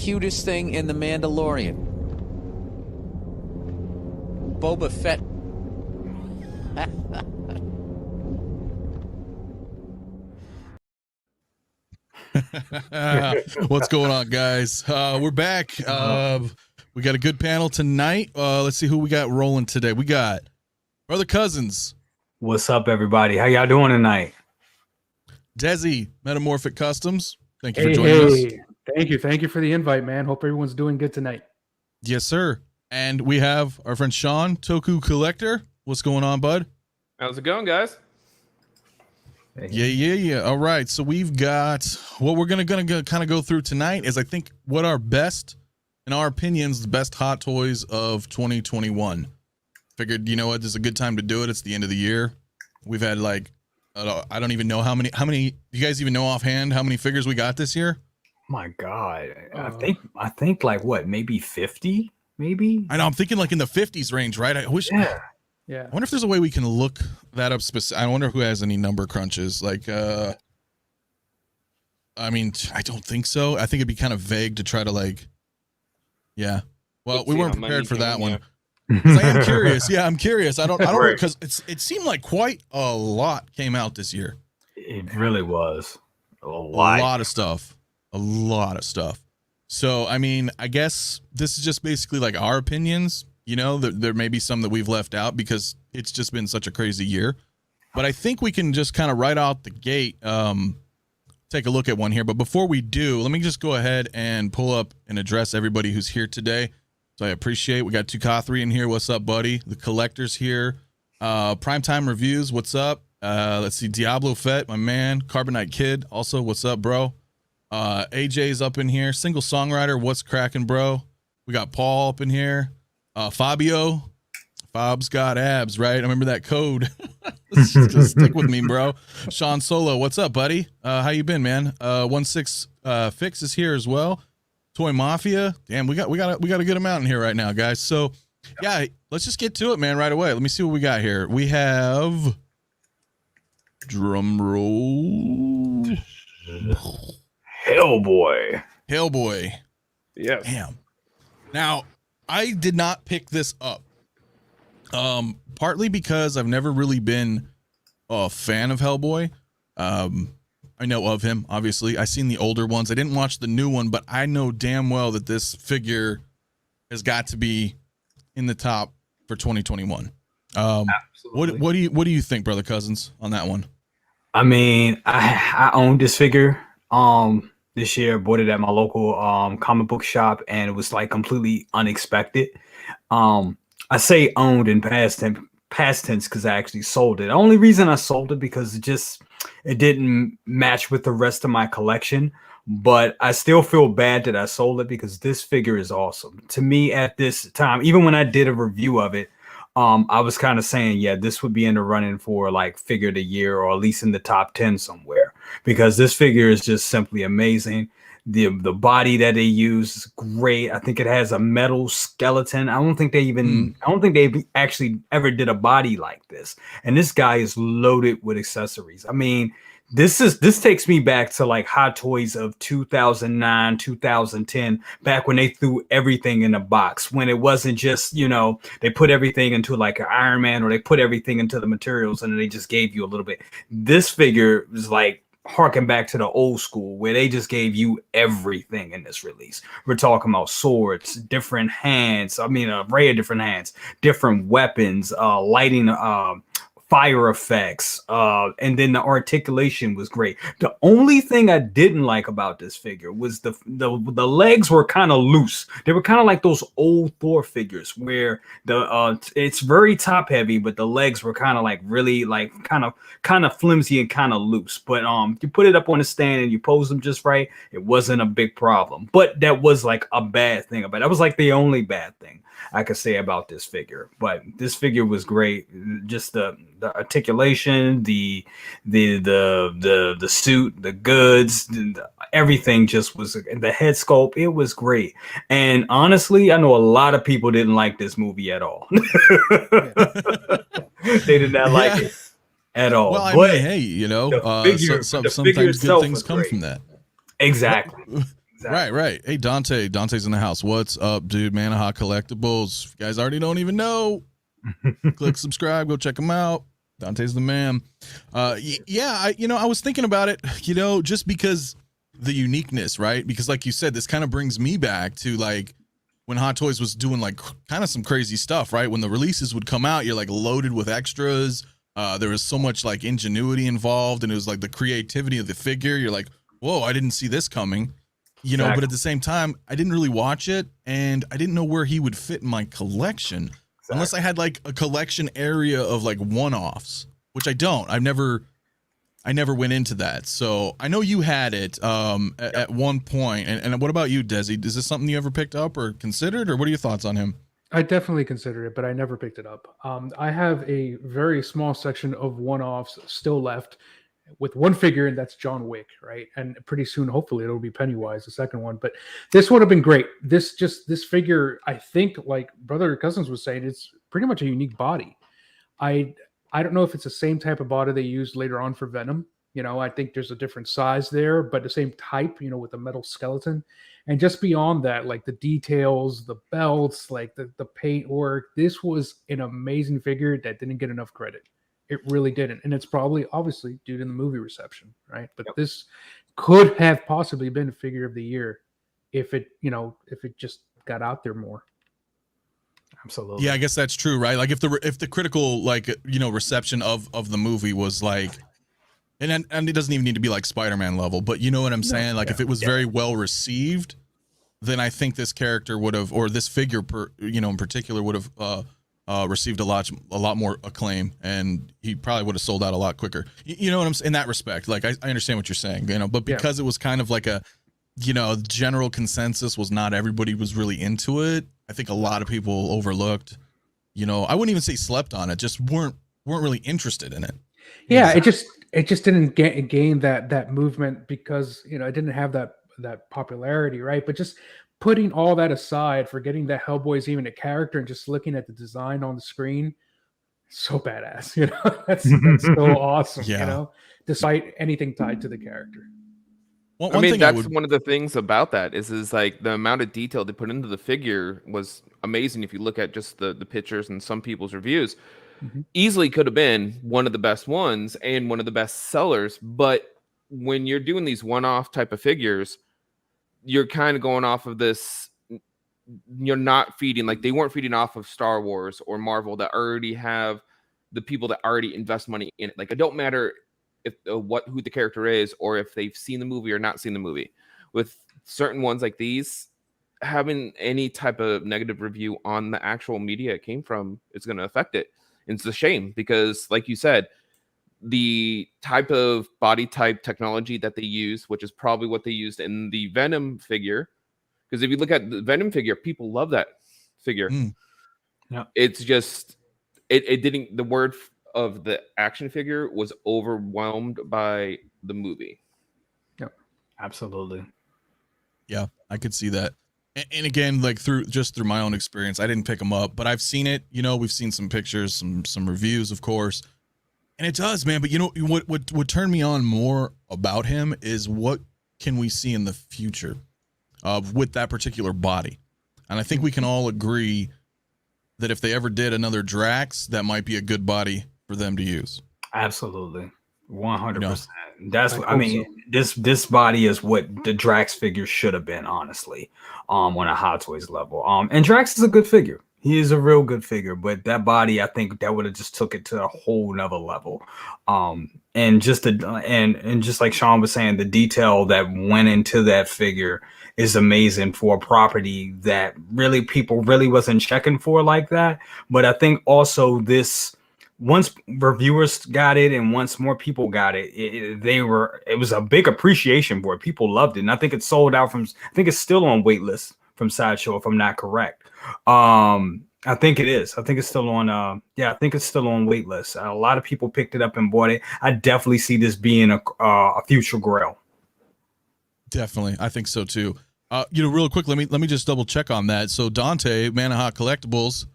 cutest thing in The Mandalorian? Boba Fett. What's going on, guys? We're back. We got a good panel tonight. Let's see who we got rolling today. We got Brother Cousins. What's up, everybody? How y'all doing tonight? Desi, Metamorphic Customs. Thank you for joining us. Thank you for the invite, man. Hope everyone's doing good tonight. Yes, sir. And we have our friend Sean, Toku Collector. What's going on, bud? How's it going, guys? Yeah. All right. So we've got what we're gonna kind of go through tonight is I think what our best, in our opinions, the best hot toys of 2021. Figured, you know what, this is a good time to do it. It's the end of the year. We've had like I don't even know how many. You guys even know offhand how many figures we got this year? My God, I think like what, maybe 50, maybe. I know. I'm thinking like in the 50s range, right? I wish. Yeah. I wonder if there's a way we can look that up. I wonder who has any number crunches. Like, I mean, I don't think so. I think it'd be kind of vague to try to like. Yeah. Well, we weren't prepared for that one. I am curious. Yeah, I'm curious. I don't because it seemed like quite a lot came out this year. It really was a lot of stuff. A lot of stuff. So, I mean, I guess this is just basically like our opinions. You know, there may be some that we've left out because it's just been such a crazy year. But I think we can just kind of right out the gate take a look at one here. But before we do, let me just go ahead and pull up and address everybody who's here today. So I appreciate. We got Tukathri in here. What's up, buddy? The Collector's here. Primetime Reviews. What's up? Let's see. Diablo Fett, my man. Carbonite Kid. Also, what's up, bro? AJ's up in here. Single Songwriter. What's cracking, bro? We got Paul up in here. Fabio. Fob's got abs, right? I remember that code. just stick with me, bro. Sean Solo. What's up, buddy? How you been, man? 16 Fix is here as well. Toy Mafia. Damn, we got a good amount in here right now, guys. So yeah, let's just get to it, man, right away. Let me see what we got here. We have drum roll. Hellboy. Yes. Damn. Now, I did not pick this up. Partly because I've never really been a fan of Hellboy. I know of him, obviously. I've seen the older ones. I didn't watch the new one, but I know damn well that this figure has got to be in the top for 2021. Absolutely. What do you think, Brother Cousins, on that one? I mean, I owned this figure this year. Bought it at my local comic book shop, and it was like completely unexpected. I say owned in past tense because I actually sold it. The only reason I sold it because it didn't match with the rest of my collection. But I still feel bad that I sold it because this figure is awesome. To me at this time, even when I did a review of it, I was kind of saying, yeah, this would be in the running for like figure of the year or at least in the top 10 somewhere because this figure is just simply amazing. The body that they use is great. I think it has a metal skeleton. I don't think they actually ever did a body like this. And this guy is loaded with accessories. I mean, this takes me back to like Hot Toys of 2009, 2010, back when they threw everything in a box, when it wasn't just, you know, they put everything into like an Iron Man or they put everything into the materials and then they just gave you a little bit. This figure was like harken back to the old school where they just gave you everything in this release. We're talking about swords, different hands. I mean, an array of different hands, different weapons, lighting, fire effects, and then the articulation was great. The only thing I didn't like about this figure was the legs were kind of loose. They were kind of like those old Thor figures where it's very top heavy, but the legs were kind of like really like kind of flimsy and kind of loose. But you put it up on a stand and you pose them just right, it wasn't a big problem. But that was like a bad thing about it. That was like the only bad thing I could say about this figure. But this figure was great. Just the articulation, the suit, the goods, everything just was, the head sculpt, it was great. And honestly, I know a lot of people didn't like this movie at all. They did not like it at all. Well, I mean, hey, you know, sometimes good things come from that. Exactly. Right. Hey, Dante's in the house. What's up, dude? Manaha Collectibles. If you guys already don't even know, click subscribe. Go check him out. Dante's the man. I was thinking about it, just because the uniqueness, right? Because like you said, this kind of brings me back to like when Hot Toys was doing like kind of some crazy stuff, right? When the releases would come out, you're like loaded with extras. There was so much like ingenuity involved, and it was like the creativity of the figure. You're like, whoa, I didn't see this coming, but at the same time, I didn't really watch it, and I didn't know where he would fit in my collection unless I had like a collection area of like one-offs, which I don't. I never went into that. So I know you had it at one point. And what about you, Desi? Is this something you ever picked up or considered, or what are your thoughts on him? I definitely considered it, but I never picked it up. I have a very small section of one-offs still left with one figure, and that's John Wick, right? And pretty soon, hopefully, it'll be Pennywise, the second one. But this would have been great. This figure, I think, like Brother Cousins was saying, it's pretty much a unique body. I don't know if it's the same type of body they used later on for Venom. I think there's a different size there, but the same type, with the metal skeleton. And just beyond that, like the details, the belts, like the paint work, this was an amazing figure that didn't get enough credit. It really didn't. And it's probably obviously due to the movie reception, right? But this could have possibly been figure of the year if it just got out there more. Absolutely. Yeah, I guess that's true, right? Like if the critical reception of the movie was like, and it doesn't even need to be like Spider-Man level, but you know what I'm saying? Like if it was very well received, then I think this character would have, or this figure in particular would have received a lot more acclaim, and he probably would have sold out a lot quicker. You know what I'm saying? In that respect, like I understand what you're saying, but because it was kind of like a, general consensus was not everybody was really into it. I think a lot of people overlooked, I wouldn't even say slept on it, just weren't really interested in it. Yeah, it just didn't gain that movement because it didn't have that popularity, right? But just putting all that aside, forgetting that Hellboy is even a character and just looking at the design on the screen, so badass. That's so awesome. Despite anything tied to the character. Well, that's one of the things about that is like the amount of detail they put into the figure was amazing. If you look at just the pictures and some people's reviews. Mm-hmm. Easily could have been one of the best ones and one of the best sellers, but when you're doing these one-off type of figures, you're kind of going off of this. You're not feeding, like they weren't feeding off of Star Wars or Marvel that already have the people that already invest money in it. Like it don't matter if who the character is or if they've seen the movie or not seen the movie. With certain ones like these, having any type of negative review on the actual media it came from is going to affect it. It's a shame because, like you said, the type of body type technology that they use, which is probably what they used in the Venom figure, because if you look at the Venom figure, people love that figure. Yeah, it's just it didn't. The word of the action figure was overwhelmed by the movie. Yep, absolutely. Yeah, I could see that. And again, like through my own experience, I didn't pick them up, but I've seen it. We've seen some pictures, some reviews, of course, and it does, man. But what turned me on more about him is what can we see in the future with that particular body, and I think we can all agree that if they ever did another Drax, that might be a good body for them to use. Absolutely. 100%. That's what I mean. So. This body is what the Drax figure should have been, honestly, on a Hot Toys level. And Drax is a good figure. He is a real good figure, but that body, I think that would have just took it to a whole nother level. And just and just like Sean was saying, the detail that went into that figure is amazing for a property that really people really wasn't checking for like that. But I think also this. Once reviewers got it and once more people got it, it was a big appreciation for it. People loved it. And I think it's sold out I think it's still on waitlist from Sideshow, if I'm not correct. I think it is. I think it's still on I think it's still on waitlist. A lot of people picked it up and bought it. I definitely see this being a future grail. Definitely. I think so too. Real quick, let me just double check on that. So Dante, Manaha Collectibles,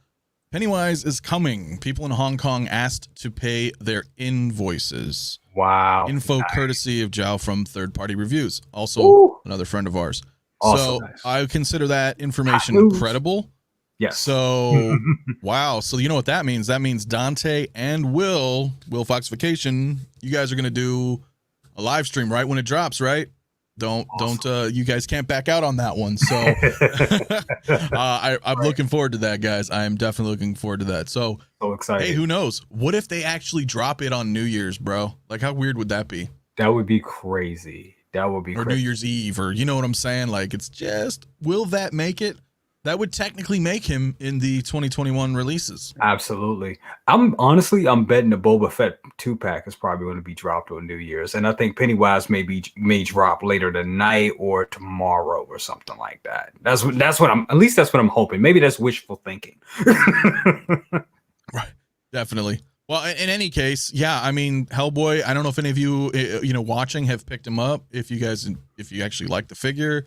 Pennywise is coming. People in Hong Kong asked to pay their invoices. Wow. Info nice. Courtesy of Zhao from Third Party Reviews. Also another friend of ours. Awesome. So Nice. I consider that information credible. Yes. So wow. So you know what that means? That means Dante and Will Fox Vacation, you guys are gonna do a live stream right when it drops, right? Don't you guys can't back out on that one. So I'm looking forward to that, guys. I am definitely looking forward to that. So excited. hey, who knows? What if they actually drop it on New Year's, bro? Like, how weird would that be? That would be crazy. That would be or crazy. New Year's Eve, or you know what I'm saying? Like, it's just, will that make it? That would technically make him in the 2021 releases. Absolutely. I'm betting the Boba Fett 2-pack is probably going to be dropped on New Year's, and I think Pennywise may drop later tonight or tomorrow or something like that. That's what I'm hoping. Maybe that's wishful thinking. Right. Definitely. Well, in any case, yeah, I mean, Hellboy, I don't know if any of you, watching have picked him up. If you actually like the figure,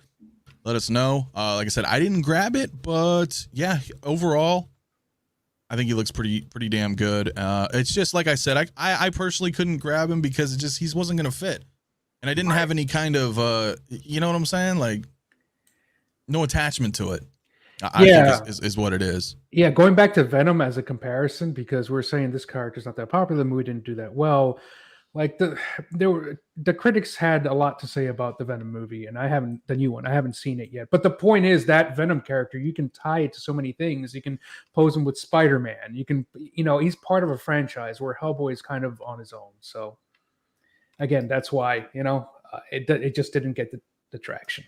let us know. Like I said, I didn't grab it, but yeah, overall, I think he looks pretty damn good. It's just like I said, I personally couldn't grab him because he wasn't gonna fit, and I didn't have any kind of you know what I'm saying, like no attachment to it. I think is what it is. Yeah, going back to Venom as a comparison, because we're saying this character's not that popular, the movie didn't do that well. Like the critics had a lot to say about the Venom movie, and the new one. I haven't seen it yet. But the point is that Venom character, you can tie it to so many things. You can pose him with Spider-Man. You can, he's part of a franchise where Hellboy is kind of on his own. So again, that's why it just didn't get the traction.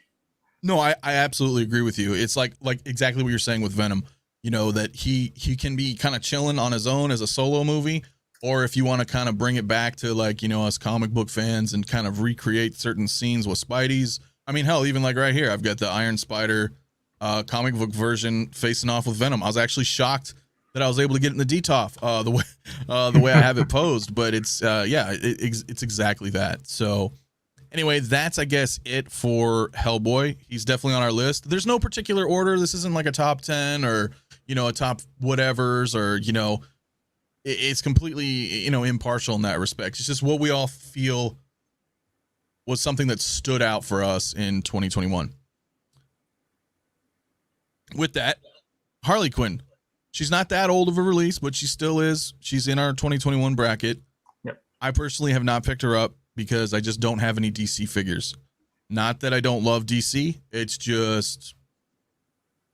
No, I absolutely agree with you. It's like exactly what you're saying with Venom. That he can be kind of chilling on his own as a solo movie. Or if you want to kind of bring it back to us comic book fans and kind of recreate certain scenes with Spidey's. I mean, hell, even like right here, I've got the Iron Spider comic book version facing off with Venom. I was actually shocked that I was able to get it in the DTOF the way I have it posed. But it's it's exactly that. So anyway, that's I guess it for Hellboy. He's definitely on our list. There's no particular order. This isn't like a top 10 or a top whatevers or It's completely, impartial in that respect. It's just what we all feel was something that stood out for us in 2021. With that, Harley Quinn. She's not that old of a release, but she still is. She's in our 2021 bracket. Yep. I personally have not picked her up because I just don't have any DC figures. Not that I don't love DC. It's just,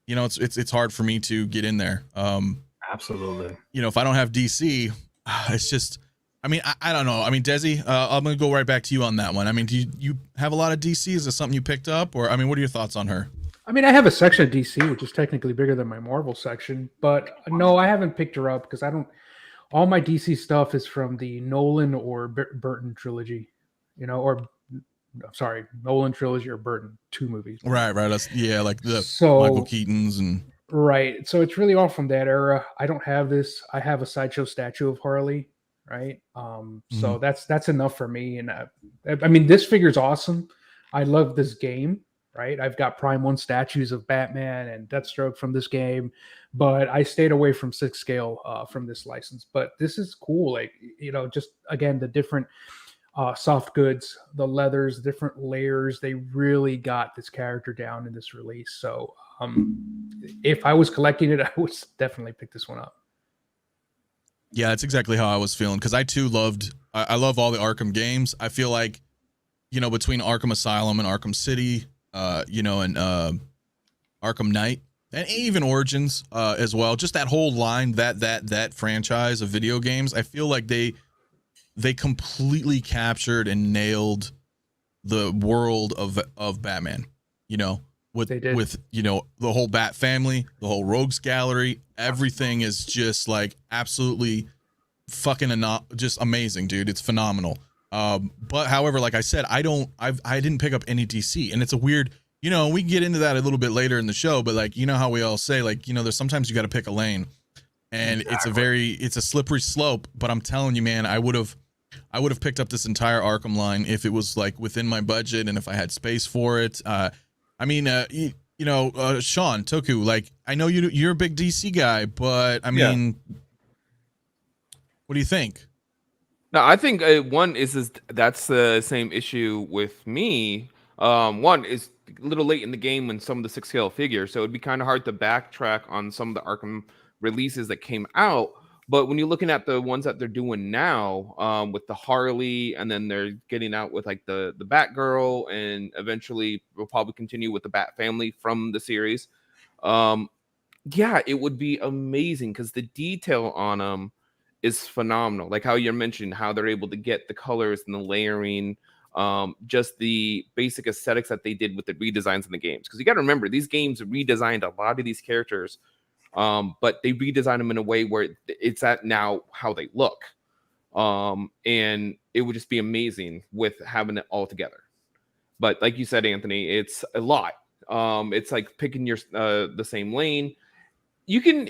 it's hard for me to get in there. Absolutely. If I don't have DC, it's just, I don't know. Desi, I'm going to go right back to you on that one. Do you have a lot of DC? Is this something you picked up? Or, what are your thoughts on her? I have a section of DC, which is technically bigger than my Marvel section. But no, I haven't picked her up because all my DC stuff is from the Nolan or Burton trilogy, Nolan trilogy or Burton, 2 movies. Right. That's, like the Michael Keaton's and... Right. So it's really all from that era. I don't have this. I have a sideshow statue of Harley. Right. So that's enough for me. And this figure's awesome. I love this game. Right. I've got Prime 1 statues of Batman and Deathstroke from this game, but I stayed away from 6 scale from this license. But this is cool. Like, just again, the different soft goods, the leathers, different layers. They really got this character down in this release. So if I was collecting it, I would definitely pick this one up. Yeah, that's exactly how I was feeling because I too I love all the Arkham games. I feel like, between Arkham Asylum and Arkham City, and Arkham Knight and even Origins as well, just that whole line, that franchise of video games, I feel like they completely captured and nailed the world of Batman, with the whole Bat family, the whole Rogues Gallery, everything is just like absolutely fucking just amazing, dude. It's phenomenal. But however, like I said, I didn't pick up any DC, and it's a weird, we can get into that a little bit later in the show, but like, how we all say, like, there's sometimes you got to pick a lane, and it's a slippery slope, but I'm telling you, man, I would have picked up this entire Arkham line if it was like within my budget and if I had space for it. Sean Toku, like, I know you're a big DC guy, but what do you think? No, I think one is that's the same issue with me. One is a little late in the game when some of the 6 scale figures, so it'd be kind of hard to backtrack on some of the Arkham releases that came out. But when you're looking at the ones that they're doing now, with the Harley, and then they're getting out with like the Batgirl, and eventually we'll probably continue with the Bat family from the series. Yeah, it would be amazing because the detail on them is phenomenal. Like how you're mentioning how they're able to get the colors and the layering, just the basic aesthetics that they did with the redesigns in the games. Because you got to remember, these games redesigned a lot of these characters, but they redesigned them in a way where it's at now how they look. And it would just be amazing with having it all together. But like you said, Anthony, it's a lot. It's like picking your the same lane. You can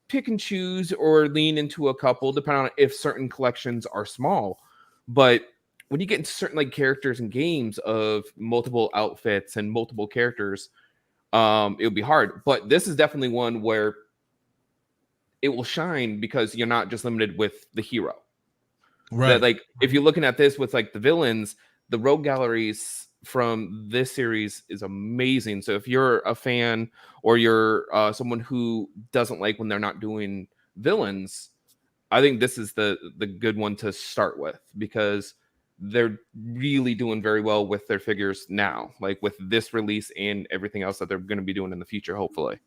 pick and choose or lean into a couple depending on if certain collections are small. But when you get into certain like characters and games of multiple outfits and multiple characters, it would be hard. But this is definitely one where it will shine because you're not just limited with the hero. Right. That, like if you're looking at this with like the villains, the rogue galleries from this series is amazing. So if you're a fan or you're someone who doesn't like when they're not doing villains, I think this is the good one to start with, because they're really doing very well with their figures now, like with this release and everything else that they're going to be doing in the future, hopefully.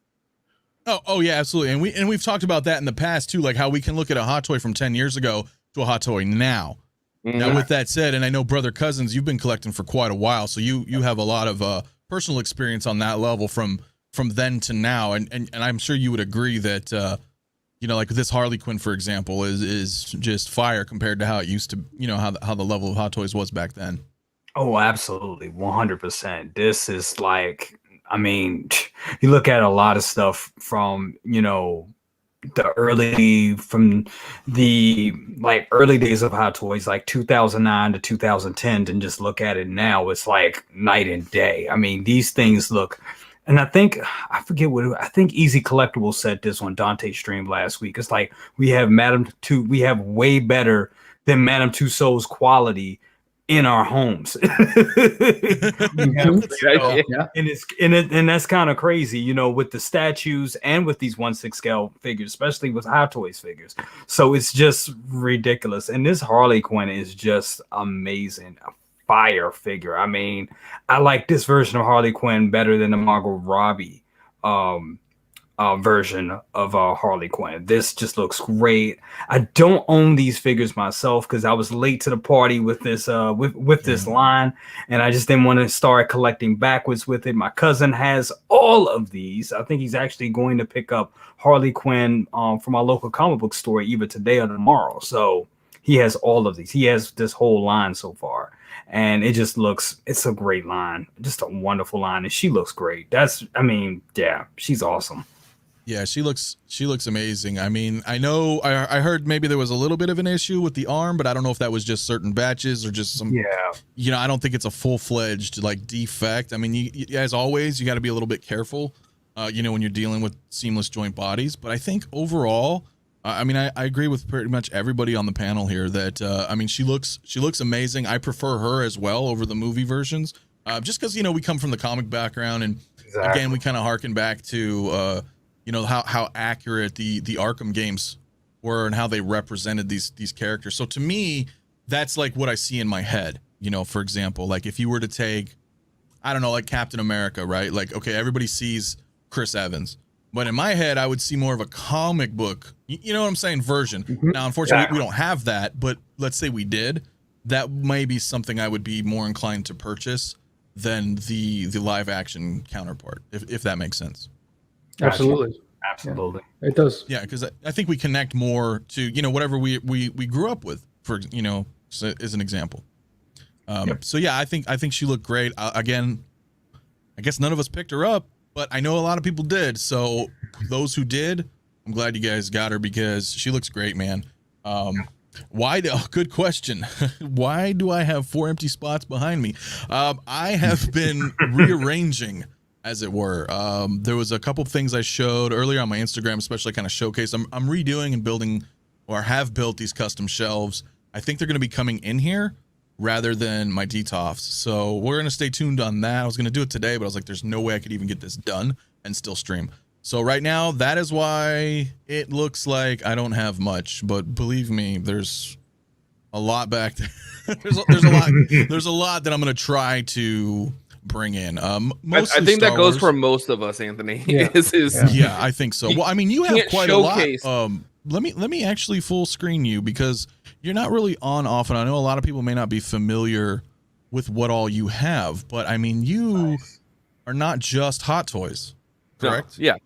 Oh yeah, absolutely. And we've talked about that in the past too, like how we can look at a hot toy from 10 years ago to a hot toy now. Now, with that said, and I know Brother Cousins, you've been collecting for quite a while, so you have a lot of personal experience on that level from then to now, and I'm sure you would agree that like this Harley Quinn, for example, is just fire compared to how it used to, how the level of hot toys was back then. Oh, absolutely, 100%. This is like, I mean, you look at a lot of stuff from the early days of Hot Toys, like 2009 to 2010, and just look at it now, it's like night and day. I mean, these things look, and I think Easy Collectibles said this on Dante's stream last week. It's like we have way better than Madame Tussauds quality in our homes. And that's kind of crazy, with the statues and with these 1/6 scale figures, especially with Hot Toys figures. So it's just ridiculous. And this Harley Quinn is just amazing. A fire figure. I mean, I like this version of Harley Quinn better than the Margot Robbie version of Harley Quinn. This just looks great. I don't own these figures myself because I was late to the party with this this line, and I just didn't want to start collecting backwards with it. My cousin has all of these. I think he's actually going to pick up Harley Quinn from our local comic book store either today or tomorrow. So he has all of these. He has this whole line so far, and it's a great line, just a wonderful line, and she looks great. She's awesome. Yeah, she looks amazing. I mean, I know I heard maybe there was a little bit of an issue with the arm, but I don't know if that was just certain batches or just some. Yeah. I don't think it's a full-fledged like defect. I mean, you as always, you got to be a little bit careful, when you're dealing with seamless joint bodies. But I think overall, I agree with pretty much everybody on the panel here that she looks amazing. I prefer her as well over the movie versions, just because we come from the comic background, and again, we kind of harken back to. How accurate the Arkham games were and how they represented these characters. So to me, that's like what I see in my head. For example, like if you were to take, I don't know, like Captain America, right? Like, okay, everybody sees Chris Evans, but in my head, I would see more of a comic book, you know what I'm saying, version. Mm-hmm. Now, unfortunately, we don't have that, but let's say we did. That may be something I would be more inclined to purchase than the live action counterpart, if that makes sense. Absolutely. Yeah, it does. Yeah, because I think we connect more to whatever we grew up with, for as an example. So yeah, I think she looked great. Again, I guess none of us picked her up, but I know a lot of people did. So those who did, I'm glad you guys got her because she looks great, man. Good question. Why do I have 4 empty spots behind me? I have been rearranging, as it were. There was a couple things I showed earlier on my Instagram, especially kind of showcase. I'm redoing and building, or have built, these custom shelves. I think they're going to be coming in here. rather than my DTOFs. So we're going to stay tuned on that. I was going to do it today, but I was like, there's no way I could even get this done and still stream. So right now, that is why it looks like I don't have much, but believe me, there's a lot back there. there's a lot that I'm going to try to bring in. I think Star that goes Wars. for most of us, Anthony. Yeah. Yeah, I think so. Well, I mean, you have quite showcase. a lot. Let me actually full screen you because you're not really on often. I know a lot of people may not be familiar with what all you have, but I mean, you are not just Hot Toys, correct? No, yeah,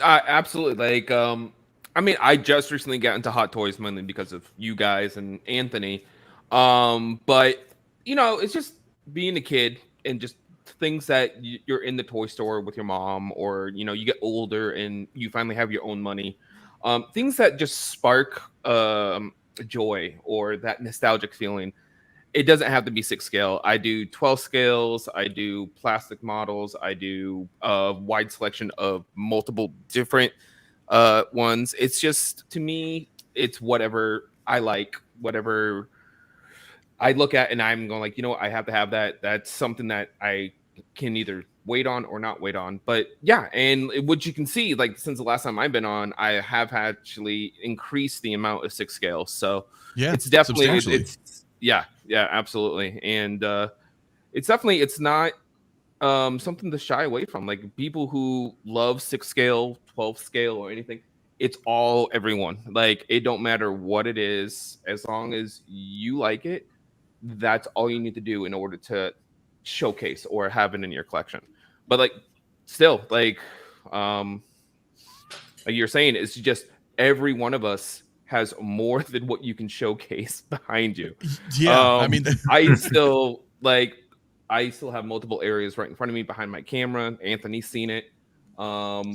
absolutely. Like, I mean, I just recently got into Hot Toys mainly because of you guys and Anthony. But you know, it's just being a kid and just things that you're in the toy store with your mom, or you know, you get older and you finally have your own money. Things that just spark joy or that nostalgic feeling. It doesn't have to be 6 scale. I do 12 scales. I do plastic models. I do a wide selection of multiple different ones. It's just, to me, it's whatever I like, whatever I look at, and I'm going like, you know, I have to have that. That's something that I can either wait on or not wait on. But yeah, and what you can see, like since the last time I've been on, I have actually increased the amount of 6 scale. So Yeah, it's definitely substantially. yeah, absolutely. And it's not something to shy away from. Like people who love 6 scale, 12 scale, or anything, it's all everyone. Like it don't matter what it is, as long as you like it, that's all you need to do in order to showcase or have it in your collection. But like still, like you're saying, it's just every one of us has more than what you can showcase behind you. Yeah, I mean, I still have multiple areas right in front of me behind my camera. Anthony's seen it. I'm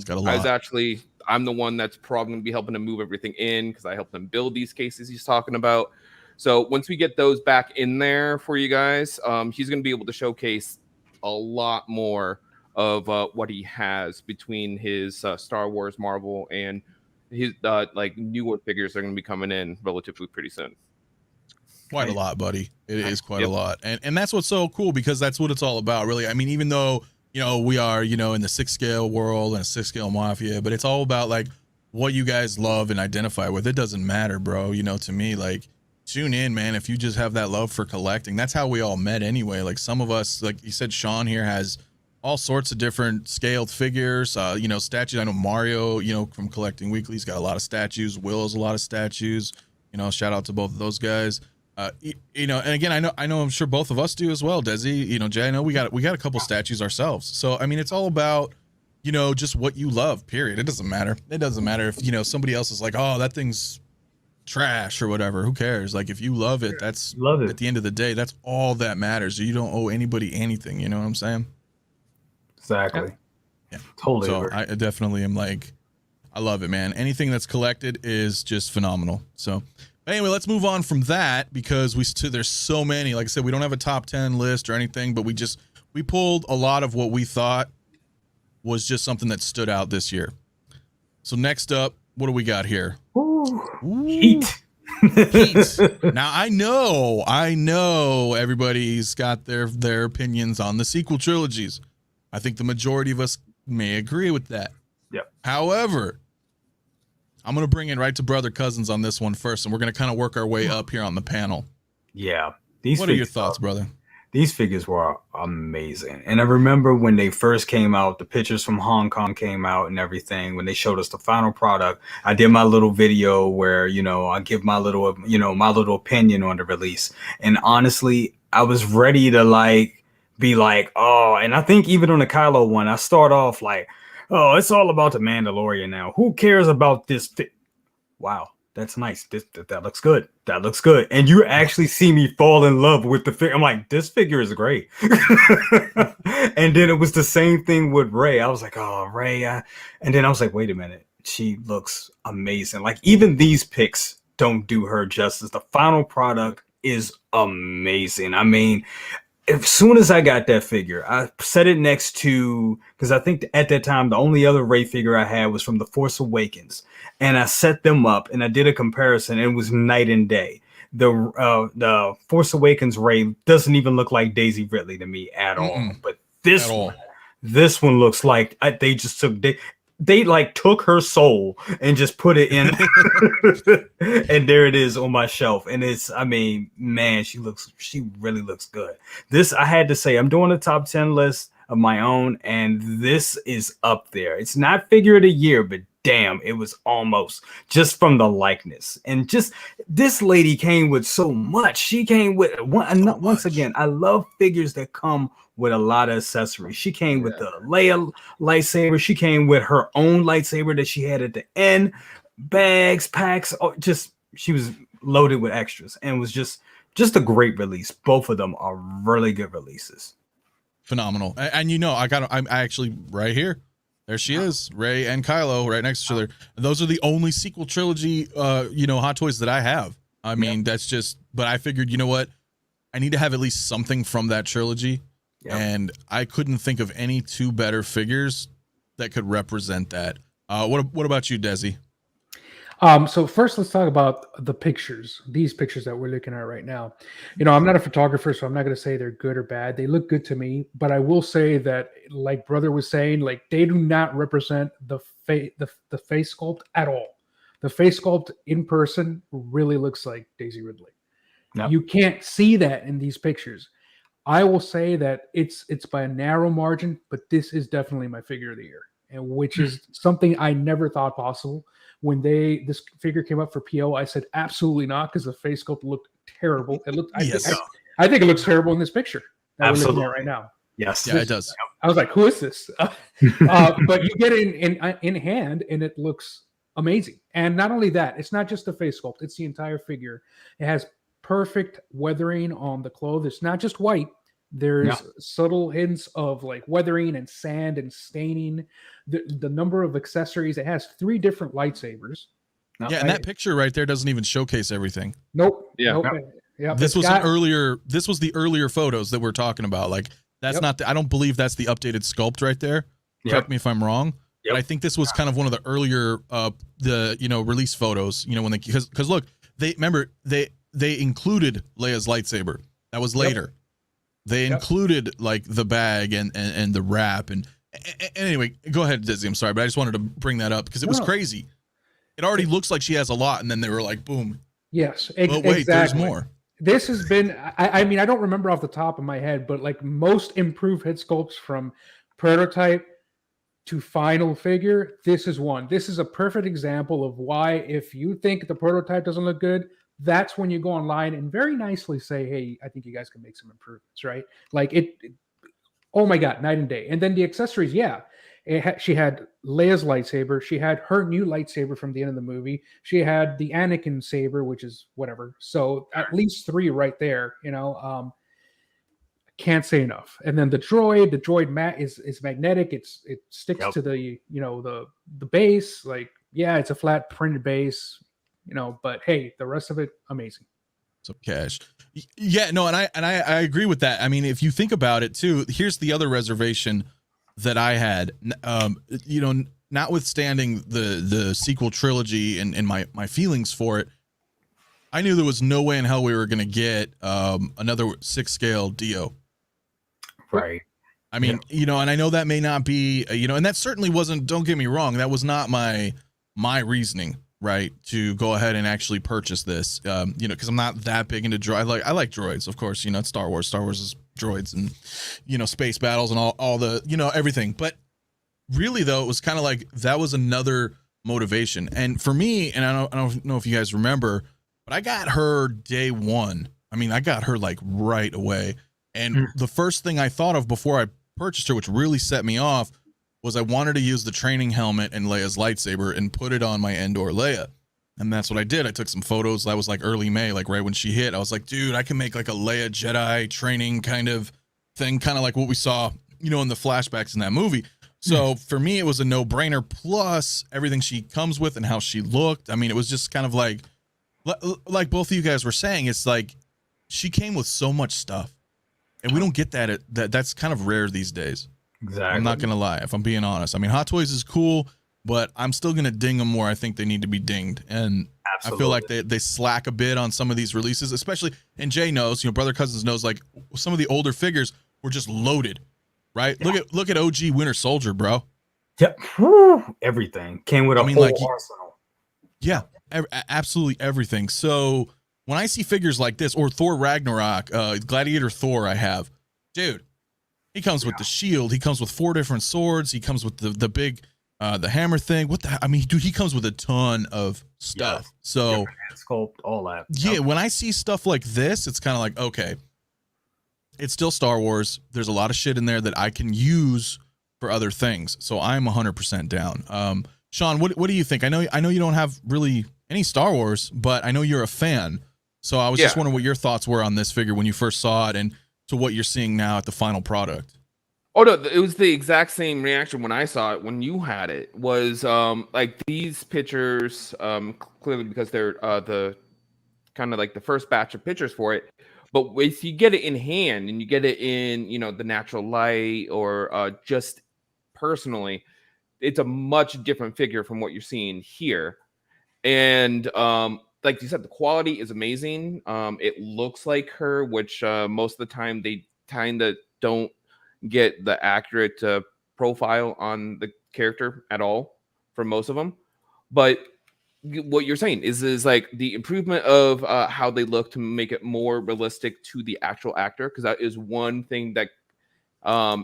the one that's probably going to be helping him move everything in because I helped him build these cases he's talking about. So once we get those back in there for you guys, he's going to be able to showcase a lot more of what he has between his Star Wars, Marvel, and his like newer figures that are going to be coming in relatively pretty soon. Quite a lot, buddy. It is quite a lot. And that's what's so cool, because that's what it's all about, really. I mean, even though, you know, we are, you know, in the 6 scale world and a 6 scale mafia, but it's all about like what you guys love and identify with. It doesn't matter, bro. You know, to me, like, tune in, man. If you just have that love for collecting, that's how we all met anyway. Like some of us, like you said, Sean here has all sorts of different scaled figures, you know, statues. I know Mario, you know, from Collecting Weekly, he's got a lot of statues. Will has a lot of statues. You know, shout out to both of those guys. You know, and again, I know, I'm sure both of us do as well. Desi, you know, Jay, I know we got a couple statues ourselves. So I mean, it's all about, you know, just what you love. Period. It doesn't matter. It doesn't matter if, you know, somebody else is like, oh, that thing's trash or whatever. Who cares? Like if you love it, at the end of the day, that's all that matters. You don't owe anybody anything. You know what I'm saying? Exactly. Yeah. Totally. So I definitely am like, I love it, man. Anything that's collected is just phenomenal. So anyway, let's move on from that, because there's so many. Like I said, we don't have a top 10 list or anything, but we pulled a lot of what we thought was just something that stood out this year. So next up, what do we got here? Ooh. Heat. Heat. Now I know everybody's got their opinions on the sequel trilogies. I think the majority of us may agree with that. Yep. However, I'm going to bring in right to Brother Cousins on this one first, and we're going to kind of work our way up here on the panel. Yeah. What are your thoughts, brother? These figures were amazing. And I remember when they first came out, the pictures from Hong Kong came out and everything. When they showed us the final product, I did my little video where, you know, I give my little opinion on the release. And honestly, I was ready to be like, oh, and I think even on the Kylo one, I start off like, oh, it's all about the Mandalorian now. Who cares about this? Wow. That's nice. That looks good. That looks good. And you actually see me fall in love with the figure. I'm like, this figure is great. And then it was the same thing with Rey. I was like, oh, Rey. And then I was like, wait a minute. She looks amazing. Like even these pics don't do her justice. The final product is amazing. I mean, as soon as I got that figure, I set it next to, because I think at that time, the only other Rey figure I had was from The Force Awakens. And I set them up and I did a comparison, and it was night and day. the Force Awakens Rey doesn't even look like Daisy Ridley to me at all. But this one looks like they just took they like took her soul and just put it in, and there it is on my shelf. And it's, I mean, man, she really looks good. This, I had to say, I'm doing a top 10 list of my own, and this is up there. It's not figure of the year, but damn, it was almost, just from the likeness. And just this lady came with so much. She came with once again, I love figures that come with a lot of accessories. She came with the Leia lightsaber. She came with her own lightsaber that she had at the end, bags, packs, she was loaded with extras, and was just a great release. Both of them are really good releases. Phenomenal. And I'm actually right here. There she is, Rey and Kylo, right next to each other. And those are the only sequel trilogy, Hot Toys that I have. I mean, that's just. But I figured, you know what, I need to have at least something from that trilogy, and I couldn't think of any two better figures that could represent that. What about you, Desi? So first, let's talk about the pictures. These pictures that we're looking at right now. I'm not a photographer, so I'm not going to say they're good or bad. They look good to me, but I will say that, like Brother was saying, like they do not represent the face sculpt at all. The face sculpt in person really looks like Daisy Ridley. Yep. You can't see that in these pictures. I will say that it's by a narrow margin, but this is definitely my figure of the year, and which is something I never thought possible. When this figure came up for PO, I said absolutely not, because the face sculpt looked terrible. It looked. I think it looks terrible in this picture that we're looking at right now. Yes, it does. I was like, "Who is this?" But you get it in hand, and it looks amazing. And not only that, it's not just the face sculpt; it's the entire figure. It has perfect weathering on the clothes. It's not just white. There's subtle hints of like weathering and sand and staining. The number of accessories. It has 3 different lightsabers. And that picture right there doesn't even showcase everything. Nope. Yeah. Nope. Yeah. This was the earlier photos that we're talking about. Like that's not I don't believe that's the updated sculpt right there. Correct me if I'm wrong. But I think this was kind of one of the earlier release photos, when they, because look, they included Leia's lightsaber. That was later. They included like the bag and the wrap and anyway, go ahead, Dizzy. I'm sorry, but I just wanted to bring that up because it was crazy. It already looks like she has a lot, and then they were like, boom. Yes, but wait, there's more. This has been, I mean, I don't remember off the top of my head, but like most improved head sculpts from prototype to final figure, this is one. This is a perfect example of why, if you think the prototype doesn't look good, that's when you go online and very nicely say, hey, I think you guys can make some improvements, right? Like oh my God, night and day. And then the accessories, she had Leia's lightsaber. She had her new lightsaber from the end of the movie. She had the Anakin saber, which is whatever. So at least 3 right there, can't say enough. And then the droid mat is magnetic. It sticks to the, the base. Like, it's a flat printed base. But hey, the rest of it, amazing. Some cash. Yeah, no, and I agree with that. I mean, if you think about it too, here's the other reservation that I had. Notwithstanding the sequel trilogy and my feelings for it, I knew there was no way in hell we were gonna get another 6 scale Dio. Right. I mean, and I know that may not be, and that certainly wasn't. Don't get me wrong, that was not my reasoning. Right, to go ahead and actually purchase this, because I'm not that big into droids. I like droids, of course. It's Star Wars. Star Wars is droids and space battles and all the everything. But really, though, it was kind of like that was another motivation. And for me, and I don't know if you guys remember, but I got her day one. I mean, I got her like right away. And the first thing I thought of before I purchased her, which really set me off, was I wanted to use the training helmet and Leia's lightsaber and put it on my Endor Leia. And that's what I did. I took some photos. That was like early May, like right when she hit. I was like, dude, I can make like a Leia Jedi training kind of thing, kind of like what we saw, in the flashbacks in that movie. So for me, it was a no-brainer. Plus everything she comes with and how she looked. I mean, it was just kind of like both of you guys were saying, it's like she came with so much stuff. And we don't get that. That's kind of rare these days. Exactly. I'm not going to lie, if I'm being honest. I mean, Hot Toys is cool, but I'm still going to ding them where I think they need to be dinged. And I feel like they slack a bit on some of these releases, especially, and Jay knows, Brother Cousins knows, like some of the older figures were just loaded, right? Yeah. Look at OG Winter Soldier, bro. Yeah, everything came with a whole arsenal. Yeah, absolutely everything. So when I see figures like this, or Thor Ragnarok, Gladiator Thor, I have, dude, he comes with the shield. He comes with 4 different swords. He comes with the big, the hammer thing. Dude, he comes with a ton of stuff. Yeah. So sculpt, all that. Yeah, when I see stuff like this, it's kind of like, okay, it's still Star Wars. There's a lot of shit in there that I can use for other things. So I'm 100% down. Sean, what do you think? I know you don't have really any Star Wars, but I know you're a fan. So I was just wondering what your thoughts were on this figure when you first saw it, and to what you're seeing now at the final product. Oh no, it was the exact same reaction when I saw it. When you had it, was like these pictures, clearly because they're the kind of like the first batch of pictures for it. But if you get it in hand and you get it in, the natural light, or just personally, it's a much different figure from what you're seeing here. And like you said, the quality is amazing. It looks like her, which most of the time they kind of don't get the accurate profile on the character at all for most of them. But what you're saying is like the improvement of how they look to make it more realistic to the actual actor, because that is one thing that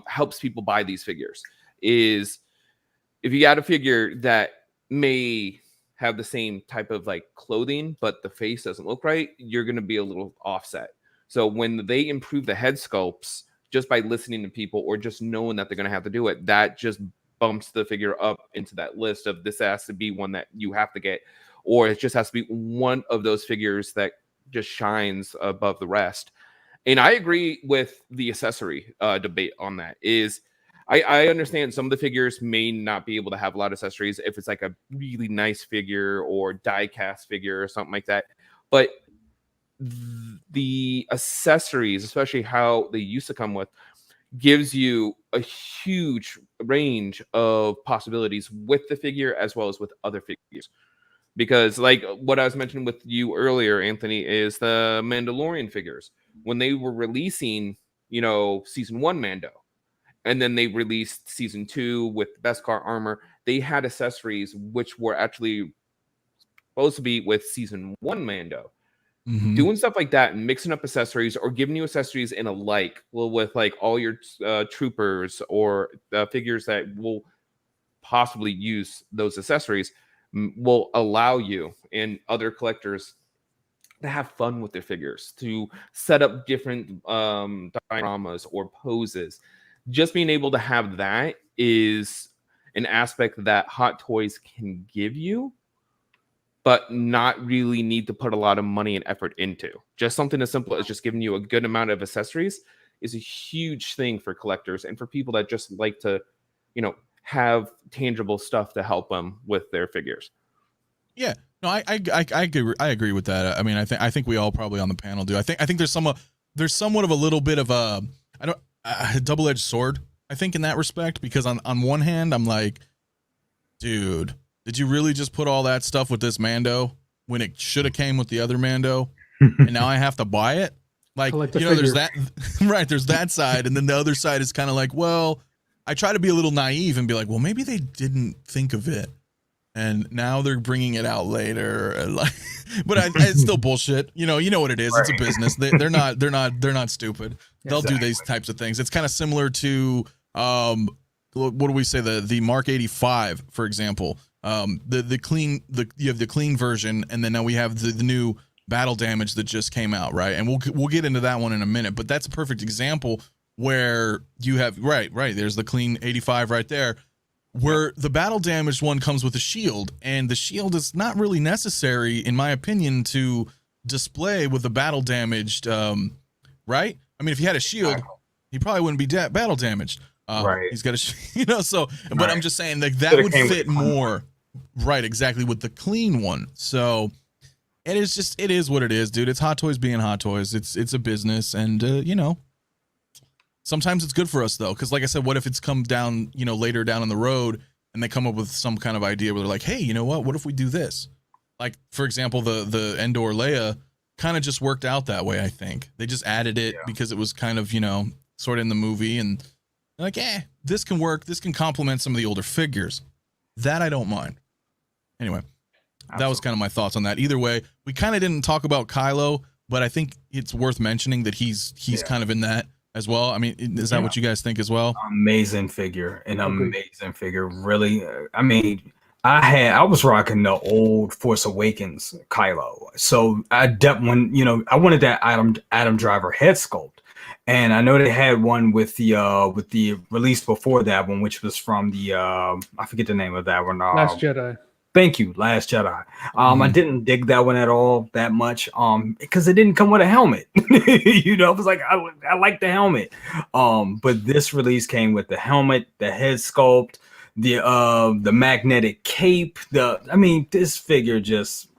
helps people buy these figures. Is if you got a figure that may have the same type of like clothing, but the face doesn't look right, you're going to be a little offset. So when they improve the head sculpts just by listening to people, or just knowing that they're going to have to do it, that just bumps the figure up into that list of this has to be one that you have to get, or it just has to be one of those figures that just shines above the rest. And I agree with the accessory debate on that. Is I understand some of the figures may not be able to have a lot of accessories if it's like a really nice figure or die cast figure or something like that. But the accessories, especially how they used to come with, gives you a huge range of possibilities with the figure as well as with other figures. Because like what I was mentioning with you earlier, Anthony, is the Mandalorian figures. When they were releasing, season 1 Mando, and then they released season 2 with Beskar armor, they had accessories which were actually supposed to be with season 1 Mando. Mm-hmm. Doing stuff like that and mixing up accessories, or giving you accessories in with like all your troopers, or figures that will possibly use those accessories, will allow you and other collectors to have fun with their figures, to set up different dioramas or poses. Just being able to have that is an aspect that Hot Toys can give you, but not really need to put a lot of money and effort into. Just something as simple as just giving you a good amount of accessories is a huge thing for collectors and for people that just like to, have tangible stuff to help them with their figures. Yeah, no, I agree with that. I mean, I think we all probably on the panel do. I think there's somewhat of a little bit of a double-edged sword, I think, in that respect, because on one hand I'm like, dude, did you really just put all that stuff with this Mando when it should have came with the other Mando, and now I have to buy it? Like, there's that, right? There's that side, and then the other side is kind of like, well, I try to be a little naive and be like, well, maybe they didn't think of it, and now they're bringing it out later, and like, but it's still bullshit. You know what it is? Right. It's a business. They're not stupid. They'll do these types of things. It's kind of similar to what do we say, the Mark 85, for example. You have the clean version, and then now we have the new battle damage that just came out, right? And we'll get into that one in a minute, but that's a perfect example where you have right. There's the clean 85 right there, where the battle damaged one comes with a shield, and the shield is not really necessary, in my opinion, to display with the battle damaged. Right? I mean, if he had a shield, he probably wouldn't be battle damaged. Right. He's got a, so. But right. I'm just saying, like, that would fit more. Right, exactly, with the clean one. So it is what it is, dude. It's Hot Toys being Hot Toys. It's a business, and sometimes it's good for us though, because like I said, what if it's come down, later down on the road, and they come up with some kind of idea where they're like, hey, you know what if we do this? like for example, the Endor Leia kind of just worked out that way. I think they just added it because it was kind of, sort of in the movie, and like, this can work. This can complement some of the older figures. That I don't mind. Anyway, that was kind of my thoughts on that. Either way, we kind of didn't talk about Kylo, but I think it's worth mentioning that he's kind of in that as well. I mean, is that what you guys think as well? Amazing figure, amazing figure. Really, I mean, I was rocking the old Force Awakens Kylo, so I wanted that Adam Driver head sculpt, and I know they had one with the release before that one, which was from the I forget the name of that one. Last Jedi. Thank you, Last Jedi. I didn't dig that one at all that much, because it didn't come with a helmet. It was like I like the helmet, but this release came with the helmet, the head sculpt, the magnetic cape. This figure just,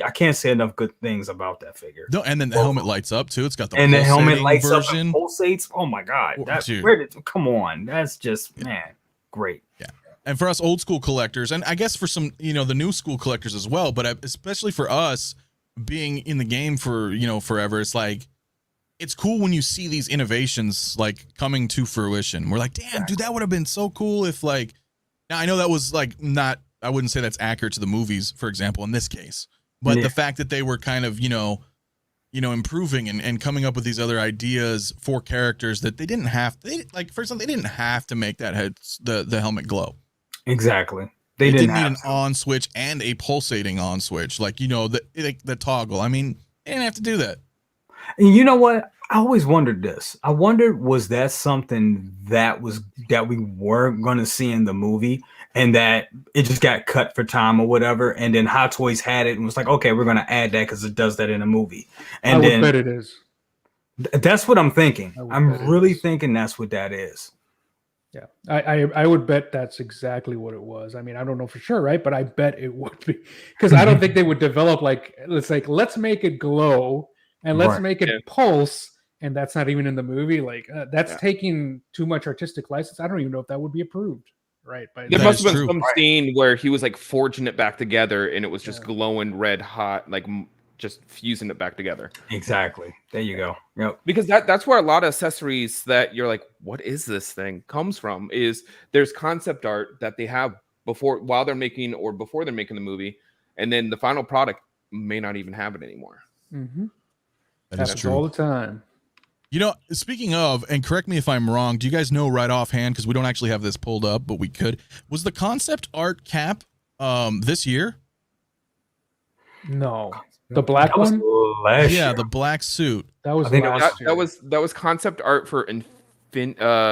I can't say enough good things about that figure. No, and then the helmet lights up too. It's got the helmet lights version. up and pulsates. Oh my god, come on, that's just great. Yeah. And for us old school collectors, and I guess for some, the new school collectors as well, but especially for us being in the game for, forever, it's like, it's cool when you see these innovations like coming to fruition. We're like, damn, dude, that would have been so cool if like, now I know that was like I wouldn't say that's accurate to the movies, for example, in this case, but the fact that they were kind of, improving and coming up with these other ideas for characters that they didn't have, for example, they didn't have to make that the helmet glow. Exactly. They didn't need an on switch and a pulsating on switch, the toggle. I mean, they didn't have to do that. And you know what? I always wondered this. I wondered, was that something that we weren't going to see in the movie, and that it just got cut for time or whatever, and then Hot Toys had it and was like, okay, we're going to add that because it does that in a movie. And I would bet it is. That's what I'm thinking. I'm really thinking that's what that is. Yeah, I would bet that's exactly what it was. I mean, I don't know for sure, right? But I bet it would be, because I don't think they would develop let's make it glow and let's make it pulse, and that's not even in the movie. That's taking too much artistic license. I don't even know if that would be approved, right? There must have been some scene where he was like forging it back together, and it was just glowing red hot, like just fusing it back together. Exactly. There you go. Yep. Because that's where a lot of accessories that you're like, what is this thing, comes from, is there's concept art that they have before they're making the movie, and then the final product may not even have it anymore. Mm-hmm. That's true all the time. Speaking of, and correct me if I'm wrong, do you guys know right offhand, because we don't actually have this pulled up, but we could, was the concept art cap this year? No. The black one? Last year. The black suit. That was last year. That was concept art for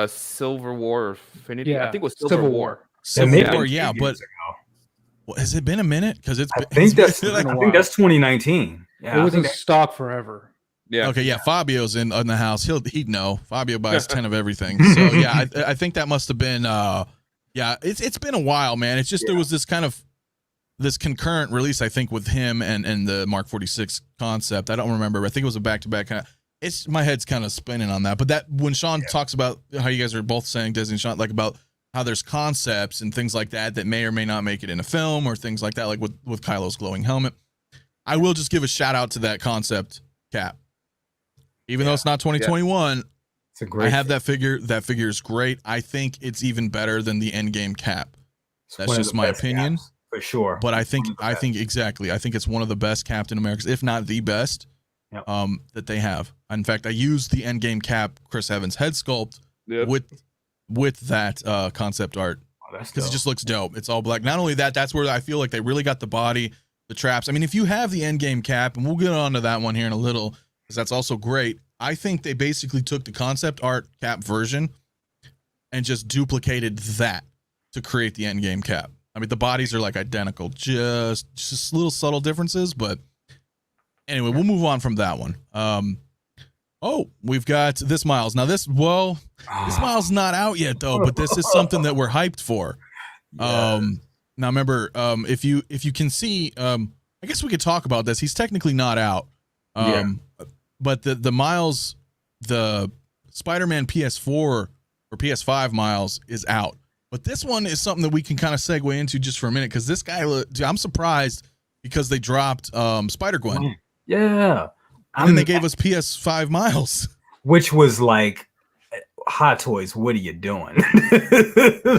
Civil War or Infinity. Yeah, I think it was Civil War. Civil War, but has it been a minute? Because I think that's 2019. Yeah, it was in stock forever. Yeah. Okay. Yeah. Fabio's in the house. He'd know. Fabio buys 10 of everything. So yeah, I think that must have been. It's been a while, man. It's just there was this kind of this concurrent release, I think, with him and the Mark 46 concept. I don't remember. I think it was a back-to-back kind of. My head's kind of spinning on that. But that when Sean talks about how you guys are both saying, Disney and Sean, like about how there's concepts and things like that may or may not make it in a film or things like that, like with Kylo's glowing helmet. I will just give a shout out to that concept cap. Even though it's not 2021, it's a great I have that figure. That figure is great. I think it's even better than the Endgame cap. That's just my opinion. Caps, for sure. But I think exactly. I think it's one of the best Captain Americas, if not the best, that they have. In fact, I used the Endgame cap Chris Evans head sculpt with that concept art because it just looks dope. It's all black. Not only that, that's where I feel like they really got the body, the traps. I mean, if you have the Endgame cap, and we'll get on to that one here in a little, because that's also great. I think they basically took the concept art cap version and just duplicated that to create the Endgame cap. I mean, the bodies are like identical, just little subtle differences. But anyway, we'll move on from that one. We've got this Miles. Now this Miles not out yet though, but this is something that we're hyped for. Now remember, if you can see, I guess we could talk about this. He's technically not out. But the Miles, the Spider-Man PS4 or PS5 Miles is out. But this one is something that we can kind of segue into just for a minute, because this guy, I'm surprised because they dropped Spider-Gwen. Yeah. And then they gave us PS5 Miles. Which was like, Hot Toys, what are you doing?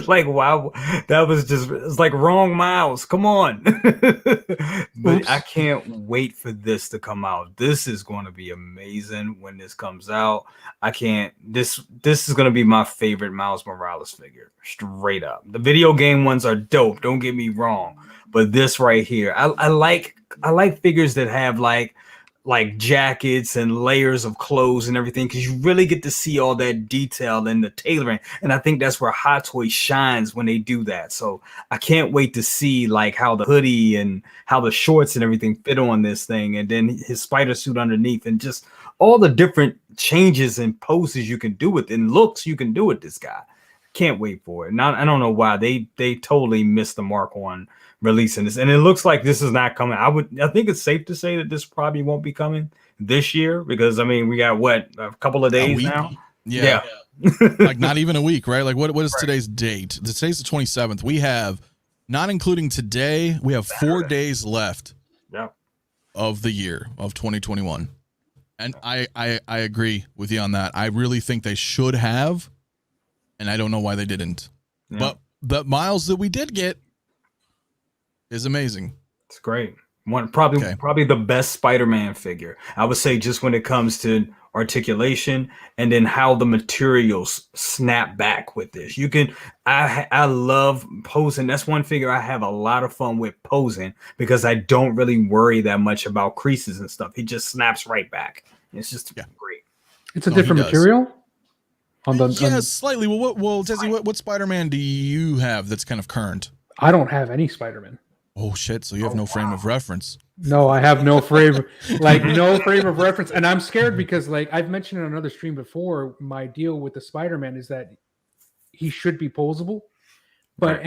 Like, wow, that was just, it's like wrong Miles. Come on. But I can't wait for this to come out. This is going to be amazing when this comes out. This is going to be my favorite Miles Morales figure, straight up. The video game ones are dope, don't get me wrong, but this right here, I like figures that have like jackets and layers of clothes and everything, because you really get to see all that detail and the tailoring. And I think that's where Hot Toys shines when they do that. So I can't wait to see like how the hoodie and how the shorts and everything fit on this thing, and then his spider suit underneath, and just all the different changes and poses you can do with it, and looks you can do with this guy. Can't wait for it. Now I don't know why they totally missed the mark on releasing this, and it looks like this is not coming. I think it's safe to say that this probably won't be coming this year, because I mean we got what, a couple of days now. Yeah. Like not even a week, right? Like what is today's date? Today's the 27th. We have, not including today, we have 4 days left of the year of 2021. And I agree with you on that. I really think they should have, and I don't know why they didn't. But the Miles that we did get is amazing. It's great. Probably the best Spider-Man figure, I would say, just when it comes to articulation and then how the materials snap back with this. I love posing. That's one figure I have a lot of fun with posing, because I don't really worry that much about creases and stuff. He just snaps right back. It's just great. It's a different material. Slightly. Well, Desi, what Spider-Man do you have that's kind of current? I don't have any Spider-Man. Oh shit! So you have no frame of reference. No, I have no frame, no frame of reference, and I'm scared because, like I've mentioned in another stream before, my deal with the Spider-Man is that he should be posable, but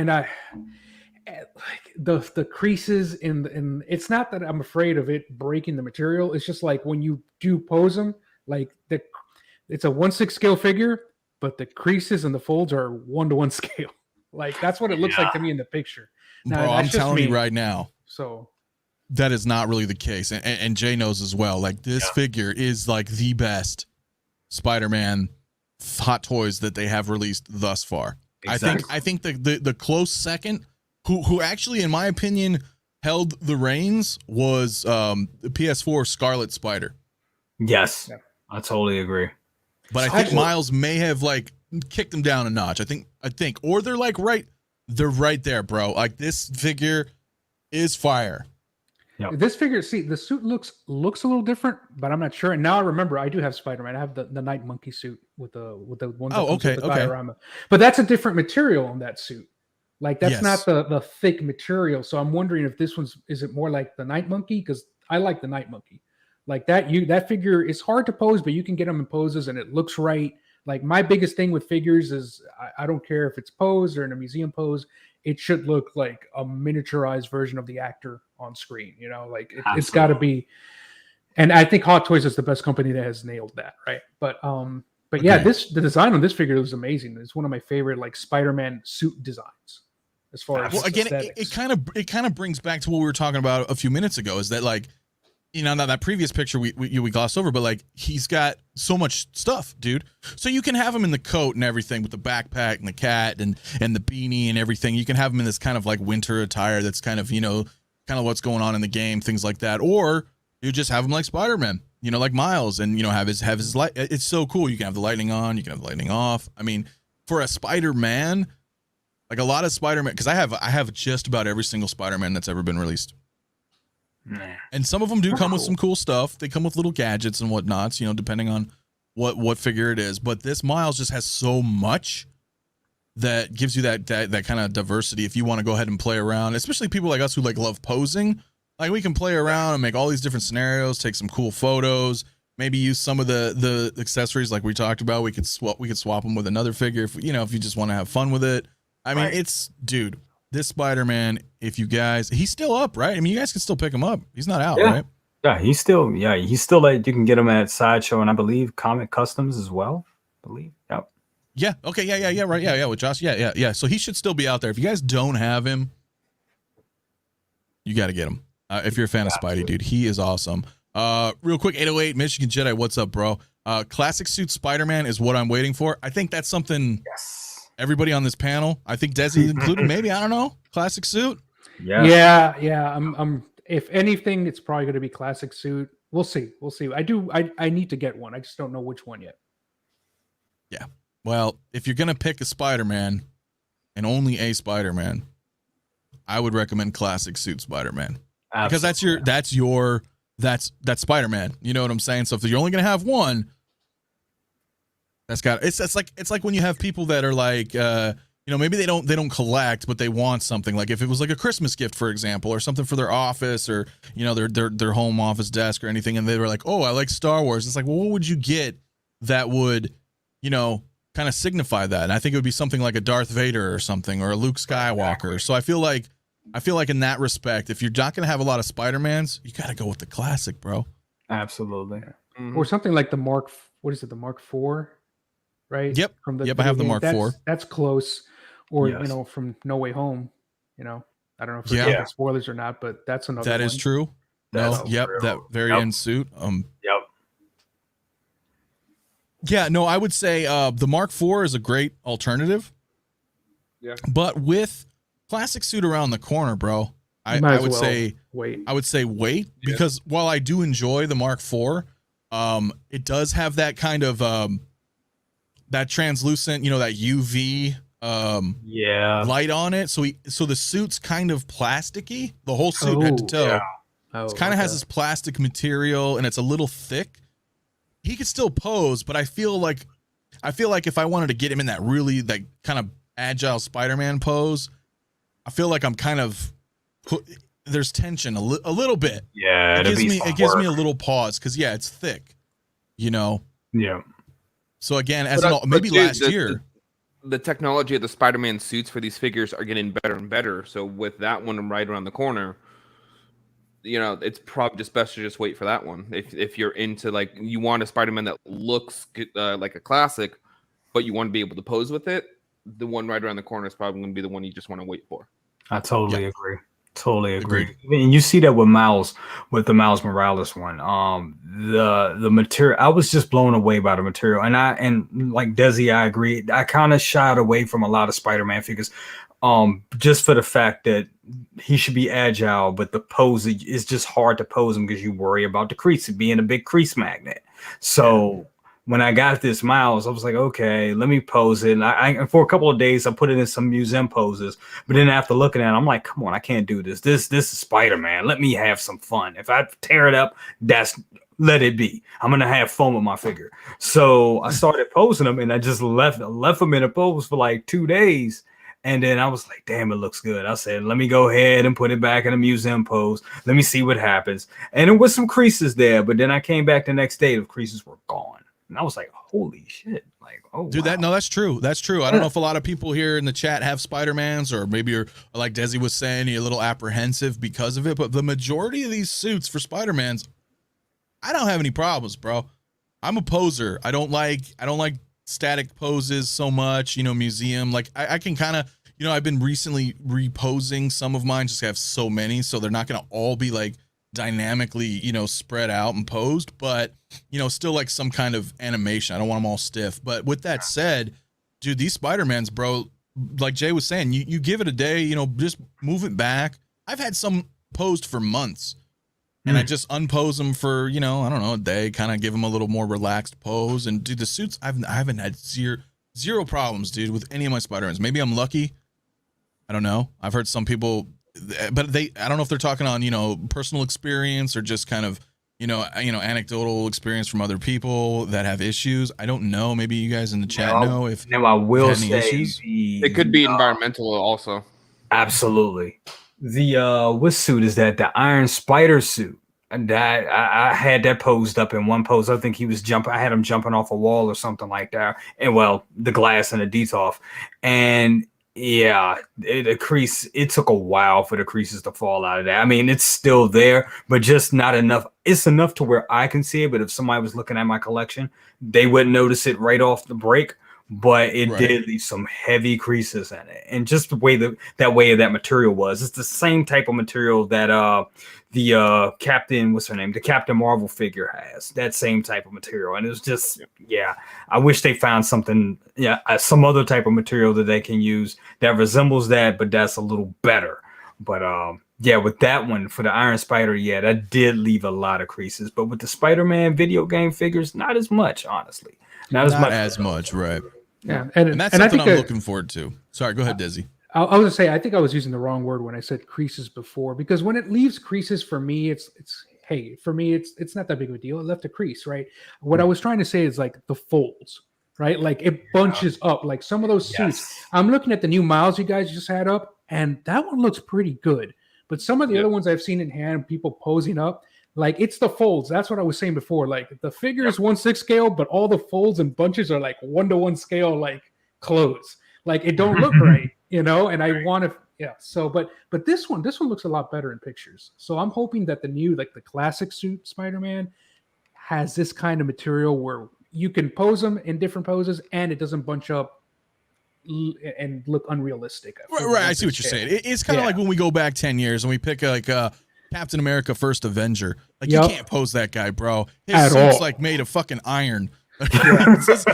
the creases in it's not that I'm afraid of it breaking the material. It's just like when you do pose him, like it's a 1/6 scale figure, but the creases and the folds are 1-to-1 scale. Like that's what it looks like to me in the picture. Now, bro, I'm telling you right now. So that is not really the case, and Jay knows as well. Like this figure is like the best Spider-Man Hot Toys that they have released thus far. Exactly. I think the close second, who actually, in my opinion, held the reins, was the PS4 Scarlet Spider. Yes, I totally agree. But I think Miles may have like kicked them down a notch. I think, or they're like they're right there, bro. Like this figure is fire. Yep. This figure, see, the suit looks a little different, but I'm not sure. And now I remember I do have Spider-Man. I have the Night Monkey suit with the one. Okay. Diorama. But that's a different material on that suit. Like that's not the thick material. So I'm wondering if this is it more like the Night Monkey? Because I like the Night Monkey. Like that figure is hard to pose, but you can get them in poses and it looks right. Like my biggest thing with figures is I don't care if it's posed or in a museum pose. It should look like a miniaturized version of the actor on screen. You know, like it's got to be. And I think Hot Toys is the best company that has nailed that, right? But yeah, the design on this figure was amazing. It's one of my favorite like Spider-Man suit designs. As far as again, it kind of brings back to what we were talking about a few minutes ago. Is that like, you know, now that previous picture we glossed over, but like he's got so much stuff, dude. So you can have him in the coat and everything with the backpack and the cat and the beanie and everything. You can have him in this kind of like winter attire that's kind of, you know, kind of what's going on in the game, things like that. Or you just have him like Spider-Man, you know, like Miles, and you know have his light. It's so cool. You can have the lightning on, you can have the lightning off. I mean, for a Spider-Man, like a lot of Spider-Man, because I have just about every single Spider-Man that's ever been released. And some of them do come with some cool stuff. They come with little gadgets and whatnots, you know, depending on what figure it is. But this Miles just has so much that gives you that kind of diversity. If you want to go ahead and play around, especially people like us who like love posing, like we can play around and make all these different scenarios, take some cool photos, maybe use some of the accessories like we talked about. We could swap them with another figure if you just want to have fun with it. I mean, it's dude. This Spider-Man, if you guys, he's still up, right? I mean, you guys can still pick him up. He's not out, right? Yeah, he's still like, you can get him at Sideshow and I believe Comic Customs as well. I believe. Yep. Yeah. Okay. Yeah. Right. Yeah. With Josh. Yeah. So he should still be out there. If you guys don't have him, you got to get him. If you're a fan of Spidey, dude, he is awesome. Real quick, 808 Michigan Jedi, what's up, bro? Classic suit Spider-Man is what I'm waiting for. I think that's something everybody on this panel, I think Desi included, maybe, I don't know, classic suit. Yeah. I'm if anything, it's probably going to be classic suit. We'll see. I need to get one. I just don't know which one yet. Yeah. Well, if you're gonna pick a Spider-Man and only a Spider-Man, I would recommend classic suit Spider-Man. Because that's Spider-Man. You know what I'm saying? So if you're only gonna have one, it's like when you have people that are like maybe they don't collect, but they want something. Like if it was like a Christmas gift, for example, or something for their office, or their home office desk or anything, and they were like, oh, I like Star Wars. It's like, well, what would you get that would kind of signify that? And I think it would be something like a Darth Vader or something, or a Luke Skywalker. So I feel like in that respect, if you're not going to have a lot of Spider-Mans, you got to go with the classic, bro. Absolutely. Mm-hmm. Or something like the Mark IV, right? Yep. I have the Mark IV. That's close. Or, from No Way Home, I don't know if it's spoilers or not, but that's another one. That is true. That very end suit. Yeah, no, I would say the Mark IV is a great alternative. Yeah. But with classic suit around the corner, bro, I would say wait. Because while I do enjoy the Mark IV, it does have that kind of that translucent, that UV light on it. So the suit's kind of plasticky. The whole suit head to toe. Yeah. It kind of has this plastic material, and it's a little thick. He could still pose, but I feel like if I wanted to get him in that really kind of agile Spider-Man pose, I feel like I'm kind of there's tension a little bit. Yeah, it gives me a little pause because it's thick, Yeah. So again, last year, the technology of the Spider-Man suits for these figures are getting better and better. So with that one right around the corner, it's probably just best to just wait for that one. If you're into you want a Spider-Man that looks like a classic, but you want to be able to pose with it, the one right around the corner is probably going to be the one you just want to wait for. I totally agree. Totally agree. And you see that with the Miles Morales one. The material, I was just blown away by the material. And like Desi, I agree. I kind of shied away from a lot of Spider-Man figures. Just for the fact that he should be agile, but the pose is just hard to pose him because you worry about the crease, being a big crease magnet. So when I got this Miles, I was like, okay, let me pose it. And for a couple of days, I put it in some museum poses. But then after looking at it, I'm like, come on, I can't do this. This is Spider-Man. Let me have some fun. If I tear it up, let it be. I'm gonna have fun with my figure. So I started posing them, and I just left them in a pose for like 2 days. And then I was like, damn, it looks good. I said, let me go ahead and put it back in a museum pose. Let me see what happens. And there was some creases there, but then I came back the next day, the creases were gone. And I was like, holy shit. Like, oh, dude, wow. That's true. That's true. I don't know if a lot of people here in the chat have Spider-Mans, or maybe you're, like Desi was saying, you're a little apprehensive because of it. But the majority of these suits for Spider-Mans, I don't have any problems, bro. I'm a poser. I don't like static poses so much, museum. Like I can kind of, I've been recently reposing some of mine, just have so many, so they're not going to all be like dynamically, spread out and posed, but still like some kind of animation. I don't want them all stiff. But with that said, dude, these Spider-Mans, bro, like Jay was saying, you give it a day, just move it back. I've had some posed for months, and I just unpose them for, I don't know, a day, kind of give them a little more relaxed pose. And dude, the suits, I haven't had zero problems, dude, with any of my Spider-Mans. Maybe I'm lucky. I don't know. I've heard some people, but I don't know if they're talking on, personal experience or just kind of, anecdotal experience from other people that have issues. I don't know. Maybe you guys in the chat know if I will say issues. It could be environmental also. Absolutely. The what suit is that? The Iron Spider suit. And that I had that posed up in one pose. I think he was jumping. I had him jumping off a wall or something like that. And the glass and the detoff. And yeah, the crease. It took a while for the creases to fall out of that. I mean, it's still there, but just not enough. It's enough to where I can see it. But if somebody was looking at my collection, they wouldn't notice it right off the break. but it Right. did leave some heavy creases in it. And just the way that material was, it's the same type of material that the Captain, what's her name, the Captain Marvel figure has, that same type of material. And it was just, I wish they found something, some other type of material that they can use that resembles that, but that's a little better. But with that one for the Iron Spider, that did leave a lot of creases. But with the Spider-Man video game figures, not as much, honestly. Not as much, right? Yeah, and that's something I'm looking forward to. Sorry, go ahead, Desi. I was gonna say, I think I was using the wrong word when I said creases before, because when it leaves creases, for me, it's not that big of a deal. It left a crease, right? What I was trying to say is like the folds, right? Like it bunches up. Like some of those suits. I'm looking at the new Miles you guys just had up, and that one looks pretty good. But some of the other ones I've seen in hand, people posing up, like it's the folds. That's what I was saying before. Like the figure is 1/6 scale, but all the folds and bunches are like 1-to-1 scale, like clothes. Like it don't look right, And I want to, So, but this one looks a lot better in pictures. So I'm hoping that the new, like the classic suit Spider-Man, has this kind of material where you can pose them in different poses and it doesn't bunch up and look unrealistic. Right. I see what you're saying. It's kind of like when we go back 10 years and we pick like Captain America First Avenger. Like you can't pose that guy, bro. His suit's like made of fucking iron. That's just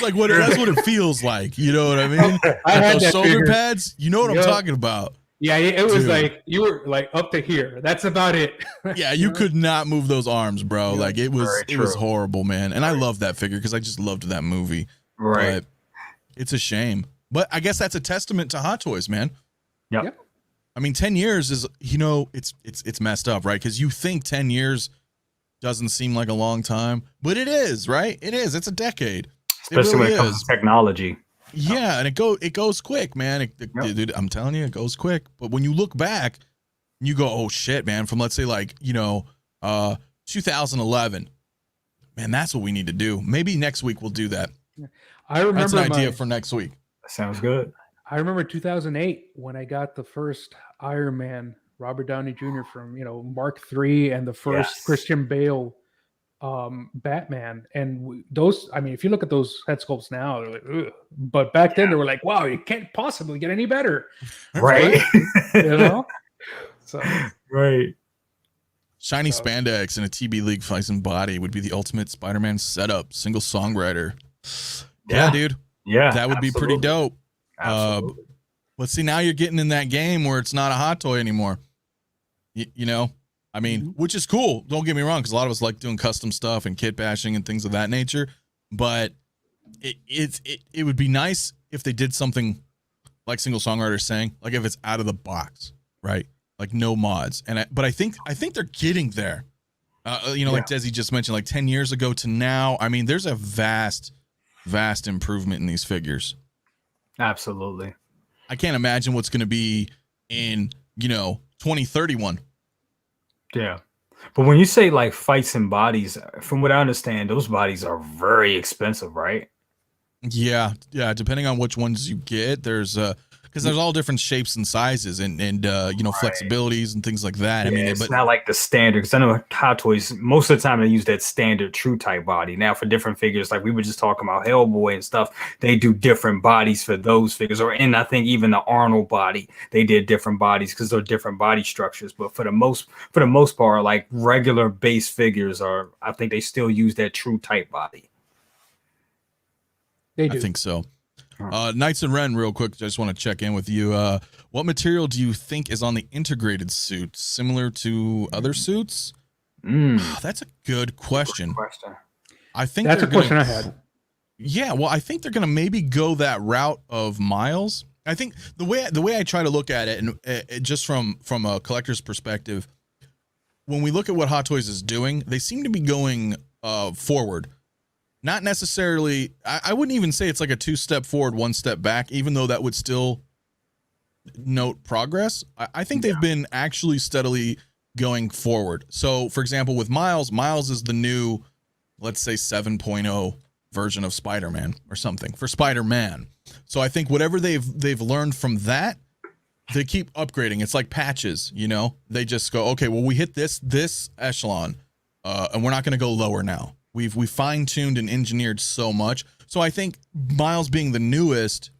like that's what it feels like. You know what I mean? I had those that shoulder figure. pads. You know what I'm talking about. Yeah, it was like you were like up to here. That's about it. Yeah, you could not move those arms, bro. Like it was horrible, man. And I love that figure because I just loved that movie. Right. But it's a shame. But I guess that's a testament to Hot Toys, man. Yep. I mean, 10 years is, it's messed up, right? Because you think 10 years doesn't seem like a long time, but it is, right? It is. It's a decade. Especially when it comes to technology. Yeah, and it goes quick, man. Dude, I'm telling you, it goes quick. But when you look back, you go, oh shit, man. From let's say like 2011, man, that's what we need to do. Maybe next week we'll do that. I remember that's an idea for next week. Sounds good. I remember 2008 when I got the first Iron Man, Robert Downey Jr. from Mark III and the first Christian Bale Batman. And those, I mean, if you look at those head sculpts now, they're like, ugh. But back then they were like, wow, you can't possibly get any better, right? So right. Shiny spandex and a TB League Fison body would be the ultimate Spider-Man setup. Single songwriter. Yeah, dude. Yeah, that would be pretty dope. Absolutely. Let's see. Now you're getting in that game where it's not a hot toy anymore. I mean, which is cool. Don't get me wrong, because a lot of us like doing custom stuff and kit bashing and things of that nature. But it would be nice if they did something like Single Songwriter saying, like if it's out of the box, right? Like no mods. But I think they're getting there. Like Desi just mentioned, like 10 years ago to now. I mean, there's a vast improvement in these figures. Absolutely. I can't imagine what's going to be in 2031. Yeah. But when you say like fights and bodies, from what I understand, those bodies are very expensive, right? Yeah. Depending on which ones you get, there's because there's all different shapes and sizes and flexibilities and things like that. Yeah, I mean, it's not like the standard, because I know Hot Toys most of the time they use that standard true type body. Now for different figures, like we were just talking about Hellboy and stuff, they do different bodies for those figures. And I think even the Arnold body, they did different bodies because they're different body structures. But for the most part, like regular base figures I think they still use that true type body. They do. I think so. Knights and Ren, real quick, I just want to check in with you. What material do you think is on the integrated suit? Similar to other suits? That's a good question. I think that's a question I had. Yeah, well, I think they're going to maybe go that route of Miles. I think the way I try to look at it, and just from a collector's perspective, when we look at what Hot Toys is doing, they seem to be going forward. Not necessarily, I wouldn't even say it's like a 2-step forward, 1 step back, even though that would still note progress. I think they've been actually steadily going forward. So, for example, with Miles is the new, let's say 7.0 version of Spider-Man or something for Spider-Man. So I think whatever they've learned from that, they keep upgrading. It's like patches, They just go, okay, well, we hit this echelon, and we're not going to go lower now. we fine-tuned and engineered so much. So I think Miles being the newest,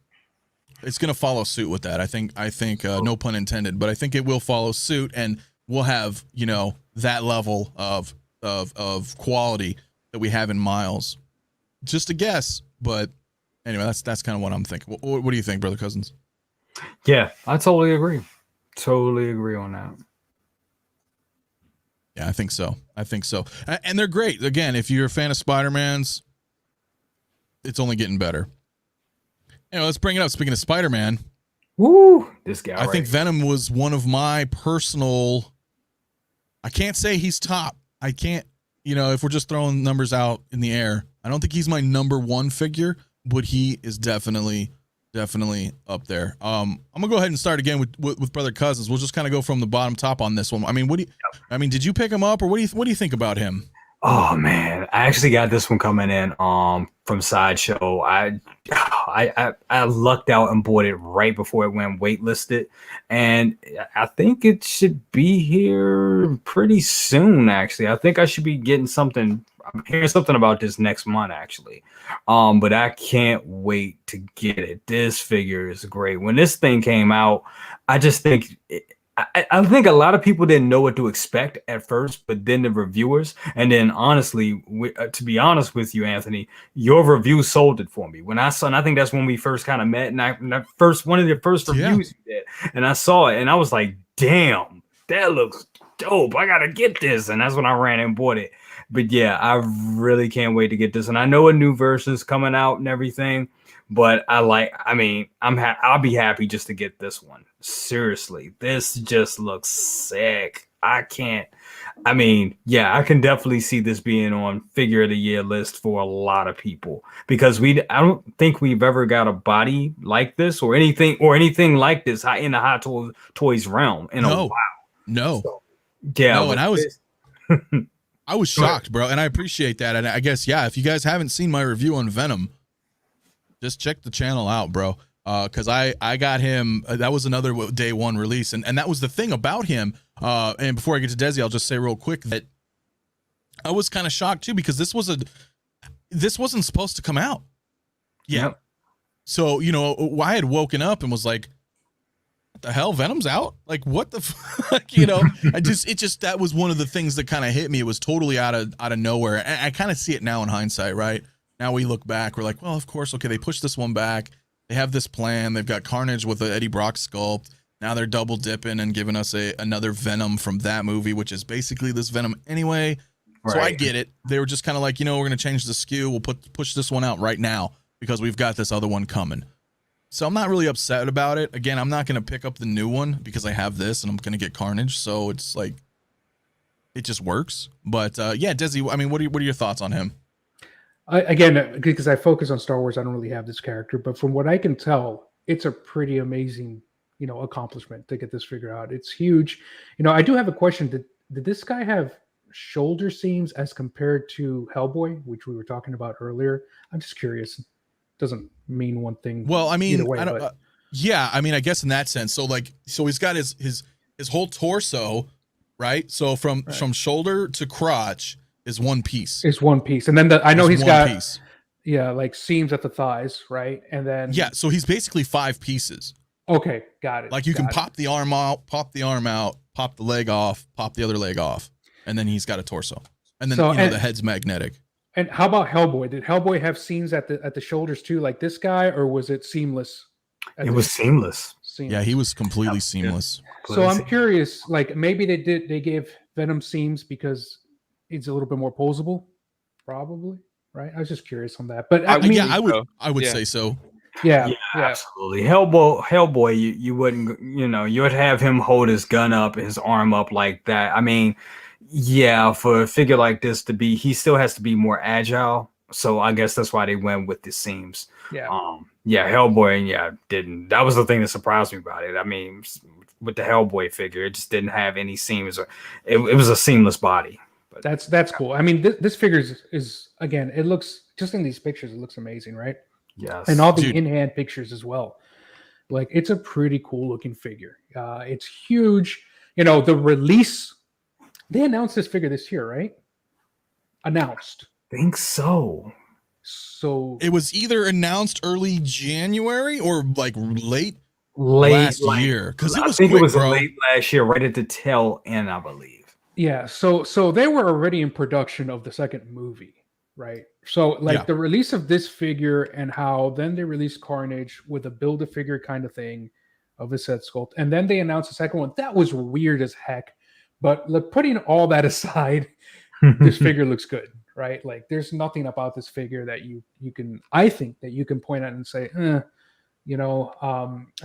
it's going to follow suit with that. I think no pun intended, but I think it will follow suit, and we'll have, you know, that level of quality that we have in Miles. Just a guess, but anyway, that's kind of what I'm thinking. What do you think, Brother Cousins? Yeah, I totally agree. Totally agree on that. Yeah, I think so. And they're great. Again, if you're a fan of Spider-Man's, it's only getting better. Anyway, let's bring it up. Speaking of Spider-Man, woo, this guy. I think Venom was one of my personal. I can't say he's top. I can't, you know, if we're just throwing numbers out in the air, I don't think he's my number one figure, but he is definitely up there. I'm gonna go ahead and start again with Brother Cousins. We'll just kind of go from the bottom top on this one. I mean, did you pick him up, or what do you think about him? Oh man, I actually got this one coming in from Sideshow. I lucked out and bought it right before it went waitlisted, and I think it should be here pretty soon. Actually, I think I should be getting something. I'm hearing something about this next month, actually. But I can't wait to get it. This figure is great. When this thing came out, I just think I think a lot of people didn't know what to expect at first, but then the reviewers, and then honestly, to be honest with you, Anthony, your review sold it for me. When I saw, and I think that's when we first kind of met, and one of the first reviews you did, and I saw it, and I was like, damn, that looks dope. I gotta get this, and that's when I ran and bought it. But yeah, I really can't wait to get this, and I know a new version's coming out and everything. But I'll be happy just to get this one. Seriously, this just looks sick. I can definitely see this being on figure of the year list for a lot of people, because I don't think we've ever got a body like this or anything like this in the Hot Toys realm in a while. No. So, yeah. No, and I was shocked, bro, and I appreciate that. And I guess, yeah, if you guys haven't seen my review on Venom, just check the channel out, bro. Because I got him. That was another day one release, and that was the thing about him. And before I get to Desi, I'll just say real quick that I was kind of shocked too, because this wasn't supposed to come out. Yeah. Yep. So, you know, I had woken up and was like, what the hell? Venom's out? Like, what the fuck? You know, that was one of the things that kind of hit me. It was totally out of nowhere. And I kind of see it now in hindsight, right? Now we look back, we're like, well, of course, okay, they pushed this one back. They have this plan. They've got Carnage with the Eddie Brock sculpt. Now they're double dipping and giving us another Venom from that movie, which is basically this Venom anyway. Right. So I get it. They were just kind of like, you know, we're going to change the SKU. We'll push this one out right now because we've got this other one coming. So I'm not really upset about it. Again, I'm not going to pick up the new one because I have this and I'm going to get Carnage. So it's like, it just works. But yeah, Desi, I mean, what are your thoughts on him? Again, because I focus on Star Wars, I don't really have this character, but from what I can tell, it's a pretty amazing, you know, accomplishment to get this figure out. It's huge. You know, I do have a question. Did this guy have shoulder seams as compared to Hellboy, which we were talking about earlier? I'm just curious. Doesn't mean one thing. Well, I mean, way, I don't, yeah, I mean, I guess in that sense. So he's got his whole torso, right? So from shoulder to crotch is one piece. It's one piece. And then I know he's got piece. Yeah, like seams at the thighs, right? And then so he's basically 5 pieces. Okay, got it. Like you can pop the arm out, pop the leg off, pop the other leg off, and then he's got a torso. And then the head's magnetic. And how about Hellboy? Did Hellboy have seams at the shoulders too, like this guy, or was it seamless? It was seamless. Yeah, he was completely seamless. So I'm curious, like maybe they gave Venom seams because it's a little bit more posable, probably, right? I was just curious on that, but I would say so. Yeah, absolutely. Hellboy, you wouldn't, you know, you would have him hold his gun up, his arm up like that. I mean, yeah, for a figure like this he still has to be more agile. So I guess that's why they went with the seams. Yeah. Hellboy, didn't. That was the thing that surprised me about it. I mean, with the Hellboy figure, it just didn't have any seams. It was a seamless body. But that's cool. I mean, this figure is again, it looks, just in these pictures, it looks amazing, right? Yes. And all the in-hand pictures as well. Like, it's a pretty cool looking figure. It's huge. You know, the release, they announced this figure this year, right? Announced. think so. So It was either announced early January or like late Late last year, because it I was think quick, it was bro. late last year, right at the tail end, I believe. yeah, so they were already in production of the second movie, right? So like Yeah. the release of this figure and how then they released Carnage with a build a figure kind of thing of a set sculpt, and then they announced the second one. That was weird as heck. But look, putting all that aside, this figure looks good, right? Like there's nothing about this figure that you can, I think, that you can point at and say, I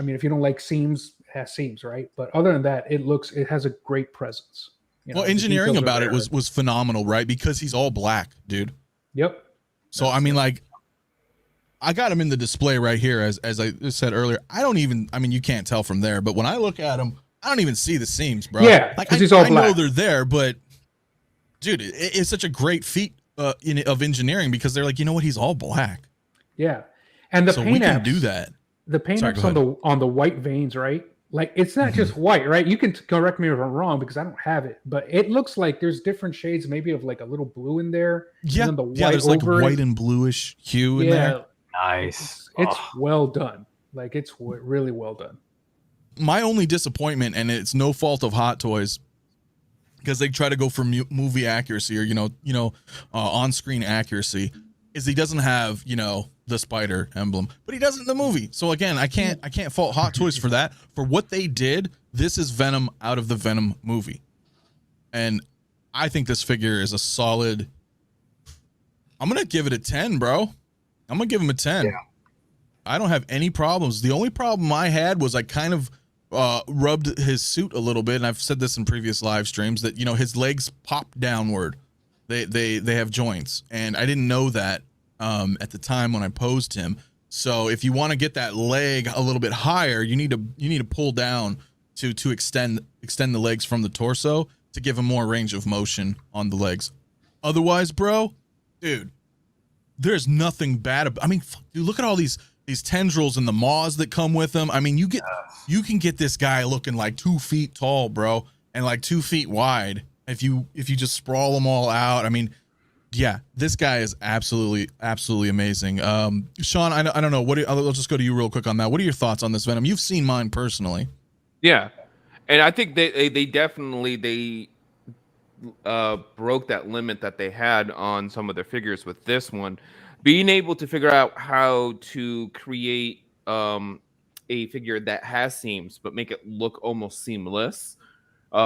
mean, if you don't like seams, it has seams, right? But other than that, it has a great presence. Well, The engineering details are about it there. was phenomenal, right? Because he's all black, dude. Yep. So I mean, like, I got him in the display right here, as I said earlier. I mean, you can't tell from there, but when I look at him, I don't even see the seams, bro. Yeah, like 'cause he's all I know black. they're there, but dude, it's such a great feat of engineering, because they're like, you know what, he's all black, Yeah. And the so paint we can apps, do that. the paint Sorry, apps go on the white veins, right? Like it's not just white, right? You can correct me if I'm wrong because I don't have it, but it looks like there's different shades, maybe of like a little blue in there. Yeah, And then the white yeah. There's like over white it. and bluish hue in Yeah, there. Nice. it's Oh, well done. Like it's really well done. My only disappointment, and it's no fault of Hot Toys, because they try to go for movie accuracy, or on-screen accuracy, is he doesn't have the spider emblem, but he does it in the movie. So again, I can't fault Hot Toys for that. For what they did, this is Venom out of the Venom movie, and I think this figure is a solid. I'm gonna give it a 10, bro. I'm gonna give him a 10. Yeah. I don't have any problems. The only problem I had was I kind of rubbed his suit a little bit, and I've said this in previous live streams that his legs pop downward. They have joints, and I didn't know that at the time when I posed him. So if you want to get that leg a little bit higher, you need to pull down to extend the legs from the torso to give him more range of motion on the legs. Otherwise, bro, dude, there's nothing bad about. I mean, dude, look at all these tendrils and the maws that come with them. I mean, you can get this guy looking like 2 feet tall, bro, and like 2 feet wide if you just sprawl them all out. I mean, yeah, this guy is absolutely amazing. Sean, I don't know. I'll just go to you real quick on that. What are your thoughts on this Venom? You've seen mine personally. Yeah, and I think they definitely broke that limit that they had on some of their figures with this one. Being able to figure out how to create a figure that has seams but make it look almost seamless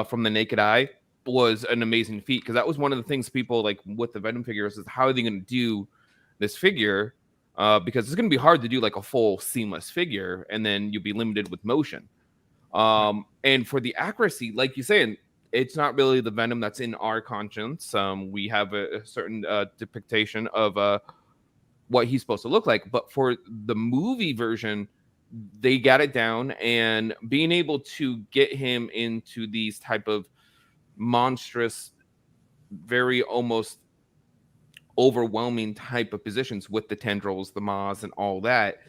from the naked eye was an amazing feat, because that was one of the things people like with the Venom figures is how are they going to do this figure, because it's going to be hard to do like a full seamless figure, and then you'll be limited with motion. And for the accuracy, like you saying, it's not really the Venom that's in our conscience. We have a certain depiction of what he's supposed to look like, but for the movie version, they got it down, and being able to get him into these type of monstrous, very almost overwhelming type of positions with the tendrils, the maws, and all that.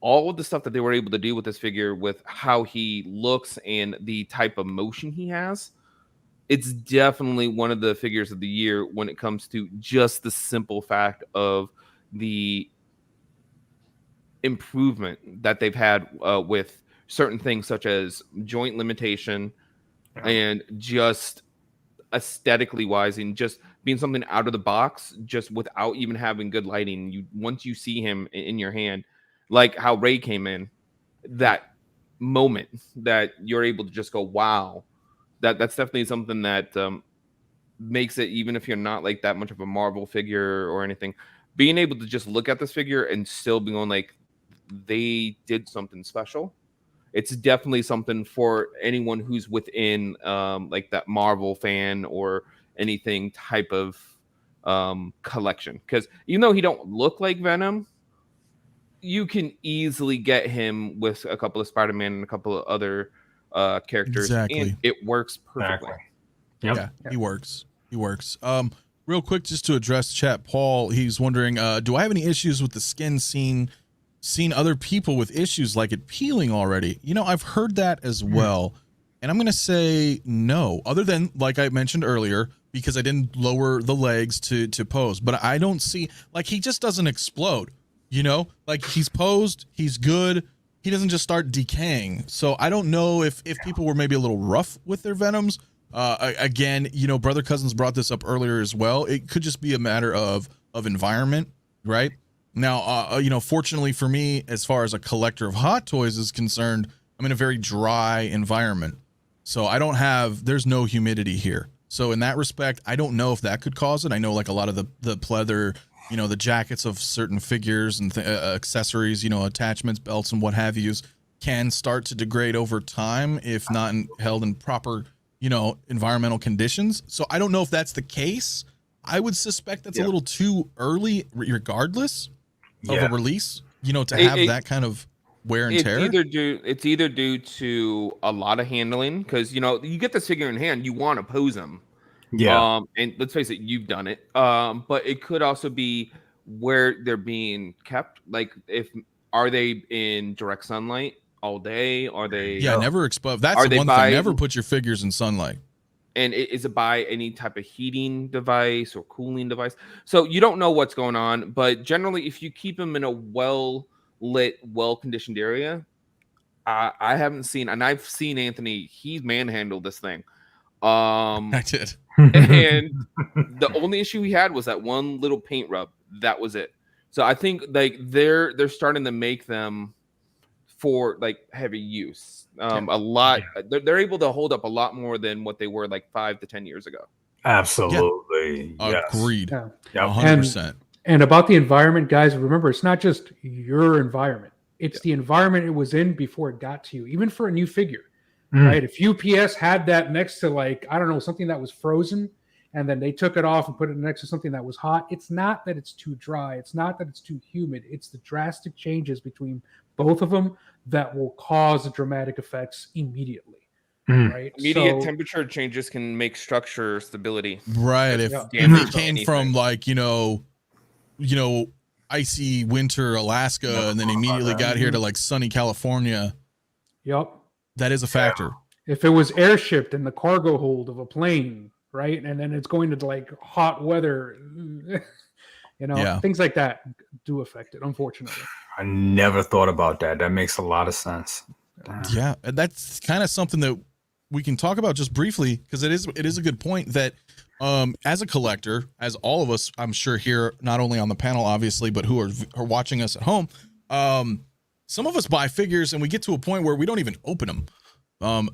All of the stuff that they were able to do with this figure, with how he looks and the type of motion he has, it's definitely one of the figures of the year when it comes to just the simple fact of the improvement that they've had with certain things such as joint limitation and just aesthetically wise, and just being something out of the box, just without even having good lighting. Once you see him in your hand, like how Rey came in, that moment that you're able to just go, wow, that's definitely something that makes it, even if you're not like that much of a Marvel figure or anything, being able to just look at this figure and still be going like, they did something special. It's definitely something for anyone who's within like that Marvel fan or anything type of collection. Because even though he don't look like Venom, you can easily get him with a couple of Spider-Man and a couple of other characters. Exactly. And it works perfectly. Yep. Yeah, he works. Real quick, just to address chat, Paul, he's wondering, do I have any issues with the skin seen other people with issues like it peeling already? I've heard that as well, and I'm gonna say no, other than, like I mentioned earlier, because I didn't lower the legs to pose. But I don't see, like, he just doesn't explode, you know, like he's posed, he's good. He doesn't just start decaying. So I don't know if people were maybe a little rough with their Venoms. Again, you know, Brother Cousins brought this up earlier as well. It could just be a matter of environment, right? Now, you know, fortunately for me, as far as a collector of hot toys is concerned, I'm in a very dry environment. So there's no humidity here. So in that respect, I don't know if that could cause it. I know like a lot of the pleather, you know, the jackets of certain figures and accessories, you know, attachments, belts and what have yous can start to degrade over time if not held in proper, you know, environmental conditions. So I don't know if that's the case. I would suspect that's a little too early regardless of a release, you know, to have that kind of wear and tear. It's either due to a lot of handling, because, you know, you get this figure in hand, you want to pose them. Yeah. And let's face it, you've done it. But it could also be where they're being kept. Like, are they in direct sunlight all day? Are they? Yeah, never expose. That's the one thing. Never put your figures in sunlight. And is it by any type of heating device or cooling device? So you don't know what's going on. But generally, if you keep them in a well-lit, well-conditioned area, I haven't seen, and I've seen Anthony, he's manhandled this thing. I did. And the only issue he had was that one little paint rub. That was it. So I think like they're starting to make them for like heavy use. A lot. They're able to hold up a lot more than what they were like 5 to 10 years ago. Absolutely. Yes. Agreed. Yeah. 100%. And about the environment, guys, remember, it's not just your environment. It's the environment it was in before it got to you, even for a new figure. Right? If UPS had that next to, like, I don't know, something that was frozen, and then they took it off and put it next to something that was hot, it's not that it's too dry. It's not that it's too humid. It's the drastic changes between both of them that will cause the dramatic effects immediately. Right? Immediate temperature changes can make structure stability. Right. If it came from like, you know, icy winter Alaska and then immediately got here to like sunny California. Yep. That is a factor. If it was airshipped in the cargo hold of a plane, right, and then it's going to like hot weather, you know, things like that do affect it, unfortunately. I never thought about that. That makes a lot of sense. Yeah, and that's kind of something that we can talk about just briefly, because it is a good point that as a collector, as all of us, I'm sure here, not only on the panel, obviously, but who are watching us at home, some of us buy figures and we get to a point where we don't even open them.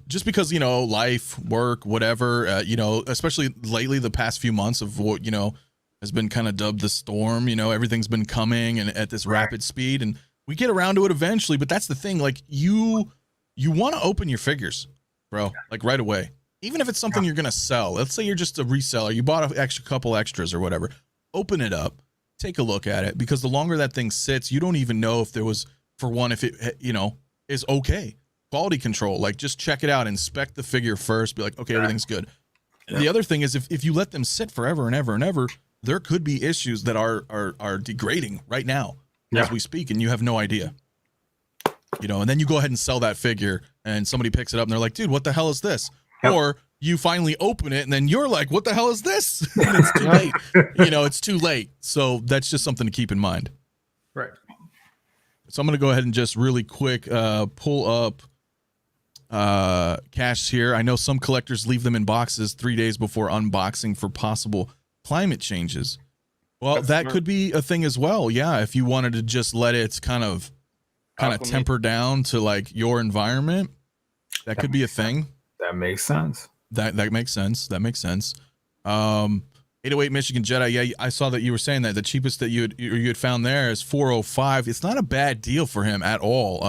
Just because, you know, life, work, whatever, you know, especially lately, the past few months of what, you know, has been kind of dubbed the storm, you know, everything's been coming and at this rapid speed, and we get around to it eventually. But that's the thing, like you want to open your figures, bro, like right away, even if it's something you're going to sell. Let's say you're just a reseller, you bought an extra couple extras or whatever, open it up, take a look at it, because the longer that thing sits, you don't even know if there was, for one, if it, you know, is okay. Quality control, like just check it out, inspect the figure first, be like, okay, everything's good. The other thing is if you let them sit forever and ever and ever, there could be issues that are degrading right now as we speak, and you have no idea. You know, and then you go ahead and sell that figure and somebody picks it up and they're like, dude, what the hell is this? Or you finally open it and then you're like, what the hell is this? And it's too late. You know, it's too late. So that's just something to keep in mind. Right. So I'm going to go ahead and just really quick pull up caches here. I know some collectors leave them in boxes 3 days before unboxing for possible climate changes. Well, that could be a thing as well. Yeah, if you wanted to just let it kind of temper down to like your environment, that could be a thing. That makes sense. That makes sense. That makes sense. 808 Michigan Jedi. Yeah, I saw that you were saying that the cheapest that you had found there is 405. It's not a bad deal for him at all.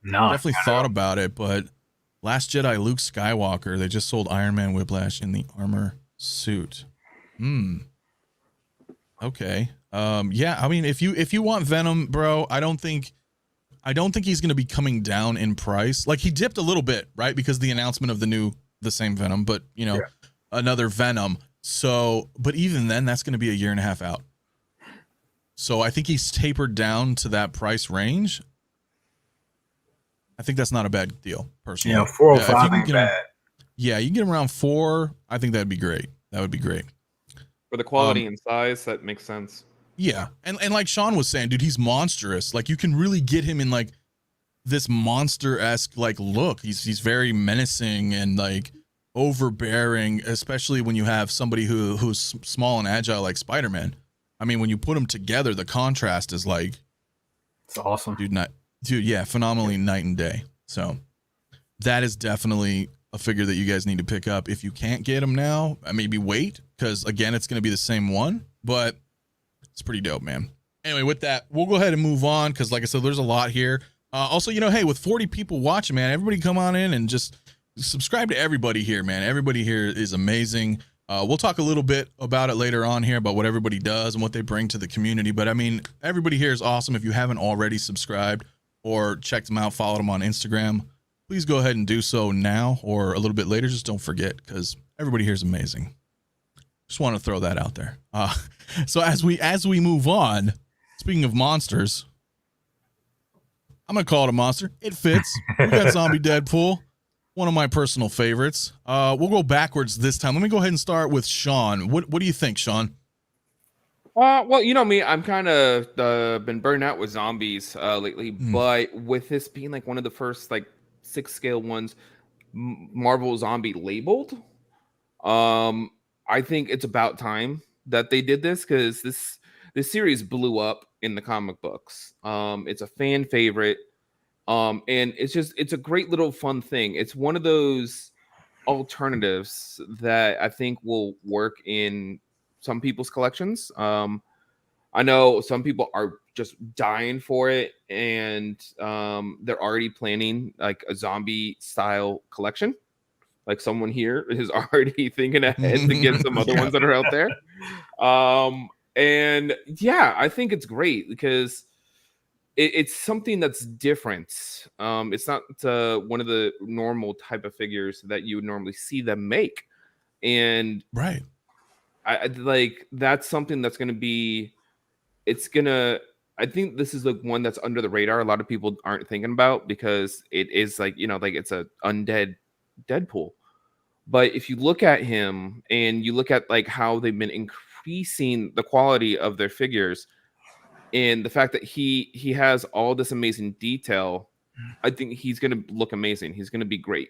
No, definitely thought about it, but Last Jedi Luke Skywalker, they just sold Iron Man Whiplash in the armor suit. Okay. Yeah, I mean, if you want Venom, bro, I don't think he's going to be coming down in price. Like, he dipped a little bit, right? Because the announcement of the same Venom, but you know, another Venom. So, but even then, that's going to be a year and a half out. So I think he's tapered down to that price range. I think that's not a bad deal, personally. Yeah, 405 ain't bad. Yeah, you can get him around 4. I think that'd be great. That would be great. For the quality and size, that makes sense. Yeah. And like Sean was saying, dude, he's monstrous. Like you can really get him in like this monster-esque like look. He's very menacing and like overbearing, especially when you have somebody who's small and agile like Spider-Man. I mean, when you put them together, the contrast is like, it's awesome, dude. Yeah, phenomenally night and day. So that is definitely a figure that you guys need to pick up. If you can't get them now, maybe wait, because again, it's going to be the same one, but it's pretty dope, man. Anyway, with that, we'll go ahead and move on because, like I said, there's a lot here. Also, hey, with 40 people watching, man, everybody come on in and just subscribe to everybody here, man. Everybody here is amazing. We'll talk a little bit about it later on here about what everybody does and what they bring to the community. But I mean, everybody here is awesome. If you haven't already subscribed or checked them out, followed them on Instagram, please go ahead and do so now or a little bit later. Just don't forget because everybody here is amazing. Just want to throw that out there. So as we move on, speaking of monsters, I'm going to call it a monster. It fits. We got Zombie Deadpool, one of my personal favorites. We'll go backwards this time. Let me go ahead and start with Sean. What do you think, Sean? Well, you know me, I'm kind of been burned out with zombies lately, but with this being like one of the first like 6 scale ones, Marvel Zombie labeled, I think it's about time that they did this because this series blew up in the comic books. It's a fan favorite. And it's a great little fun thing. It's one of those alternatives that I think will work in some people's collections. I know some people are just dying for it, and they're already planning like a zombie style collection. Like someone here is already thinking ahead to get some other ones that are out there. And yeah, I think it's great because it's something that's different. It's not one of the normal type of figures that you would normally see them make. And right, I like that's something that's going to be. I think this is like one that's under the radar. A lot of people aren't thinking about because it is like like it's a undead Deadpool. But if you look at him and you look at like how they've been increasing the quality of their figures and the fact that he has all this amazing detail, I think he's going to look amazing. He's going to be great.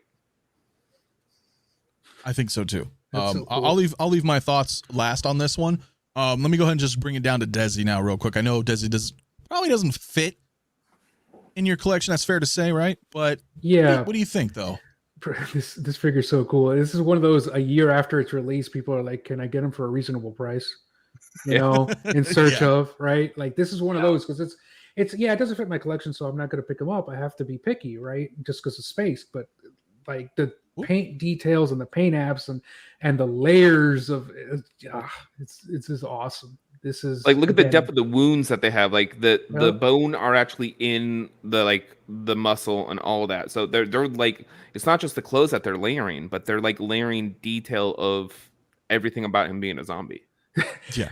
I think so too. So cool. I'll leave my thoughts last on this one. Let me go ahead and just bring it down to Desi now real quick. I know Desi probably doesn't fit in your collection. That's fair to say, right? But yeah, what do you think though? This figure's so cool. This is one of those a year after its release, people are like, can I get them for a reasonable price? In search of, right? Like this is one of those because it's it doesn't fit my collection, so I'm not going to pick them up. I have to be picky, right? Just because of space. But like the paint details and the paint apps and the layers of it's just awesome. This is like, look at the depth of the wounds that they have. Like the bone are actually in the muscle and all that. So they're like, it's not just the clothes that they're layering, but they're like layering detail of everything about him being a zombie. Yeah.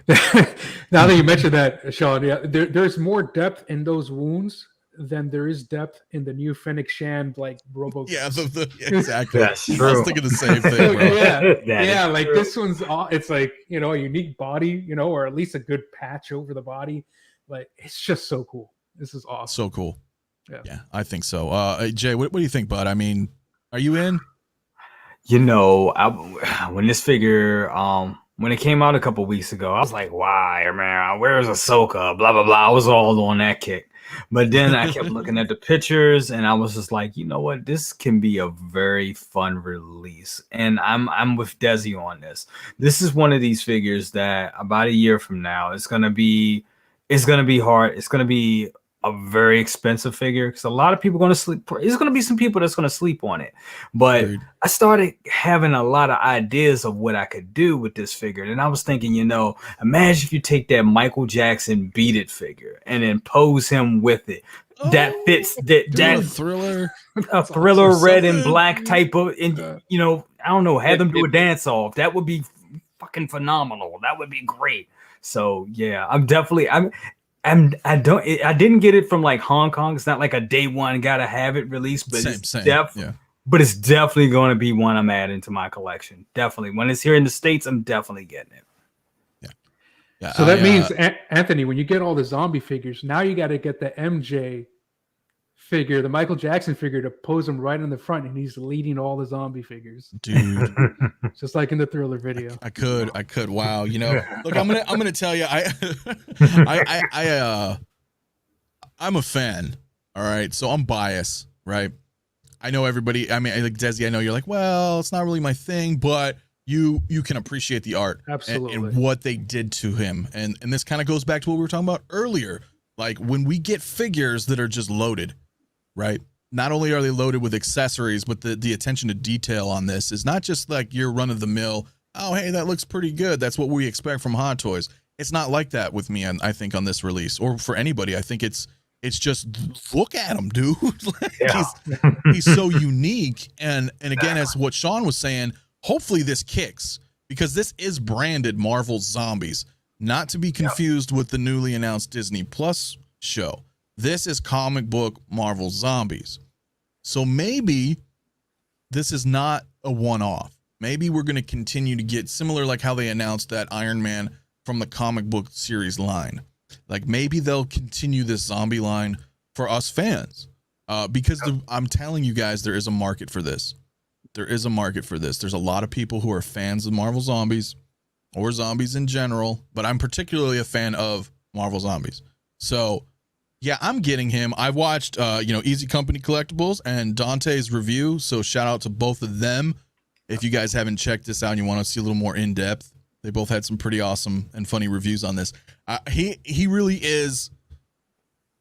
Now that you mentioned that, Sean, there's more depth in those wounds than there is depth in the new Fennec Shand like Robo. Yeah, exactly. That's true. I was thinking the same thing, bro. Like true. This one's it's like a unique body, or at least a good patch over the body. Like it's just so cool. This is awesome. So cool. Yeah, I think so. Jay, what do you think, bud? I mean, are you in? When this figure when it came out a couple weeks ago, I was like, why, man? Where's Ahsoka? Blah, blah, blah. I was all on that kick. But then I kept looking at the pictures and I was just like, you know what? This can be a very fun release. And I'm with Desi on this. This is one of these figures that about a year from now, it's going to be hard. It's going to be a very expensive figure because a lot of people are going to sleep. There's going to be some people that's going to sleep on it. But I started having a lot of ideas of what I could do with this figure. And I was thinking, imagine if you take that Michael Jackson Beat It figure and then pose him with it. That fits that Thriller, a Thriller red and black type of, and I don't know, have them do a dance off. That would be fucking phenomenal. That would be great. So yeah, I didn't get it from like Hong Kong. It's not like a day one gotta have it released, but same. but it's definitely going to be one I'm adding to my collection. Definitely. When it's here in the States, I'm definitely getting it. Yeah, So that means, Anthony, when you get all the zombie figures, now you got to get the MJ figure, the Michael Jackson figure, to pose him right in the front, and he's leading all the zombie figures, dude. just like in the Thriller video. I could. Wow. You know, look, I'm gonna tell you, I'm a fan. All right, so I'm biased, right? I know everybody. I mean, like Desi, I know you're like, well, it's not really my thing, but you can appreciate the art and what they did to him, and this kind of goes back to what we were talking about earlier. Like when we get figures that are just loaded, right? Not only are they loaded with accessories, but the attention to detail on this is not just like your run of the mill. Oh, hey, that looks pretty good. That's what we expect from Hot Toys. It's not like that with me, I think, on this release, or for anybody. I think it's just look at him, dude. Like, he's so unique. And again, as what Sean was saying, hopefully this kicks, because this is branded Marvel Zombies, not to be confused with the newly announced Disney Plus show. This is comic book Marvel Zombies. So maybe this is not a one-off. Maybe we're going to continue to get similar, like how they announced that Iron Man from the comic book series line. Like maybe they'll continue this zombie line for us fans, because I'm telling you guys, there is a market for this. There is a market for this. There's a lot of people who are fans of Marvel Zombies or zombies in general, but I'm particularly a fan of Marvel Zombies. So yeah, I'm getting him. I've watched, Easy Company Collectibles and Dante's review. So shout out to both of them. If you guys haven't checked this out and you want to see a little more in depth, they both had some pretty awesome and funny reviews on this. He really is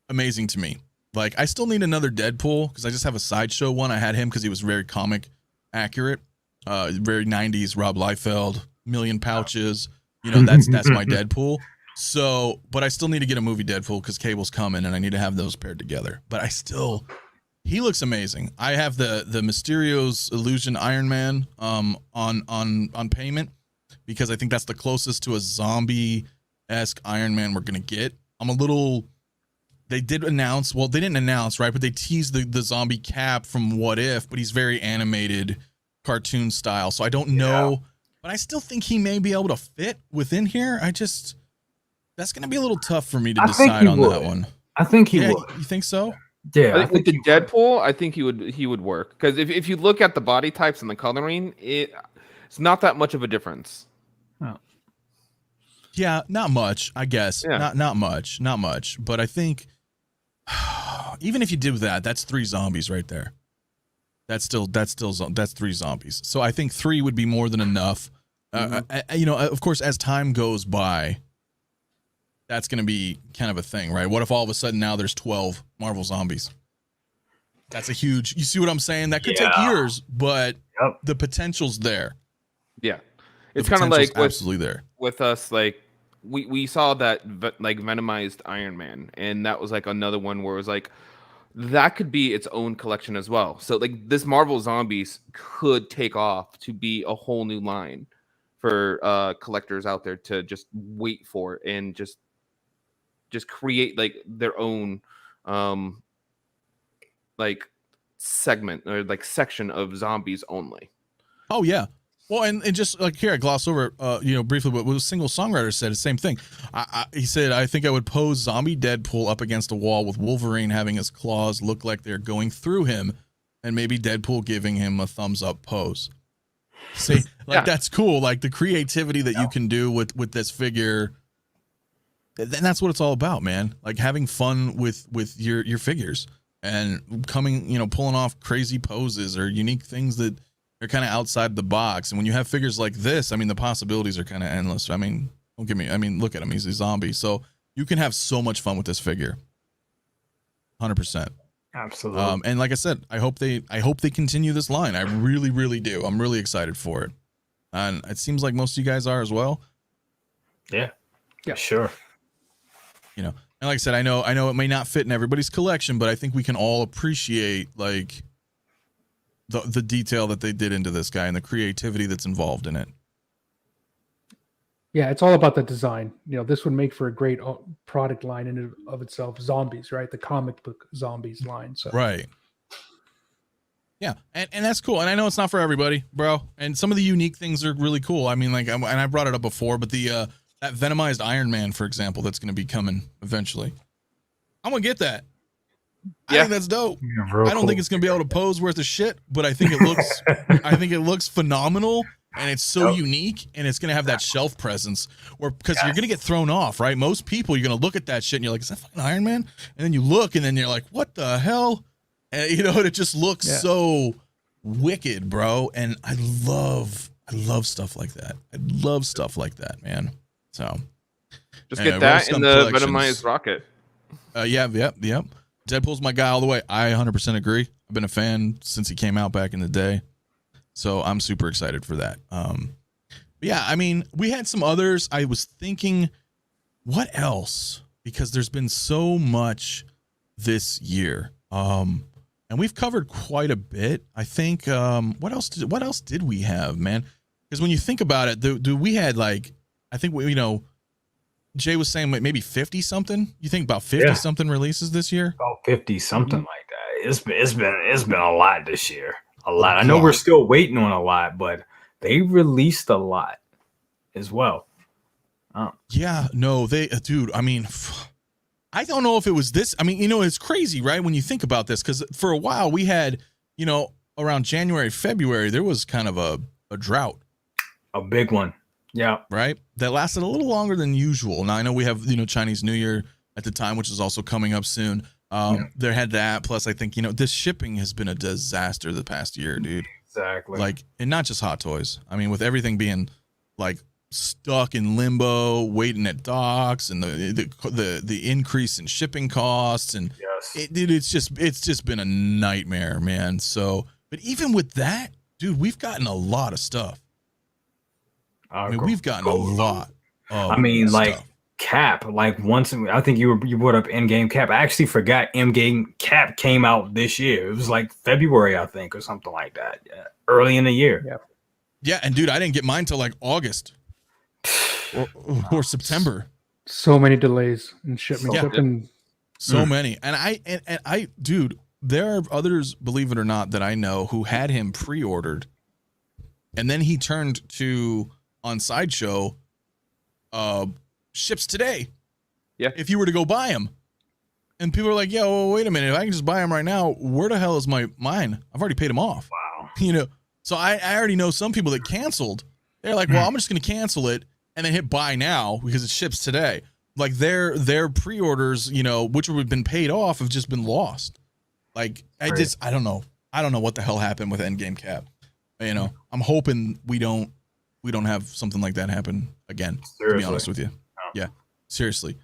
amazing to me. Like, I still need another Deadpool because I just have a Sideshow one. I had him because he was very comic accurate, very 90s Rob Liefeld, million pouches. You know, that's my Deadpool. So, but I still need to get a movie Deadpool because Cable's coming and I need to have those paired together. But he looks amazing. I have the Mysterio's Illusion Iron Man on payment, because I think that's the closest to a zombie-esque Iron Man we're gonna get. They did announce, well, they didn't announce, right? But they teased the zombie Cap from What If, but he's very animated, cartoon style. So I don't know, but I still think he may be able to fit within here. That's gonna be a little tough for me to decide on that one. I think he would. You think so? Yeah, I think with the Deadpool, I think he would work, because if you look at the body types and the coloring, it's not that much of a difference. Oh. Yeah, not much, I guess. Yeah. Not much. But I think even if you did that, that's 3 zombies right there. That's 3 zombies. So I think 3 would be more than enough. Of course, as time goes by, that's going to be kind of a thing, right? What if all of a sudden now there's 12 Marvel Zombies? That's a huge, you see what I'm saying? That could take years, but the potential's there. Yeah. It's kind of like absolutely there with us. Like we saw that like Venomized Iron Man, and that was like another one where it was like, that could be its own collection as well. So like this Marvel Zombies could take off to be a whole new line for collectors out there to just wait for and just create like their own like segment or like section of zombies only. Oh yeah. Well, and just like here, I gloss over briefly what a single songwriter said. The same thing. He said, I think I would pose zombie Deadpool up against a wall with Wolverine having his claws look like they're going through him, and maybe Deadpool giving him a thumbs up pose. See, that's cool. Like the creativity that you can do with this figure. And that's what it's all about, man. Like having fun with your figures and pulling off crazy poses or unique things that are kind of outside the box. And when you have figures like this, I mean, the possibilities are kind of endless. I mean, look at him. He's a zombie. So you can have so much fun with this figure. 100%. Absolutely. And like I said, I hope they continue this line. I really, really do. I'm really excited for it. And it seems like most of you guys are as well. Yeah, sure. And like I said, I know it may not fit in everybody's collection, but I think we can all appreciate like the detail that they did into this guy and the creativity that's involved in it. Yeah, it's all about the design. This would make for a great product line in and of itself. Zombies, right? The comic book zombies line. So right. Yeah, and that's cool. And I know it's not for everybody, bro. And some of the unique things are really cool. I mean, like, and I brought it up before, but the that Venomized Iron Man, for example, that's going to be coming eventually. I'm gonna get that. I think that's dope. Yeah, I don't think it's gonna be able to pose worth a shit, but I think it looks, I think it looks phenomenal, and it's so unique, and it's gonna have that shelf presence, where because you're gonna get thrown off, right? Most people, you're gonna look at that shit, and you're like, is that fucking Iron Man? And then you look, and then you're like, what the hell? And you know, it just looks so wicked, bro. And I love stuff like that. I love stuff like that, man. So Just anyway, get that Rose in Scum the Collections. Venomized rocket. Yep. Deadpool's my guy all the way. I 100% agree. I've been a fan since he came out back in the day, so I'm super excited for that. But yeah, I mean, we had some others. I was thinking, what else? Because there's been so much this year, and we've covered quite a bit. I think. What else did we have, man? Because when you think about it, we had like, I think Jay was saying maybe 50 something. You think about 50 something releases this year? About 50 something like that. It's been a lot this year. A lot. I know we're still waiting on a lot, but they released a lot as well. Yeah, no, dude. I mean, I don't know if it was this. I mean, it's crazy, right? When you think about this, because for a while we had, around January, February, there was kind of a drought. A big one. Yeah. Right. That lasted a little longer than usual. Now I know we have, Chinese New Year at the time, which is also coming up soon. There had that. Plus, I think, this shipping has been a disaster the past year, dude. Exactly. Like, and not just Hot Toys. I mean, with everything being like stuck in limbo, waiting at docks, and the increase in shipping costs, and it's just been a nightmare, man. So, but even with that, dude, we've gotten a lot of stuff. I mean, we've gotten a lot. Like Cap. Like once, I think you brought up Endgame Cap. I actually forgot Endgame Cap came out this year. It was like February, I think, or something like that. Yeah, early in the year. Yeah, and dude, I didn't get mine till like August or September. So many delays in shipment. So many, and I, dude, there are others, believe it or not, that I know who had him pre-ordered, and then he turned to. On Sideshow, ships today. Yeah. If you were to go buy them, and people are like, "Yeah, well, wait a minute. If I can just buy them right now, where the hell is mine? I've already paid them off." Wow. So I already know some people that canceled. They're like, "Well, I'm just going to cancel it and then hit buy now because it ships today." Like their pre-orders, which would have been paid off, have just been lost. Like I don't know. I don't know what the hell happened with Endgame Cap. I'm hoping we don't have something like that happen again, to be honest with you. Yeah, seriously.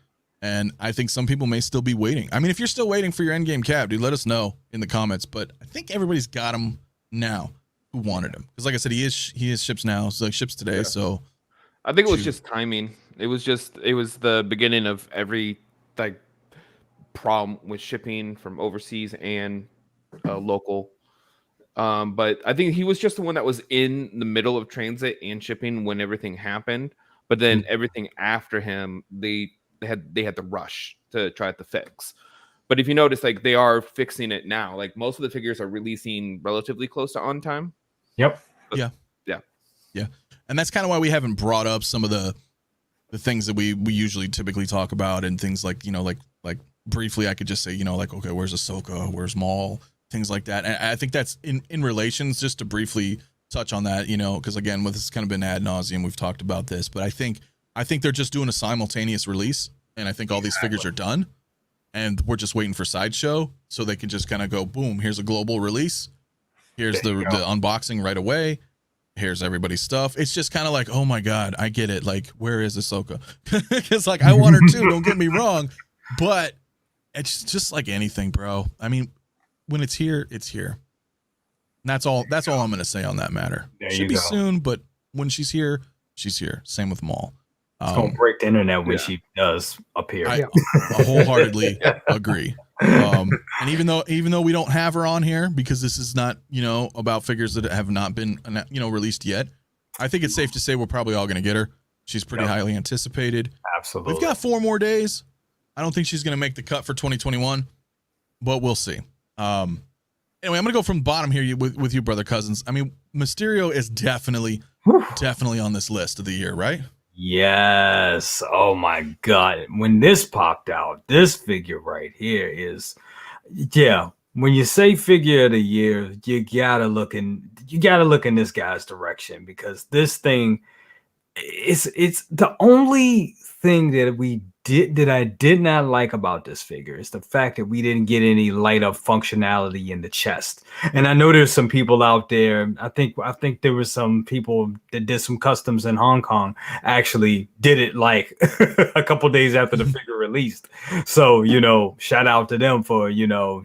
And I think some people may still be waiting. I mean, if you're still waiting for your Endgame Cap, dude, let us know in the comments. But I think everybody's got them now who wanted him. Because like I said, he is ships now. So like ships today. Yeah. So I think it was just timing. It was the beginning of every like problem with shipping from overseas and local. But I think he was just the one that was in the middle of transit and shipping when everything happened. But then everything after him, they had to rush to try to fix. But if you notice, like they are fixing it now. Like most of the figures are releasing relatively close to on time. Yep. Yeah. And that's kind of why we haven't brought up some of the things that we usually typically talk about, and things like like briefly I could just say like, okay, where's Ahsoka, where's Maul. Things like that. And I think that's in relations, just to briefly touch on that, because again, with this kind of been ad nauseum, we've talked about this, but I think they're just doing a simultaneous release, and I think all these figures are done, and we're just waiting for Sideshow so they can just kind of go, boom, here's a global release, here's the unboxing right away, here's everybody's stuff. It's just kind of like, oh my god, I get it. Like, where is Ahsoka? Because like I want her too. Don't get me wrong, but it's just like anything, bro. I mean. When it's here, it's here. And that's all I'm going to say on that matter. Should be soon, but when she's here, she's here. Same with Maul. It's going to break the internet when she does appear. I wholeheartedly agree. And even though we don't have her on here because this is not, about figures that have not been, released yet, I think it's safe to say we're probably all going to get her. She's pretty highly anticipated. Absolutely. We've got 4 more days. I don't think she's going to make the cut for 2021, but we'll see. Anyway, I'm gonna go from the bottom here with you, brother Cousins. I mean, Mysterio is definitely on this list of the year, right? Yes. Oh my God. When this popped out, this figure right here is, yeah. When you say figure of the year, you gotta look in this guy's direction, because this thing, it's the only thing that I did not like about this figure is the fact that we didn't get any light up functionality in the chest. And I know there's some people out there. I think there was some people that did some customs in Hong Kong actually did it like a couple days after the figure released. So, shout out to them for,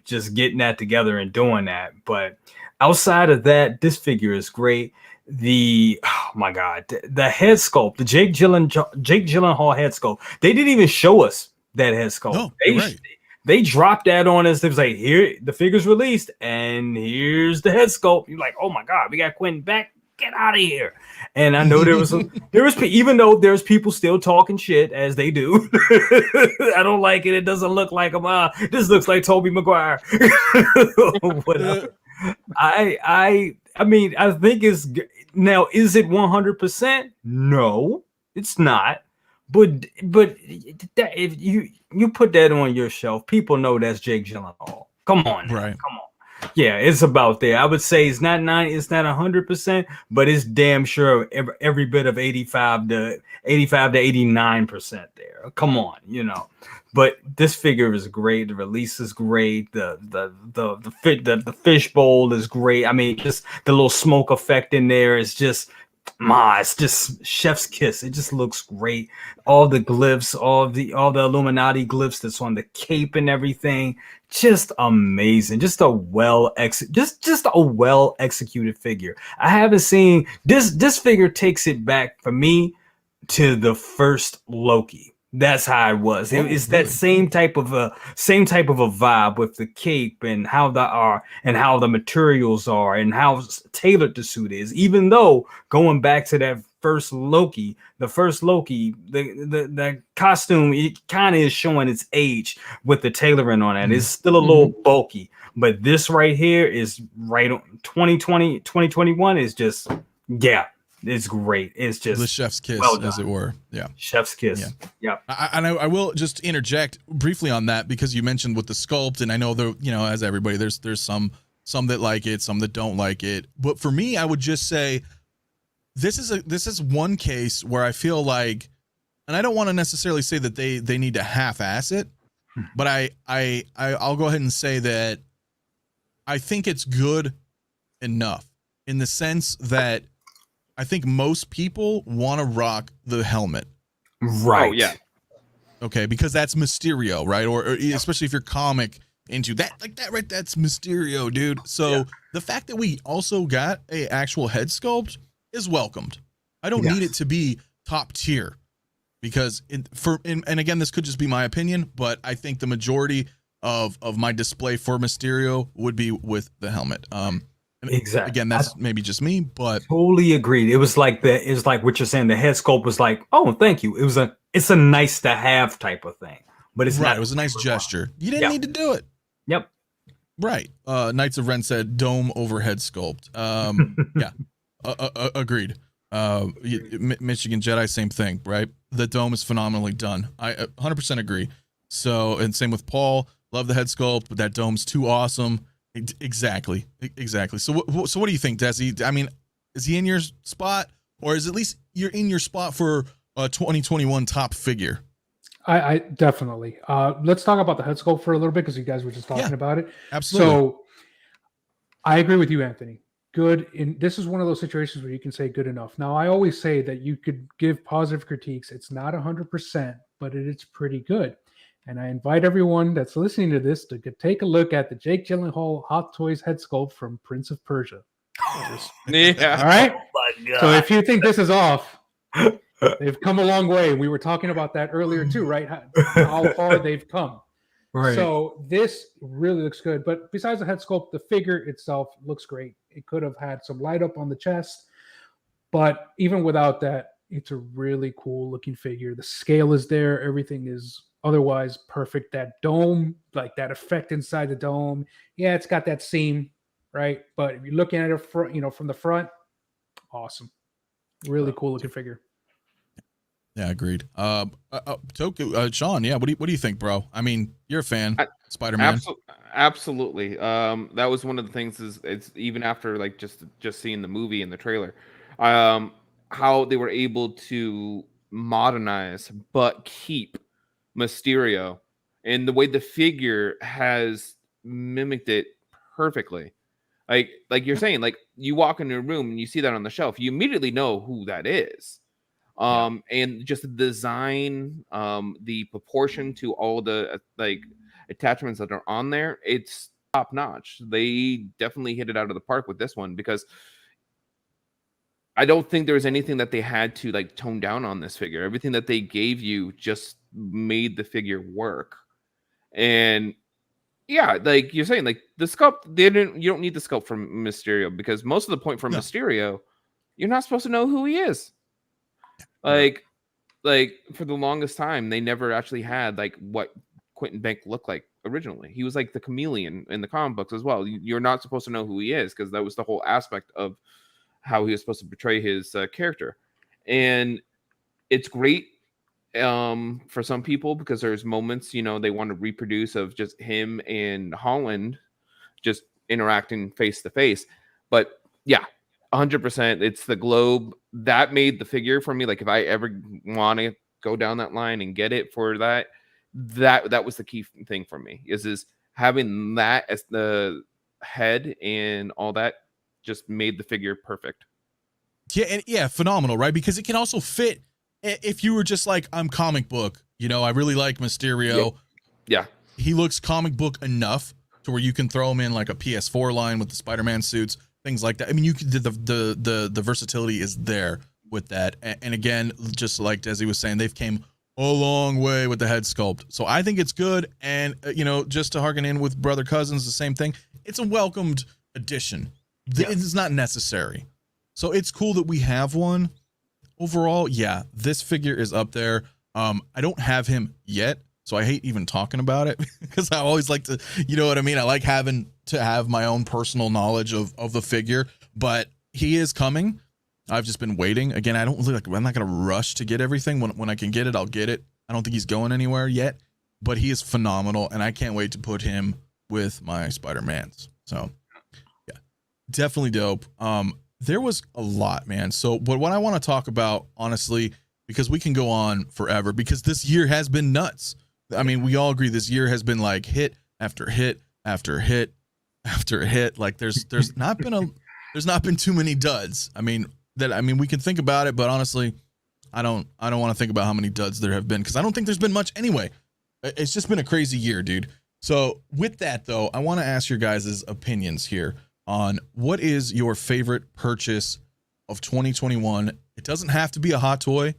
just getting that together and doing that. But outside of that, this figure is great. Oh my God, the head sculpt, the Jake Gyllenhaal head sculpt. They didn't even show us that head sculpt. No, right. They dropped that on us. They was like, here, the figure's released, and here's the head sculpt. You're like, oh my God, we got Quentin back. Get out of here. And I know there was even though there's people still talking shit as they do. I don't like it. It doesn't look like him. This looks like Tobey Maguire. Whatever. I mean, I think is it 100%? No, it's not. But if you put that on your shelf, people know that's Jake Gyllenhaal. Come on, right? Come on. Yeah, it's about there. I would say it's not 100%, but it's damn sure every bit of 85 to 89% there. Come on, But this figure is great. The release is great. The fishbowl is great. I mean, just the little smoke effect in there is just, it's just chef's kiss. It just looks great. All the glyphs, all the Illuminati glyphs that's on the cape and everything, just amazing. Just a well executed figure. I haven't seen this figure takes it back for me to the first Loki. That's how it was. It's that same type of a vibe with the cape and how the materials are and how tailored the suit is. Even though going back to that first Loki, the costume, it kind of is showing its age with the tailoring on it. It's still a little bulky, but this right here is right on 2021 is just, yeah. It's great. It's just the chef's kiss, as it were. Yeah, chef's kiss. Yeah. I will just interject briefly on that, because you mentioned with the sculpt, and I know as everybody, there's some that like it, some that don't like it. But for me, I would just say this is one case where I feel like, and I don't want to necessarily say that they need to half-ass it, but I'll go ahead and say that I think it's good enough in the sense that I think most people want to rock the helmet. Right. Oh, yeah. Okay, because that's Mysterio, right? Or especially if you're comic into that, like that, right? That's Mysterio, dude. So the fact that we also got a actual head sculpt is welcomed. I don't need it to be top tier, because and again, this could just be my opinion, but I think the majority of my display for Mysterio would be with the helmet. Exactly. Again, that's maybe just me, but totally agreed. It was like what you're saying. The head sculpt was like, oh, thank you. It's a nice to have type of thing, but it's not. It was a nice gesture. You didn't need to do it. Yep. Right. Knights of Ren said dome overhead sculpt. Yeah. Agreed. Michigan Jedi, same thing, right? The dome is phenomenally done. I 100% agree. So, and same with Paul. Love the head sculpt, but that dome's too awesome. Exactly. So what do you think, Desi? I mean, is he in your spot, or is at least you're in your spot for a 2021 top figure? I definitely. Let's talk about the head sculpt for a little bit, because you guys were just talking about it. Absolutely. So I agree with you, Anthony. Good. This is one of those situations where you can say good enough. Now, I always say that you could give positive critiques. It's not 100%, but it's pretty good. And I invite everyone that's listening to this to take a look at the Jake Gyllenhaal Hot Toys head sculpt from Prince of Persia. Yeah. All right. Oh my God. So if you think this is off, they've come a long way. We were talking about that earlier too, right? How far they've come. Right. So this really looks good. But besides the head sculpt, the figure itself looks great. It could have had some light up on the chest, but even without that, it's a really cool looking figure. The scale is there. Everything is otherwise perfect. That dome, like that effect inside the dome. Yeah, it's got that seam. right? But if you're looking at it from the front, awesome, really cool looking figure. Yeah, agreed. Toku, Sean, yeah, what do you think, bro? I mean, you're a fan, Spider-Man. Absolutely. That was one of the things. Is it's even after like just seeing the movie and the trailer, how they were able to modernize but keep Mysterio, and the way the figure has mimicked it perfectly. Like you're saying, like you walk into a room and you see that on the shelf, you immediately know who that is. And just the design, the proportion to all the like attachments that are on there, it's top notch. They definitely hit it out of the park with this one, because I don't think there was anything that they had to like tone down on this figure. Everything that they gave you just made the figure work. And yeah, like you're saying, like the sculpt, you don't need the sculpt from Mysterio, because most of the point from Mysterio, you're not supposed to know who he is. Like for the longest time, they never actually had like what Quentin Beck looked like originally. He was like the chameleon in the comic books as well. You're not supposed to know who he is, because that was the whole aspect of how he was supposed to portray his character. And it's great for some people, because there's moments, they want to reproduce of just him and Holland just interacting face to face. But yeah, 100%, it's the globe that made the figure for me. Like if I ever want to go down that line and get it for that was the key thing for me, is having that as the head and all that just made the figure perfect. Yeah, phenomenal, right? Because it can also fit if you were just like, I'm comic book, I really like Mysterio. Yeah. He looks comic book enough to where you can throw him in like a PS4 line with the Spider-Man suits, things like that. I mean, you could, the versatility is there with that. And again, just like Desi was saying, they've came a long way with the head sculpt. So I think it's good. And, just to harken in with Brother Cousins, the same thing. It's a welcomed addition. It's not necessary. So it's cool that we have one. Overall, yeah, this figure is up there. I don't have him yet, so I hate even talking about it, because I always like to, you know what I mean? I like having to have my own personal knowledge of the figure, but he is coming. I've just been waiting. Again, I'm not going to rush to get everything. When I can get it, I'll get it. I don't think he's going anywhere yet, but he is phenomenal, and I can't wait to put him with my Spider-Mans. So, yeah, definitely dope. There was a lot, man. So, but what I want to talk about, honestly, because we can go on forever, because this year has been nuts. I mean, we all agree this year has been like hit after hit after hit after hit. Like there's not been too many duds. I mean, we can think about it, but honestly, I don't want to think about how many duds there have been, because I don't think there's been much anyway. It's just been a crazy year, dude. So with that though, I want to ask your guys' opinions here on what is your favorite purchase of 2021. It doesn't have to be a hot toy,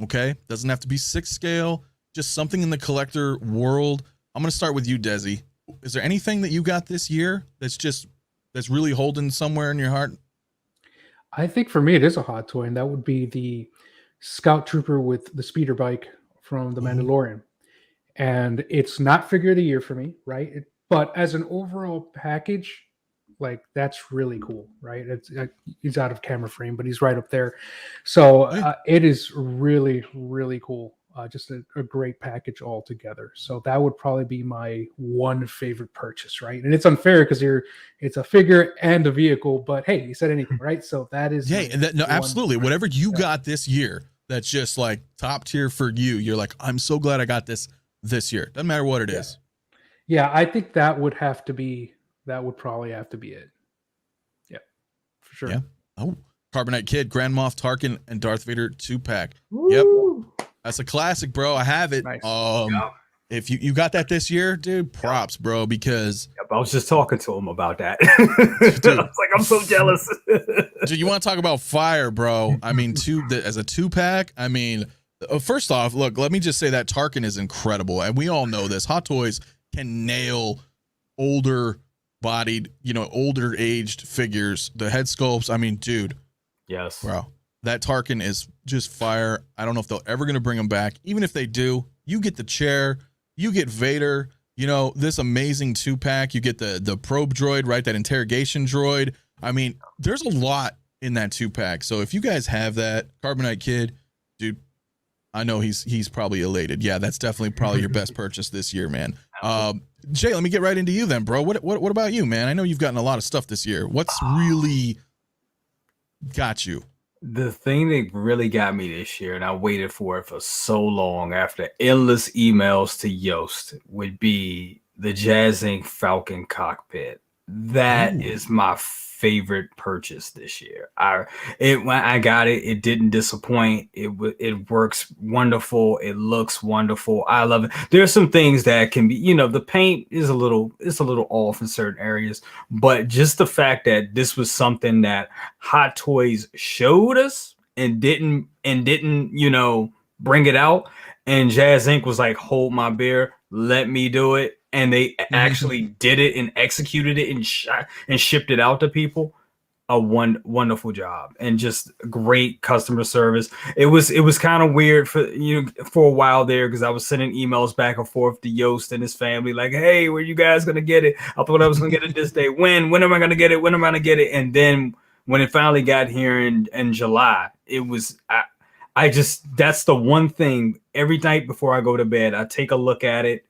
okay? It doesn't have to be 6 scale, just something in the collector world. I'm going to start with you, Desi. Is there anything that you got this year that's really holding somewhere in your heart? I think for me, it is a hot toy, and that would be the Scout Trooper with the speeder bike from The Mandalorian. And it's not figure of the year for me, right? But as an overall package, like that's really cool, right? He's out of camera frame, but he's right up there. So it is really, really cool. Just a great package altogether. So that would probably be my one favorite purchase, right? And it's unfair because it's a figure and a vehicle, but hey, you said anything, right? So that is absolutely. Whatever you got this year, that's just like top tier for you. You're like, I'm so glad I got this year. Doesn't matter what it is. Yeah, I think that would probably have to be it. Yeah, for sure. Yeah. Oh, Carbonite Kid, Grand Moff Tarkin, and Darth Vader 2-pack. Woo! Yep. That's a classic, bro. I have it. Nice. If you got that this year, dude, props, bro, because I was just talking to him about that. Dude, I was like, I'm so jealous. Dude, you want to talk about fire, bro? I mean, as a 2-pack, I mean, first off, look, let me just say that Tarkin is incredible, and we all know this. Hot Toys can nail older bodied, older aged figures. The head sculpts, I mean, dude. Yes. Bro, that Tarkin is just fire. I don't know if they're ever going to bring him back. Even if they do, you get the chair, you get Vader, you know, this amazing 2-pack. You get the probe droid, right? That interrogation droid. I mean, there's a lot in that 2-pack. So if you guys have that, Carbonite Kid, dude, I know he's probably elated. Yeah, that's definitely probably your best purchase this year, man. Jay, let me get right into you then, bro. What about you, man? I know you've gotten a lot of stuff this year. What's really got you? The thing that really got me this year, and I waited for it for so long after endless emails to Yoast, would be the Jazz Inc. Falcon cockpit. That is my favorite purchase this year. When I got it, it didn't disappoint. It works wonderful. It looks wonderful. I love it. There's some things that can be, you know, the paint is a little off in certain areas, but just the fact that this was something that Hot Toys showed us and didn't, you know, bring it out, and Jazz Inc. was like, hold my beer, let me do it. And they actually did it and executed it and shipped it out to people. A wonderful job, and just great customer service. It was kind of weird for a while there, because I was sending emails back and forth to Yoast and his family, like, hey, where you guys gonna get it? I thought I was gonna get it this day. When am I gonna get it? When am I gonna get it? And then when it finally got here in July, it was I just, that's the one thing every night before I go to bed, I take a look at it,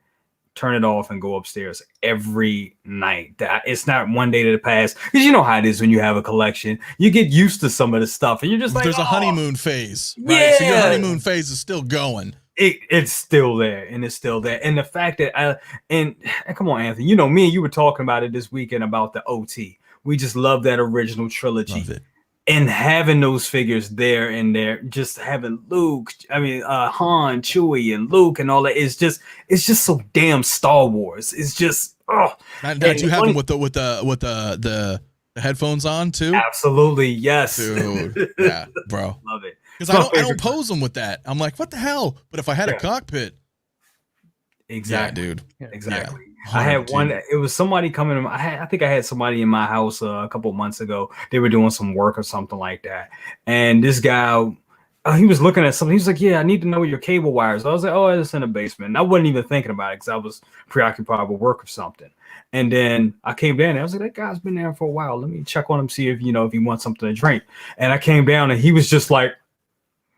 turn it off, and go upstairs every night. That it's not one day to pass, because you know how it is when you have a collection. You get used to some of the stuff, and you're just like, there's a honeymoon phase, right? Yeah. So your honeymoon phase is still going. It's still there, and it's still there. And the fact that and come on, Anthony, you know, me and you were talking about it this weekend about the OT. We just love that original trilogy. Love it. And having those figures there and there, just having Luke, Han, Chewie, and Luke, and all that, it's just so damn Star Wars. It's just Now, do you have them with the headphones on too? Absolutely, yes, dude. Yeah, bro. Love it. Because I don't pose them with that. I'm like, what the hell? But if I had a cockpit, exactly, yeah, dude, exactly. Yeah. I had one. It was somebody coming. I think I had somebody in my house a couple months ago. They were doing some work or something like that, and this guy, he was looking at something. He was like, "Yeah, I need to know your cable wires." I was like, "Oh, it's in the basement." And I wasn't even thinking about it because I was preoccupied with work or something. And then I came down and I was like, "That guy's been there for a while. Let me check on him, see if he wants something to drink." And I came down and he was just like,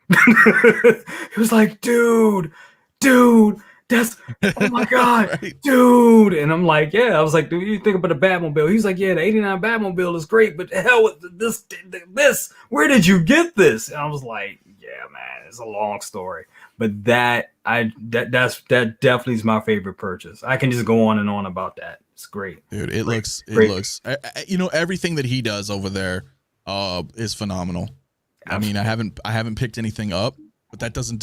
he was like, dude. That's, oh my God, right. Dude. And I'm like, yeah. I was like, dude, you think about the Batmobile? He's like, yeah, the 89 Batmobile is great, but the hell with this, where did you get this? And I was like, yeah, man, it's a long story. But that definitely is my favorite purchase. I can just go on and on about that. It's great. Dude, it looks, everything that he does over there is phenomenal. Absolutely. I mean, I haven't picked anything up, but that doesn't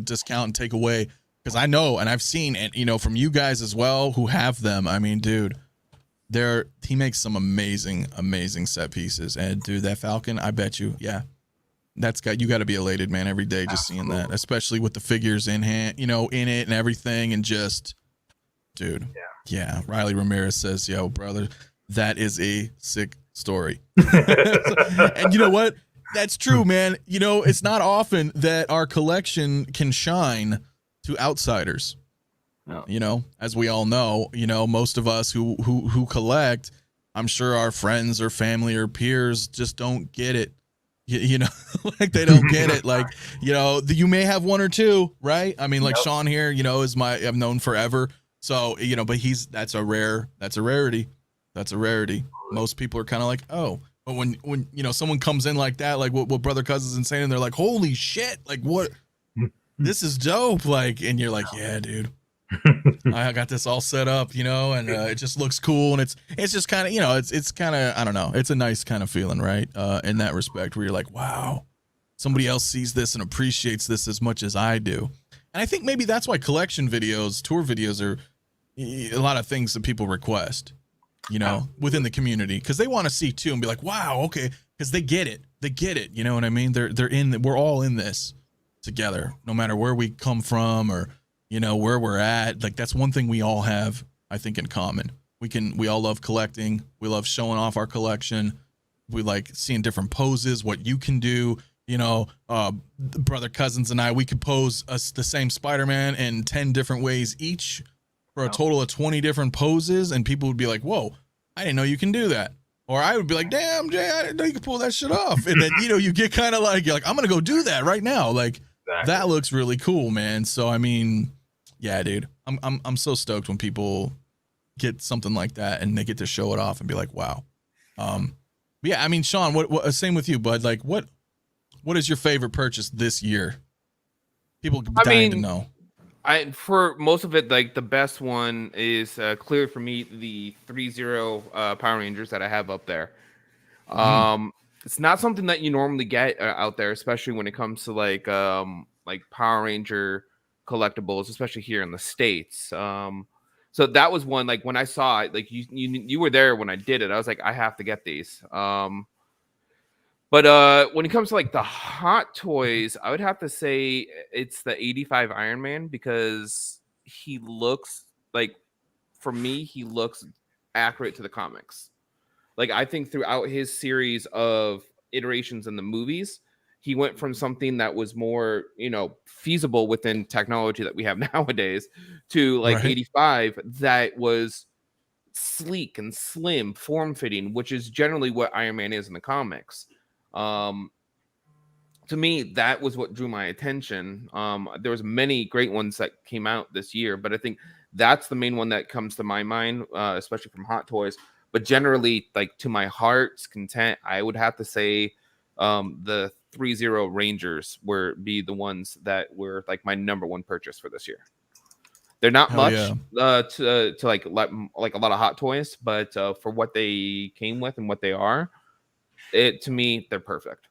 discount and take away, because I know, and I've seen, and from you guys as well who have them. I mean, dude, he makes some amazing set pieces, and dude, that Falcon, I bet you, yeah, you got to be elated, man, every day just seeing that, especially with the figures in hand, in it and everything, and just, dude, yeah. Riley Ramirez says, yo, brother, that is a sick story. And you know what? That's true, man. It's not often that our collection can shine to outsiders. No. As we all know, most of us who collect, I'm sure our friends or family or peers just don't get it. Like they don't get it. Like, you may have one or two, right? I mean, like Sean here, I've known forever. So, but that's a rarity. That's a rarity. Most people are kind of like, oh. But when someone comes in like that, like what Brother Cousins is saying, and they're like, holy shit, like what, this is dope, like, and you're like, yeah, dude, I got this all set up, and it just looks cool, and it's just kind of, it's kind of, I don't know, it's a nice kind of feeling, right? In that respect, where you're like, wow, somebody else sees this and appreciates this as much as I do. And I think maybe that's why collection videos, tour videos are a lot of things that people request. Within the community, because they want to see too and be like, wow, okay, because they get it, you know what I mean? We're all in this together, no matter where we come from or where we're at. Like, that's one thing we all have, I think, in common. We all love collecting, we love showing off our collection, we like seeing different poses, what you can do. Brother Cousins and I, we could pose the same Spider-Man in 10 different ways each, for a total of 20 different poses, and people would be like, whoa, I didn't know you can do that. Or I would be like, damn, Jay, I didn't know you could pull that shit off. And then, you know, you get kind of like, you're like, I'm going to go do that right now. Like, that looks really cool, man. So, I mean, yeah, dude, I'm so stoked when people get something like that and they get to show it off and be like, wow. Yeah, I mean, Sean, what same with you, bud? Like, what is your favorite purchase this year? People dying to know. For most of it, like the best one is clear for me, the 3-0 Power Rangers that I have up there. It's not something that you normally get out there, especially when it comes to like Power Ranger collectibles, especially here in the States. So that was one, like when I saw it, like you were there when I did it. I was like, I have to get these. But when it comes to like the Hot Toys, I would have to say it's the 85 Iron Man, because he looks like, for me, he looks accurate to the comics. Like, I think throughout his series of iterations in the movies, he went from something that was more, you know, feasible within technology that we have nowadays to like 85 that was sleek and slim, form-fitting, which is generally what Iron Man is in the comics. To me, that was what drew my attention. There was many great ones that came out this year, but I think that's the main one that comes to my mind, especially from Hot Toys. But generally, like to my heart's content, I would have to say the 3-0 Rangers be the ones that were like my number one purchase for this year. They're not much to like a lot of Hot Toys, but for what they came with and what they are, to me, they're perfect.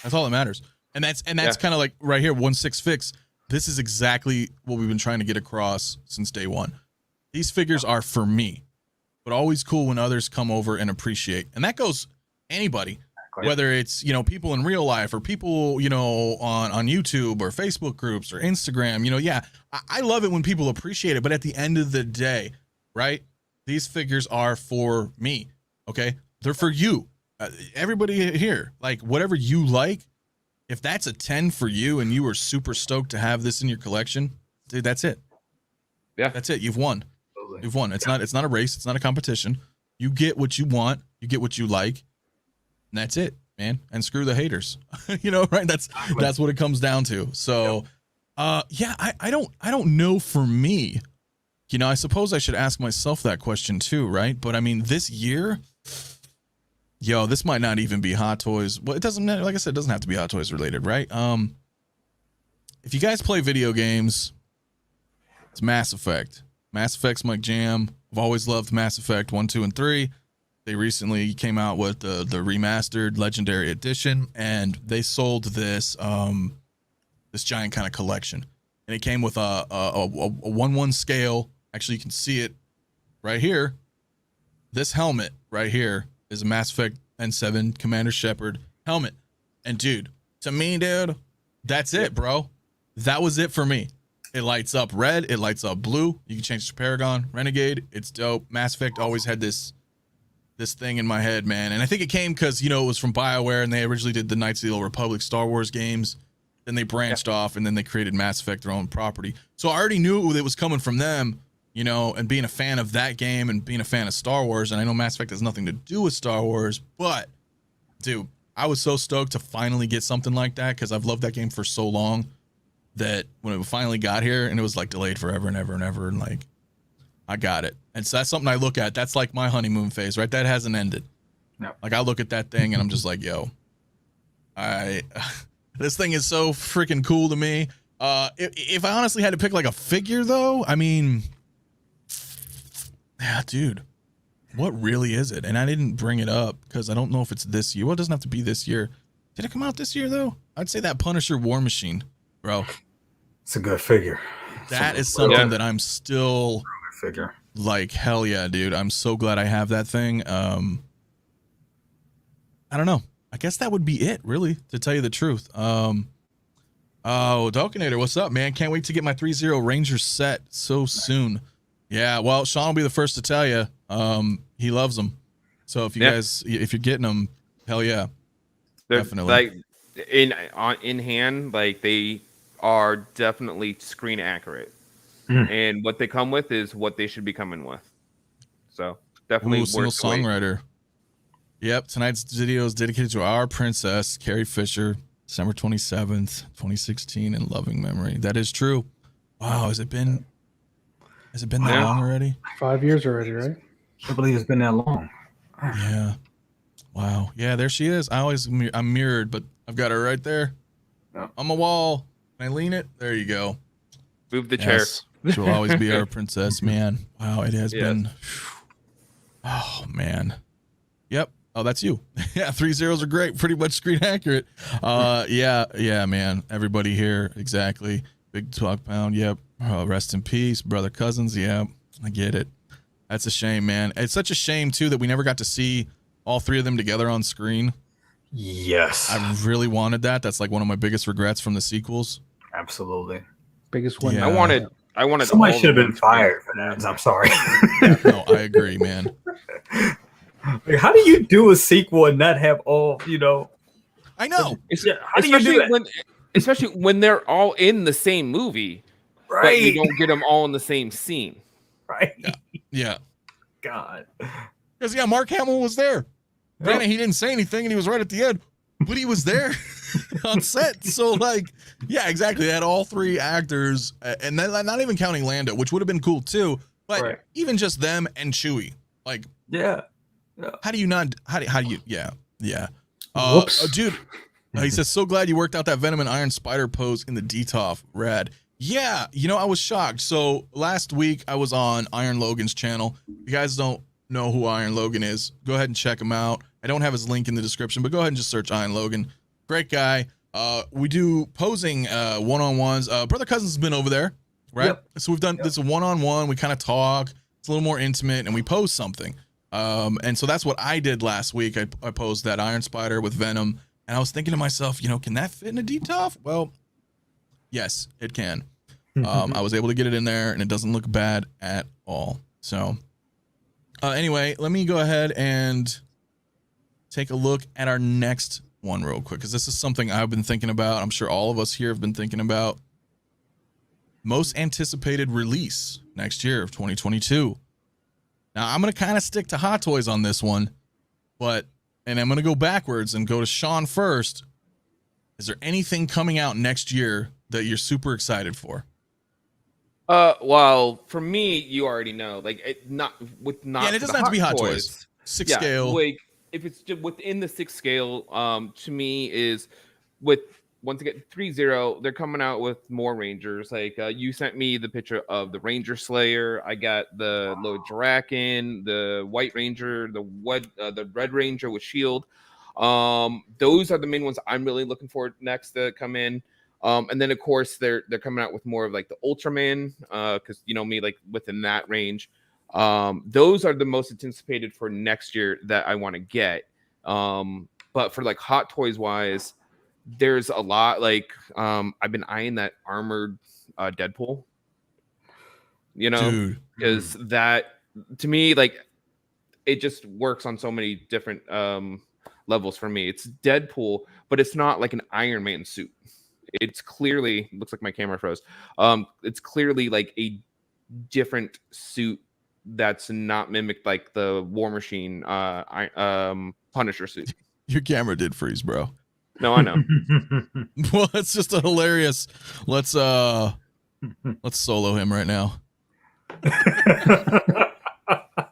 That's all that matters. And that's kind of like right here, 1/6 Fix. This is exactly what we've been trying to get across since day one. These figures are for me, but always cool when others come over and appreciate. And that goes anybody, whether it's, you know, people in real life or people, you know, on YouTube or Facebook groups or Instagram, you know, yeah, I love it when people appreciate it. But at the end of the day, right, these figures are for me. Okay. They're for you. Everybody here, like whatever you like, if that's a 10 for you and you were super stoked to have this in your collection, dude, that's it. Yeah, that's it. You've won. You've won. It's not a race. It's not a competition. You get what you want. You get what you like. And that's it, man. And screw the haters. You know, right? That's what it comes down to. So, yeah, I don't know for me. You know, I suppose I should ask myself that question too, right? But I mean, this year, yo, this might not even be Hot Toys. Well, it doesn't matter. Like I said, it doesn't have to be Hot Toys related, right? If you guys play video games, it's Mass Effect. Mass Effect's my jam. I've always loved Mass Effect 1, 2, and 3. They recently came out with the remastered Legendary Edition, and they sold this this giant kind of collection. And it came with a 1/1 scale. Actually, you can see it right here. This helmet right here is a Mass Effect N7 Commander Shepard helmet. And dude, to me, dude, that's it, bro. That was it for me. It lights up red. It lights up blue. You can change it to Paragon, Renegade. It's dope. Mass Effect always had this thing in my head, man. And I think it came because, you know, it was from BioWare and they originally did the Knights of the Old Republic Star Wars games. Then they branched off and then they created Mass Effect, their own property. So I already knew it was coming from them, you know, and being a fan of that game and being a fan of Star Wars. And I know Mass Effect has nothing to do with Star Wars, but dude, I was so stoked to finally get something like that because I've loved that game for so long that when it finally got here and it was like delayed forever and ever and ever, and like I got it. And so that's something I look at. That's like my honeymoon phase, right? That hasn't ended. No. Like I look at that thing and I'm just like, yo, this thing is so freaking cool to me. If I honestly had to pick like a figure though, I mean, yeah, dude, what really is it? And I didn't bring it up because I don't know if it's this year. Well, it doesn't have to be this year. Did it come out this year though? I'd say that Punisher War Machine, bro. It's a good figure. That is something that I'm still like, hell yeah, dude. I'm so glad I have that thing. I don't know. I guess that would be it, really, to tell you the truth. Oh, Dolkinator, what's up, man? Can't wait to get my 3-0 Rangers set so soon. Yeah, well, Sean will be the first to tell you. He loves them. So if you guys, if you're getting them, hell yeah, definitely. Like in hand, like they are definitely screen accurate. and what they come with is what they should be coming with. So definitely Ooh, single worth the wait. songwriter. Yep, tonight's video is dedicated to our princess, Carrie Fisher, December 27th, 2016, in loving memory. That is true. Wow, has it been that long already? 5 years already, right? I can't believe it's been that long. Yeah. Wow. Yeah, there she is. I'm mirrored, but I've got her right there on my wall. Can I lean it? There you go. Move the chair. Yes, she will always be our princess, man. Wow, it has been. Oh man. Yep. Oh, that's you. Yeah, 3 zeros are great. Pretty much screen accurate. Yeah, man. Everybody here, exactly. Big 12 pound. Yep. Rest in peace, brother Cousins. Yeah, I get it. That's a shame, man. It's such a shame too that we never got to see all 3 of them together on screen. Yes, I really wanted that. That's like one of my biggest regrets from the sequels. absolutely. Biggest one. Yeah. I wanted. Somebody all should have the been ones- fired for that. I'm sorry. No, I agree, man. Like, how do you do a sequel and not have all? I know. How do you do that? Especially when they're all in the same movie, but you Right, don't get them all in the same scene. right. Yeah. God. Because Mark Hamill was there. Granted, he didn't say anything and he was right at the end, but he was there on set. So yeah, exactly. They had all 3 actors, and then not even counting Lando, which would have been cool too. But Right. even just them and Chewie, Yeah. how do you not? How do you? Yeah. Whoops. Dude. He says, so glad you worked out that Venom and Iron Spider pose in the DTOF. Rad. Yeah, I was shocked. So last week I was on Iron Logan's channel. If you guys don't know who Iron Logan is, go ahead and check him out. I don't have his link in the description, but go ahead and just search Iron Logan. Great guy. We do posing one-on-ones. Brother Cousins has been over there, right? Yep. So we've done this one-on-one. We kind of talk. It's a little more intimate, and we pose something. And so that's what I did last week. I posed that Iron Spider with Venom, and I was thinking to myself, can that fit in a DTOF? Well, yes, it can. I was able to get it in there, and it doesn't look bad at all. So anyway, let me go ahead and take a look at our next one real quick, because this is something I've been thinking about. I'm sure all of us here have been thinking about. Most anticipated release next year of 2022. Now, I'm going to kind of stick to Hot Toys on this one, and I'm going to go backwards and go to Sean first. Is there anything coming out next year that you're super excited for? Well, for me, you already know, and it doesn't have to be Hot Toys. 6 scale. If it's just within the 6 scale, to me is with, once again, 3-0, they're coming out with more Rangers. You sent me the picture of the Ranger Slayer. I got the Lodraken, the White Ranger, the Red Ranger with Shield. Those are the main ones I'm really looking for next to come in. And then of course they're coming out with more of the Ultraman, because me, within that range. Those are the most anticipated for next year that I want to get. But for Hot Toys wise, there's a lot. I've been eyeing that armored Deadpool, Dude. because that, to me, it just works on so many different levels for me. It's Deadpool, but it's not like an Iron Man suit. It's clearly, looks like my camera froze. It's clearly a different suit that's not mimicked like the War Machine Punisher suit. Your camera did freeze, bro. No, I know. Well, it's just a hilarious. Let's solo him right now.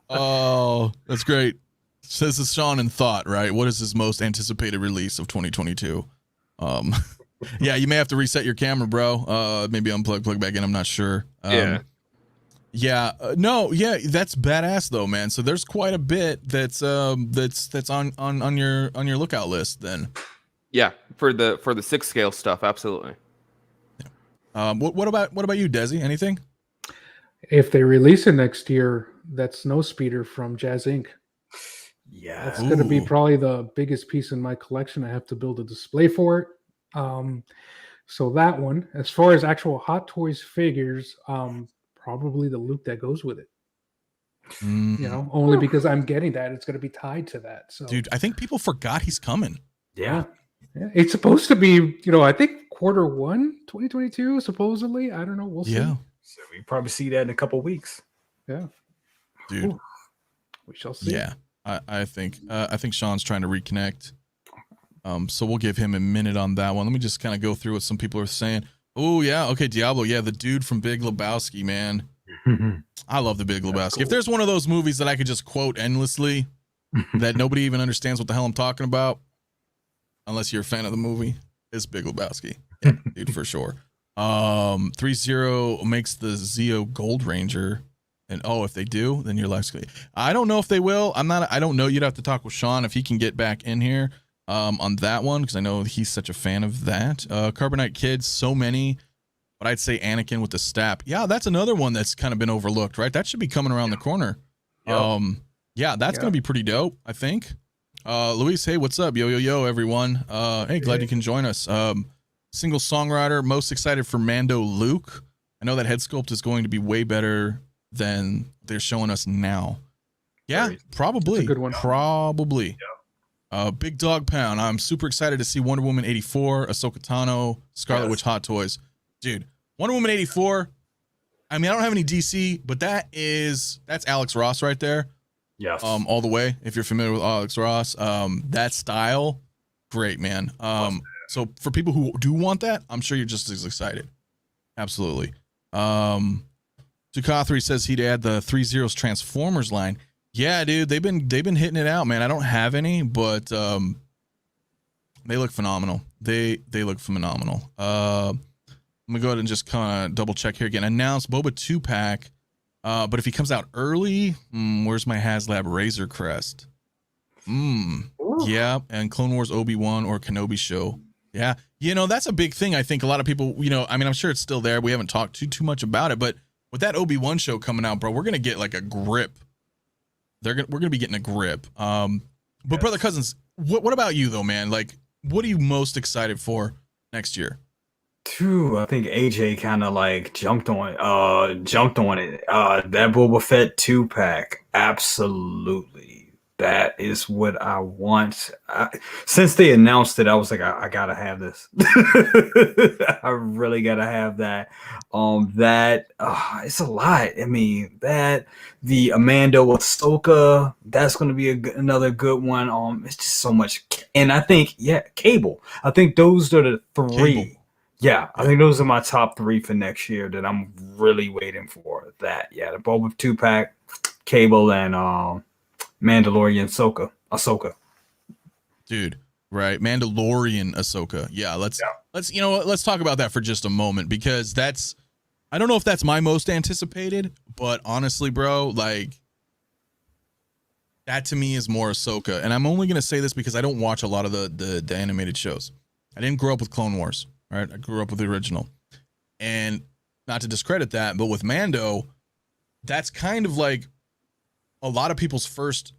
Oh, that's great. So this is Sean in thought, right? What is his most anticipated release of 2022? Yeah, you may have to reset your camera, bro. Maybe unplug, plug back in. I'm not sure. Yeah. No. Yeah. That's badass though, man. So there's quite a bit that's on your lookout list then. Yeah, for the 6 scale stuff, absolutely. What about you, Desi? Anything? If they release it next year, that Snow Speeder from Jazz Inc. Yeah. That's going to be probably the biggest piece in my collection. I have to build a display for it. So that one, as far as actual Hot Toys figures, probably the loop that goes with it. Only because I'm getting that, it's going to be tied to that. So, dude, I think people forgot he's coming. Yeah. It's supposed to be, I think Q1 2022, supposedly. I don't know. We'll see. Yeah. So we probably see that in a couple weeks. Yeah, Dude. we shall see. Yeah, I think Sean's trying to reconnect. So we'll give him a minute on that one. Let me just kind of go through what some people are saying. Oh yeah, okay, Diablo. Yeah, the dude from Big Lebowski, man. I love the Big Lebowski. Cool. If there's one of those movies that I could just quote endlessly, that nobody even understands what the hell I'm talking about, unless you're a fan of the movie, it's Big Lebowski. Yeah, dude, for sure. 3-0 makes the Zeo Gold Ranger. And if they do, then your life's good. I don't know if they will. I don't know. You'd have to talk with Sean if he can get back in here on that one, because I know he's such a fan of that. Carbonite Kids, so many, but I'd say Anakin with the Stap. Yeah, that's another one that's kind of been overlooked, right? That should be coming around the corner. Yep. Yeah, that's gonna be pretty dope, I think. Luis, hey, what's up? Yo, everyone. Hey, glad you can join us. Single songwriter, most excited for Mando Luke. I know that head sculpt is going to be way better than they're showing us now. Yeah, probably. That's a good one. Probably. Big Dog Pound. I'm super excited to see Wonder Woman 84, Ahsoka Tano, Scarlet Witch Hot Toys. Dude, Wonder Woman 84. I mean, I don't have any DC, but that's Alex Ross right there. Yes. All the way. If you're familiar with Alex Ross, that style, great, man. So for people who do want that, I'm sure you're just as excited. Absolutely. Tukathri says he'd add the 3-0's Transformers line. Yeah, dude, they've been hitting it out, man. I don't have any, but they look phenomenal. They look phenomenal. Let me go ahead and just kind of double check here again. Announced Boba 2-pack, but if he comes out early, where's my HasLab Razor Crest? Yeah, and Clone Wars Obi-Wan or Kenobi show. Yeah, that's a big thing. I think a lot of people, I mean, I'm sure it's still there. We haven't talked too much about it, but with that Obi-Wan show coming out, bro, we're gonna get like a grip. We're gonna be getting a grip. But Brother Cousins, what about you though, man? Like, what are you most excited for next year? I think AJ kind of like jumped on it. That Boba Fett 2-pack, absolutely. That is what I want. Since they announced it, I was like, I gotta have this. I really gotta have that. It's a lot. I mean, the Amanda Ahsoka, that's gonna be another good one. It's just so much, and I think Cable. I think those are the three. Cable. Yeah, I think those are my top 3 for next year that I'm really waiting for. The Boba 2-pack, Cable, and Mandalorian Ahsoka. Dude, right? Mandalorian Ahsoka. Yeah, let's let's talk about that for just a moment, because I don't know if that's my most anticipated, but honestly, bro, like that to me is more Ahsoka. And I'm only gonna say this because I don't watch a lot of the animated shows. I didn't grow up with Clone Wars, right? I grew up with the original. And not to discredit that, but with Mando, that's kind of like a lot of people's first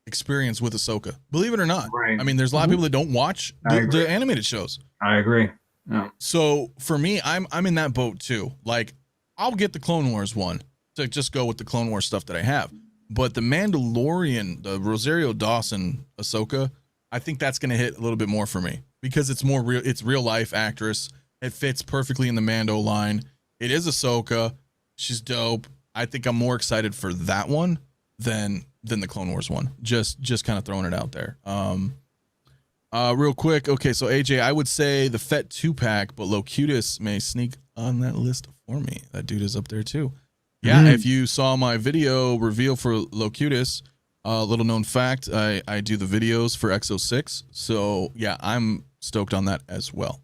experience with Ahsoka. Believe it or not. Right. I mean, there's a lot of people that don't watch the animated shows. I agree. Yeah. So for me, I'm in that boat too. Like, I'll get the Clone Wars one to just go with the Clone Wars stuff that I have. But the Mandalorian, the Rosario Dawson Ahsoka, I think that's going to hit a little bit more for me, because it's more real. It's real life actress. It fits perfectly in the Mando line. It is Ahsoka. She's dope. I think I'm more excited for that one than the Clone Wars one. Just kind of throwing it out there. Real quick. Okay, so AJ, I would say the Fett 2-pack, but Locutus may sneak on that list for me. That dude is up there too. Yeah, if you saw my video reveal for Locutus, little known fact, I do the videos for X06. So yeah, I'm stoked on that as well.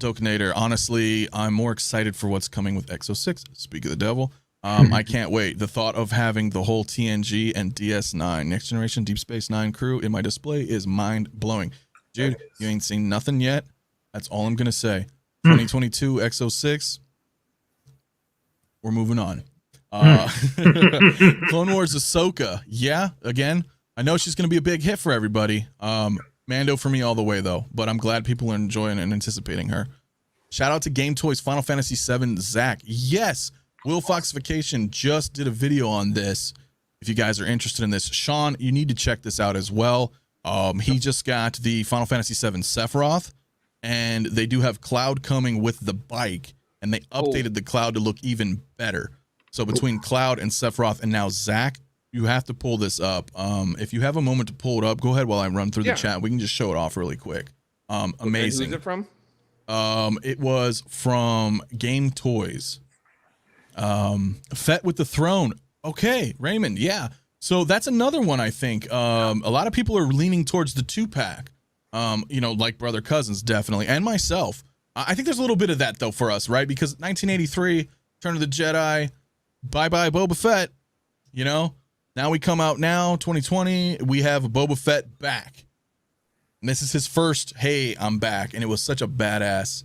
Dokinator, honestly, I'm more excited for what's coming with X06. Speak of the devil. I can't wait. The thought of having the whole TNG and DS9 Next Generation Deep Space Nine crew in my display is mind blowing. Dude, you ain't seen nothing yet. That's all I'm gonna say. 2022 X06. We're moving on. Clone Wars Ahsoka. Yeah, again, I know she's gonna be a big hit for everybody. Mando for me all the way though, but I'm glad people are enjoying and anticipating her. Shout out to Game Toys Final Fantasy VII Zach. Yes, Will Foxification just did a video on this. If you guys are interested in this, Sean, you need to check this out as well. He just got the Final Fantasy VII Sephiroth, and they do have Cloud coming with the bike, and they updated the Cloud to look even better. So between Cloud and Sephiroth and now Zach, you have to pull this up. If you have a moment to pull it up, go ahead while I run through the chat. We can just show it off really quick. Amazing. Who's it from? It was from Game Toys. Fett with the Throne. Okay, Raymond. Yeah. So that's another one. I think a lot of people are leaning towards the 2-pack. Like Brother Cousins, definitely, and myself. I think there's a little bit of that though for us, right? Because 1983, Return of the Jedi, bye bye Boba Fett. Now we come out now, 2020. We have Boba Fett back. And this is his first, hey, I'm back. And it was such a badass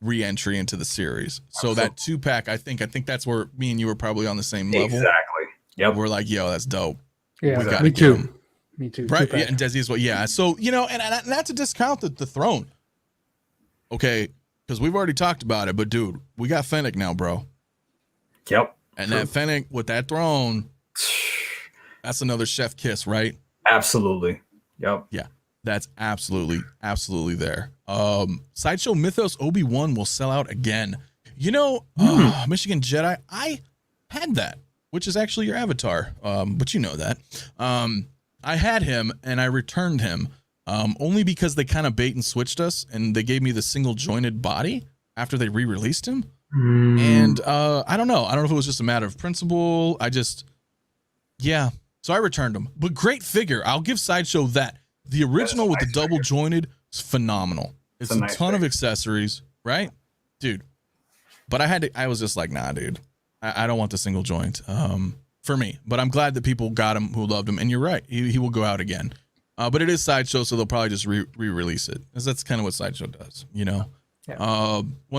re-entry into the series. So that 2-pack, I think that's where me and you were probably on the same level. Exactly. Yep. We're like, yo, that's dope. Yeah, me too. Me too. Right? Yeah, and Desi as well. Yeah. So, and not to discount the Throne. Okay, because we've already talked about it, but dude, we got Fennec now, bro. Yep. And that Fennec with that throne, that's another chef kiss, right? Absolutely. Yep. Yeah, that's absolutely there. Sideshow Mythos Obi-Wan will sell out again. Michigan Jedi, I had that, which is actually your avatar. But you know that. I had him and I returned him. Only because they kind of bait and switched us and they gave me the single jointed body after they re-released him. And I don't know. I don't know if it was just a matter of principle. So I returned him. But great figure. I'll give Sideshow that. The original with the double jointed is phenomenal. It's a ton of accessories, right? Dude. But I was just like, nah, dude. I don't want the single joint for me. But I'm glad that people got him who loved him. And you're right. He will go out again. But it is Sideshow, so they'll probably just re-release it. Because that's kind of what Sideshow does, Yeah.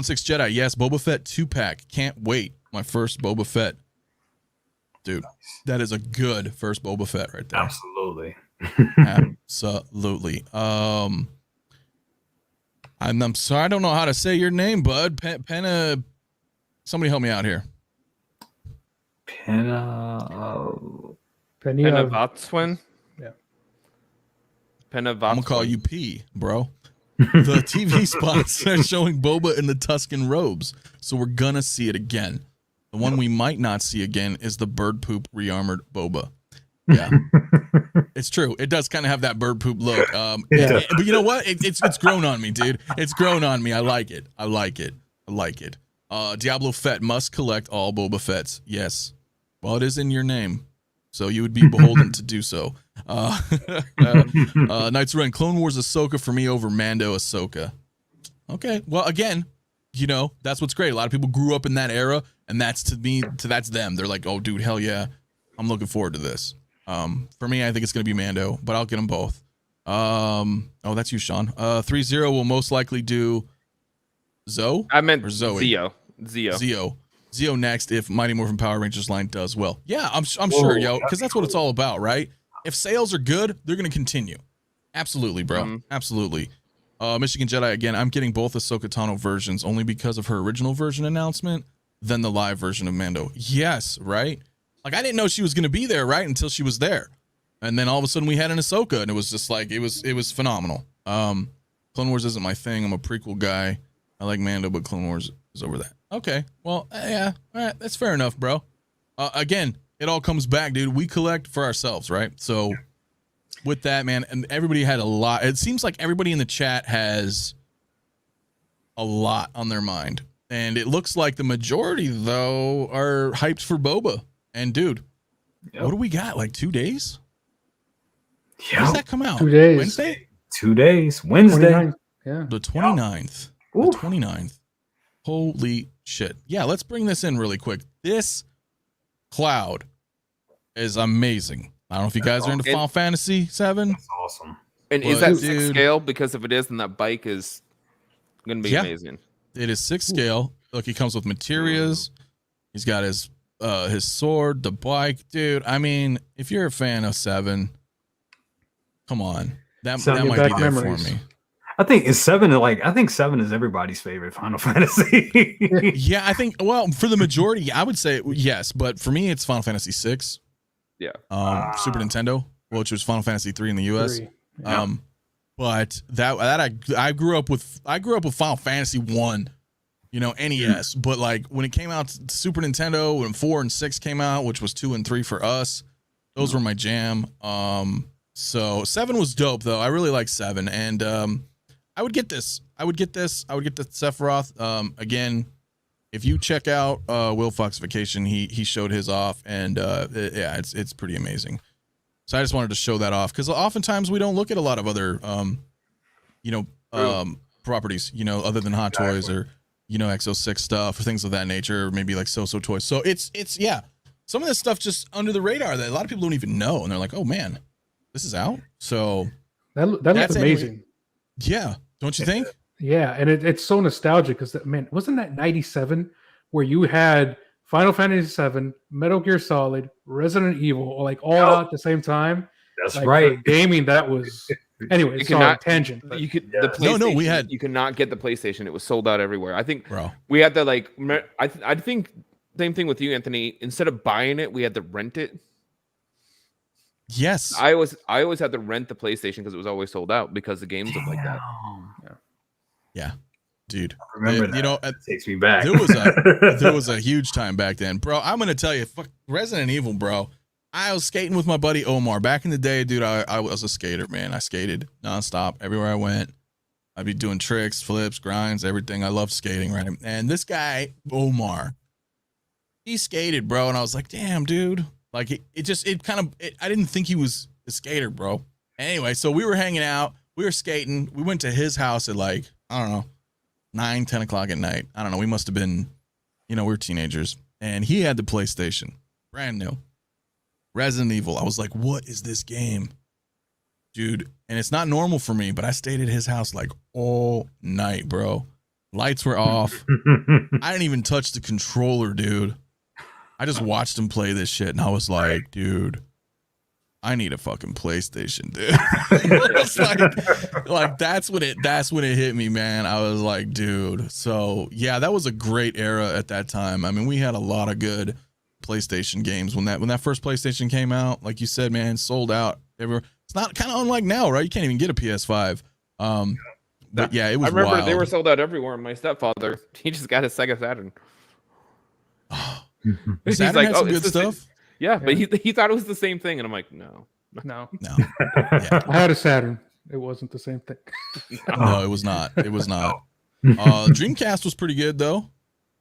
16 Jedi, yes, Boba Fett 2-pack. Can't wait. My first Boba Fett. Dude, that is a good first Boba Fett right there. Absolutely. Absolutely. I'm sorry, I don't know how to say your name, bud. Penna. Somebody help me out here. Penavatswin? Yeah. Penavatswin. I'm gonna call you P, bro. The TV spots are showing Boba in the Tuscan robes, so we're gonna see it again. The one we might not see again is the bird poop re-armored Boba. Yeah, it's true. It does kind of have that bird poop look. But you know what? It's grown on me, dude. It's grown on me. I like it. Diablo Fett must collect all Boba Fetts. Yes. Well, it is in your name, so you would be beholden to do so. Knights Run Clone Wars Ahsoka for me over Mando Ahsoka. Okay, well, again, that's what's great. A lot of people grew up in that era, and that's that's them. They're like, oh, dude, hell yeah, I'm looking forward to this. For me, I think it's gonna be Mando, but I'll get them both. That's you, Sean. 3-0 will most likely do Zoe. I meant or Zoe. Zeo next if Mighty Morphin Power Rangers line does well. Yeah, I'm sure, because that's what it's all about, right? If sales are good, they're going to continue. Absolutely, bro. Absolutely. Michigan Jedi, again, I'm getting both Ahsoka Tano versions only because of her original version announcement, then the live version of Mando. Yes, right? Like, I didn't know she was going to be there, right, until she was there. And then all of a sudden we had an Ahsoka, and it was just like, it was phenomenal. Clone Wars isn't my thing. I'm a prequel guy. I like Mando, but Clone Wars is over that. Okay, well, yeah, all right, that's fair enough, bro. Again, it all comes back, dude. We collect for ourselves, right? So with that, man, and everybody had a lot. It seems like everybody in the chat has a lot on their mind. And it looks like the majority, though, are hyped for Boba. And, dude, what do we got? Like 2 days? Yeah. When does that come out? 2 days. Wednesday? 2 days. Wednesday. 29th. Yeah. The 29th. The 29th. Holy shit. Yeah, let's bring this in really quick. This Cloud is amazing. I don't know if you guys are into Final Fantasy 7. That's awesome. And is that 6 scale? Because if it is, then that bike is going to be amazing. It is 6 scale. Look, he comes with materials. He's got his sword, the bike. Dude, I mean, if you're a fan of 7, come on. That might be there for me. I think is 7 I think 7 is everybody's favorite Final Fantasy. Yeah, I think for the majority, I would say yes, but for me it's Final Fantasy 6. Yeah. Super Nintendo, which was Final Fantasy 3 in the US. But that I grew up with Final Fantasy 1. NES. But like when it came out to Super Nintendo, when 4 and 6 came out, which was 2 and 3 for us, those were my jam. So 7 was dope though. I really like 7, and I would get this. I would get the Sephiroth. Again, if you check out Will Fox Vacation, he showed his off, and yeah, it's pretty amazing. So I just wanted to show that off, because oftentimes we don't look at a lot of other properties, other than Hot Toys or X06 stuff or things of that nature, or maybe like So Toys. So it's yeah, some of this stuff just under the radar that a lot of people don't even know, and they're like, oh man, this is out. So that looks amazing. Anyway, yeah, don't you think? Yeah, and it's so nostalgic, because man, wasn't that 97 where you had Final Fantasy VII, Metal Gear Solid, Resident Evil, like all out at the same time? That's like, right. Gaming, that was anyway. It's not tangent. But You could Yeah. the PlayStation. No, we had. You could not get the PlayStation. It was sold out everywhere. I think Bro. we had to like. I think same thing with you, Anthony. Instead of buying it, we had to rent it. Yes. I always had to rent the PlayStation because it was always sold out because the games look like that. Yeah, dude. I remember that. It Takes me back. there was a huge time back then, bro. I'm gonna tell you, fuck Resident Evil, bro. I was skating with my buddy Omar back in the day, dude. I was a skater, man. I skated nonstop everywhere I went. I'd be doing tricks, flips, grinds, everything. I loved skating, right? And this guy Omar, he skated, bro, and I was like, damn, dude. Like I didn't think he was a skater, bro. Anyway, so we were hanging out, we were skating. We went to his house at like, I don't know, 9, 10 o'clock at night. I don't know. We must have been, we were teenagers. And he had the PlayStation, brand new. Resident Evil. I was like, what is this game? Dude. And it's not normal for me, but I stayed at his house like all night, bro. Lights were off. I didn't even touch the controller, dude. I just watched him play this shit, and I was like, dude, I need a fucking PlayStation, dude. It's like that's when it hit me, man. I was like, dude. So yeah, that was a great era at that time. I mean, we had a lot of good PlayStation games when that first PlayStation came out. Like you said, man, sold out everywhere. It's not kind of unlike now, right? You can't even get a PS5. But yeah, it was. I remember wild. they were sold out everywhere. My stepfather, he just got a Sega Saturn. He's Saturn like, had oh, some it's good the same- stuff. Yeah, but he thought it was the same thing, and I'm like, no. no, No, yeah. I had a Saturn. It wasn't the same thing. No, it was not. It was not. Dreamcast was pretty good though.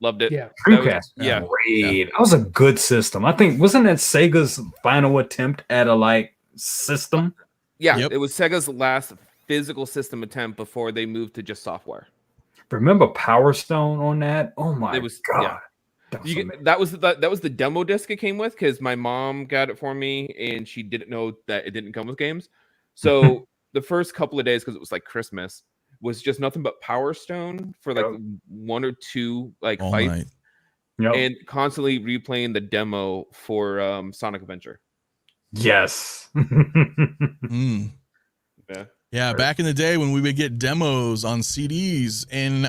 Loved it. Yeah. That was- Dreamcast. yeah. Great. That was a good system. I think wasn't that Sega's final attempt at a system? Yeah, Yep. it was Sega's last physical system attempt before they moved to just software. Remember Power Stone on that? Oh my It was- god. yeah. That was amazing. That was the demo disc it came with, because my mom got it for me and she didn't know that it didn't come with games. So the first couple of days, because it was like Christmas, was just nothing but Power Stone for like Yep. 1 or 2 like All fights, night. Yep. and constantly replaying the demo for Sonic Adventure. Yes. Mm. Yeah. Yeah, back in the day when we would get demos on CDs in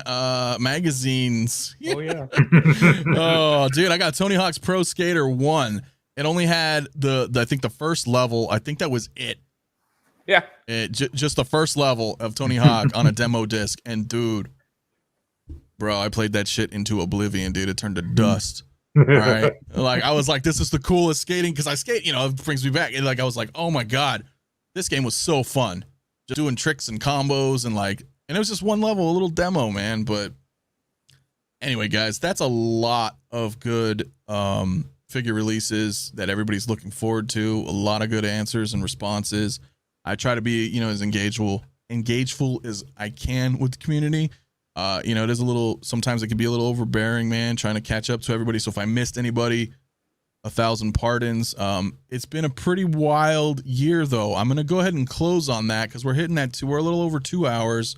magazines. Oh yeah. Oh, dude, I got Tony Hawk's Pro Skater 1. It only had I think the first level. I think that was it. Yeah. Just the first level of Tony Hawk on a demo disc. And dude, bro, I played that shit into oblivion, dude. It turned to dust. All right. Like I was like, this is the coolest skating, because I skate, it brings me back. And like I was like, oh my God, this game was so fun. Just doing tricks and combos and it was just one level, a little demo, man. But anyway, guys, that's a lot of good figure releases that everybody's looking forward to. A lot of good answers and responses. I try to be, as engageful as I can with the community. It is sometimes it can be a little overbearing, man, trying to catch up to everybody. So if I missed anybody, 1,000 pardons. It's been a pretty wild year, though. I'm going to go ahead and close on that because we're hitting we're a little over 2 hours.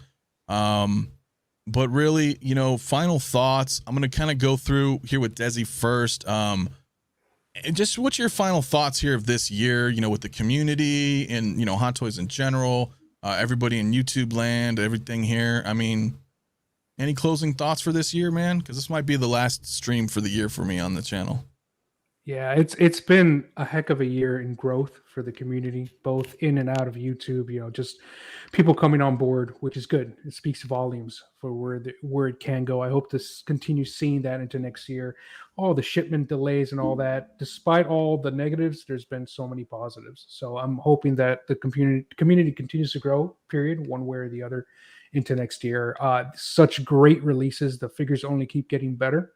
But really, final thoughts. I'm going to kind of go through here with Desi first. And just what's your final thoughts here of this year, with the community and, Hot Toys in general, everybody in YouTube land, everything here. I mean, any closing thoughts for this year, man? Because this might be the last stream for the year for me on the channel. Yeah, it's been a heck of a year in growth for the community, both in and out of YouTube. Just people coming on board, which is good. It speaks volumes for where it can go. I hope to continue seeing that into next year. All the shipment delays and all that, despite all the negatives, there's been so many positives. So I'm hoping that the community continues to grow. Period, one way or the other, into next year. Such great releases. The figures only keep getting better.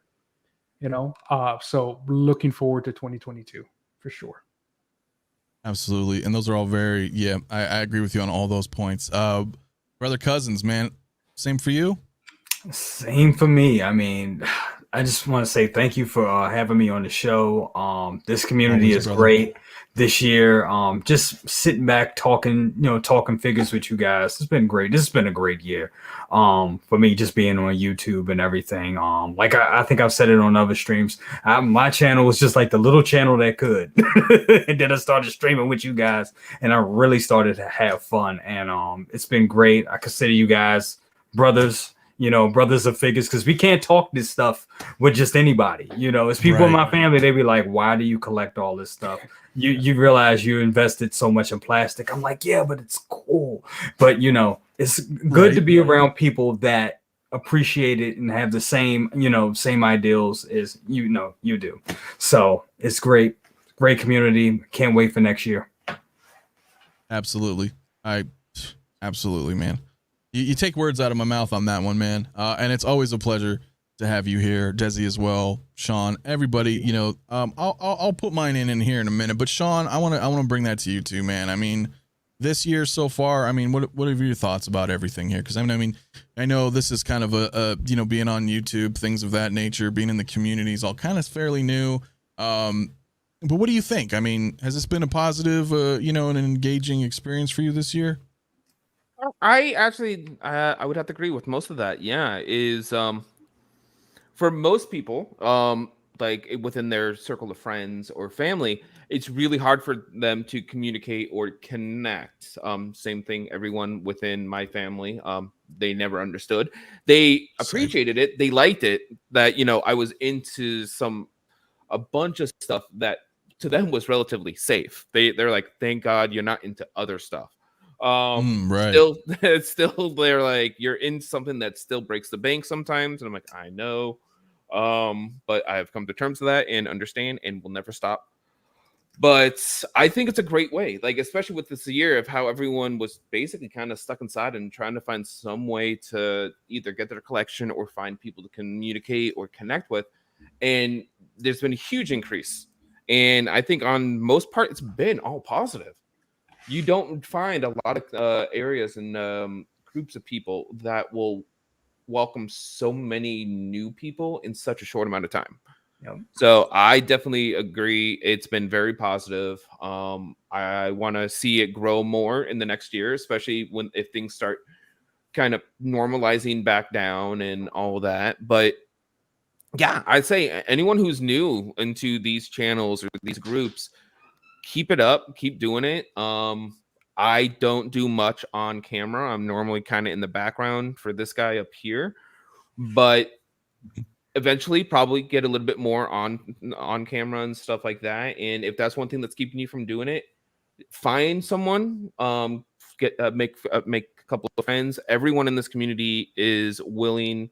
So looking forward to 2022 for sure. Absolutely. And those are all very, yeah, I agree with you on all those points. Brother Cousins, man, same for you? Same for me. I mean, I just want to say thank you for having me on the show. This community Always, is brother. great this year. Just sitting back, talking figures with you guys. It's been great. This has been a great year. For me, just being on YouTube and everything. Like I think I've said it on other streams. My channel was just like the little channel that could, and then I started streaming with you guys, and I really started to have fun. And it's been great. I consider you guys brothers. Brothers of figures, because we can't talk this stuff with just anybody. It's people in my family. They be like, "Why do you collect all this stuff? You realize you invested so much in plastic." I'm like, "Yeah, but it's cool." But it's good to be around people that appreciate it and have the same ideals as you do. So it's great community. Can't wait for next year. Absolutely. Absolutely, man. You take words out of my mouth on that one, man. And it's always a pleasure to have you here, Desi as well, Sean, everybody. I'll put mine in here in a minute, but Sean, I want to bring that to you too, man. I mean, this year so far, I mean, what are your thoughts about everything here? Because I mean, I know this is kind of a being on YouTube, things of that nature, being in the community is all kind of fairly new. But what do you think? I mean, has this been a positive, and an engaging experience for you this year? I actually, I would have to agree with most of that. Yeah, is for most people, like within their circle of friends or family, it's really hard for them to communicate or connect. Same thing, everyone within my family, they never understood. They appreciated it. They liked it. That I was into a bunch of stuff that to them was relatively safe. They're like, thank God you're not into other stuff. Right. Still they're like, you're in something that still breaks the bank sometimes, and I'm like, I know, but I have come to terms with that and understand and will never stop. But I think it's a great way, like especially with this year of how everyone was basically kind of stuck inside and trying to find some way to either get their collection or find people to communicate or connect with, and there's been a huge increase, and I think on most part it's been all positive. You don't find a lot of areas and groups of people that will welcome so many new people in such a short amount of time. Yep. So I definitely agree. It's been very positive. I want to see it grow more in the next year, especially if things start kind of normalizing back down and all that. But yeah, I'd say anyone who's new into these channels or these groups, keep it up, keep doing it. I don't do much on camera. I'm normally kind of in the background for this guy up here, but eventually probably get a little bit more on camera and stuff like that. And if that's one thing that's keeping you from doing it, find someone, make a couple of friends. Everyone in this community is willing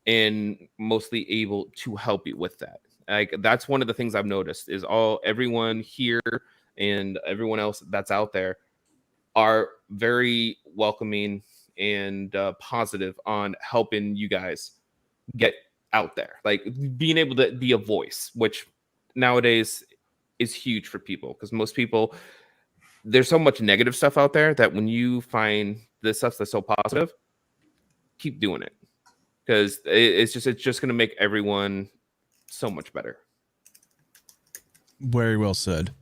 and mostly able to help you with that. Like that's one of the things I've noticed is everyone here and everyone else that's out there are very welcoming and positive on helping you guys get out there, like being able to be a voice, which nowadays is huge for people, because most people, there's so much negative stuff out there that when you find this stuff that's so positive, keep doing it, because it's just going to make everyone so much better. Very well said.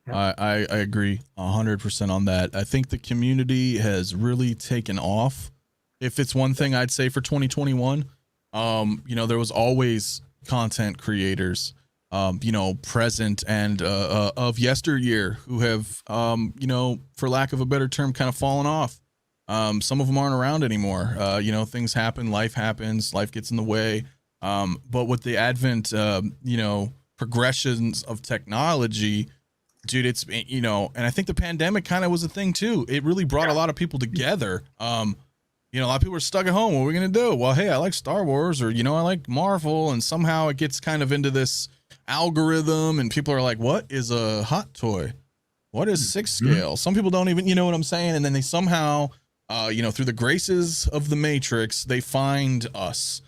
Yeah. I agree 100% on that. I think the community has really taken off. If it's one thing I'd say for 2021, there was always content creators, present and of yesteryear who have, for lack of a better term, kind of fallen off. Some of them aren't around anymore. Things happen, life happens, life gets in the way. But with the advent, progressions of technology, dude, it's, you know, and I think the pandemic kind of was a thing too. It really brought a lot of people together. You know, a lot of people are stuck at home. What are we going to do? Well, hey, I like Star Wars, or, you know, I like Marvel, and somehow it gets kind of into this algorithm, and people are like, what is a hot toy? What is 6 scale? Some people don't even, you know what I'm saying? And then they somehow, you know, through the graces of the Matrix, they find us.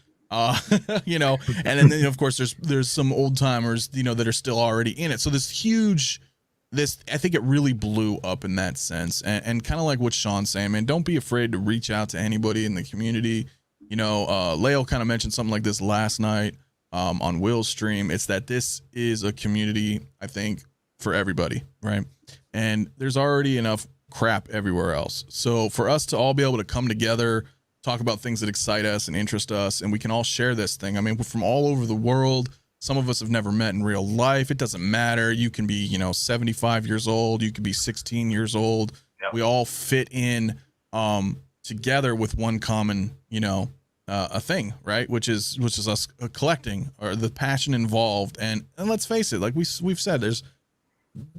You know, and then, you know, of course there's some old timers, you know, that are still already in it. So I think it really blew up in that sense. And kind of like what Sean's saying, man, don't be afraid to reach out to anybody in the community. You know, Leo kind of mentioned something like this last night on Will's stream. It's that this is a community, I think, for everybody, right? And there's already enough crap everywhere else. So for us to all be able to come together, talk about things that excite us and interest us, and we can all share this thing. I mean, we're from all over the world. Some of us have never met in real life. It doesn't matter. You can be, you know, 75 years old. You could be 16 years old. Yep. We all fit in together with one common, you know, a thing, right? Which is us collecting, or the passion involved. And let's face it, like we've said, there's,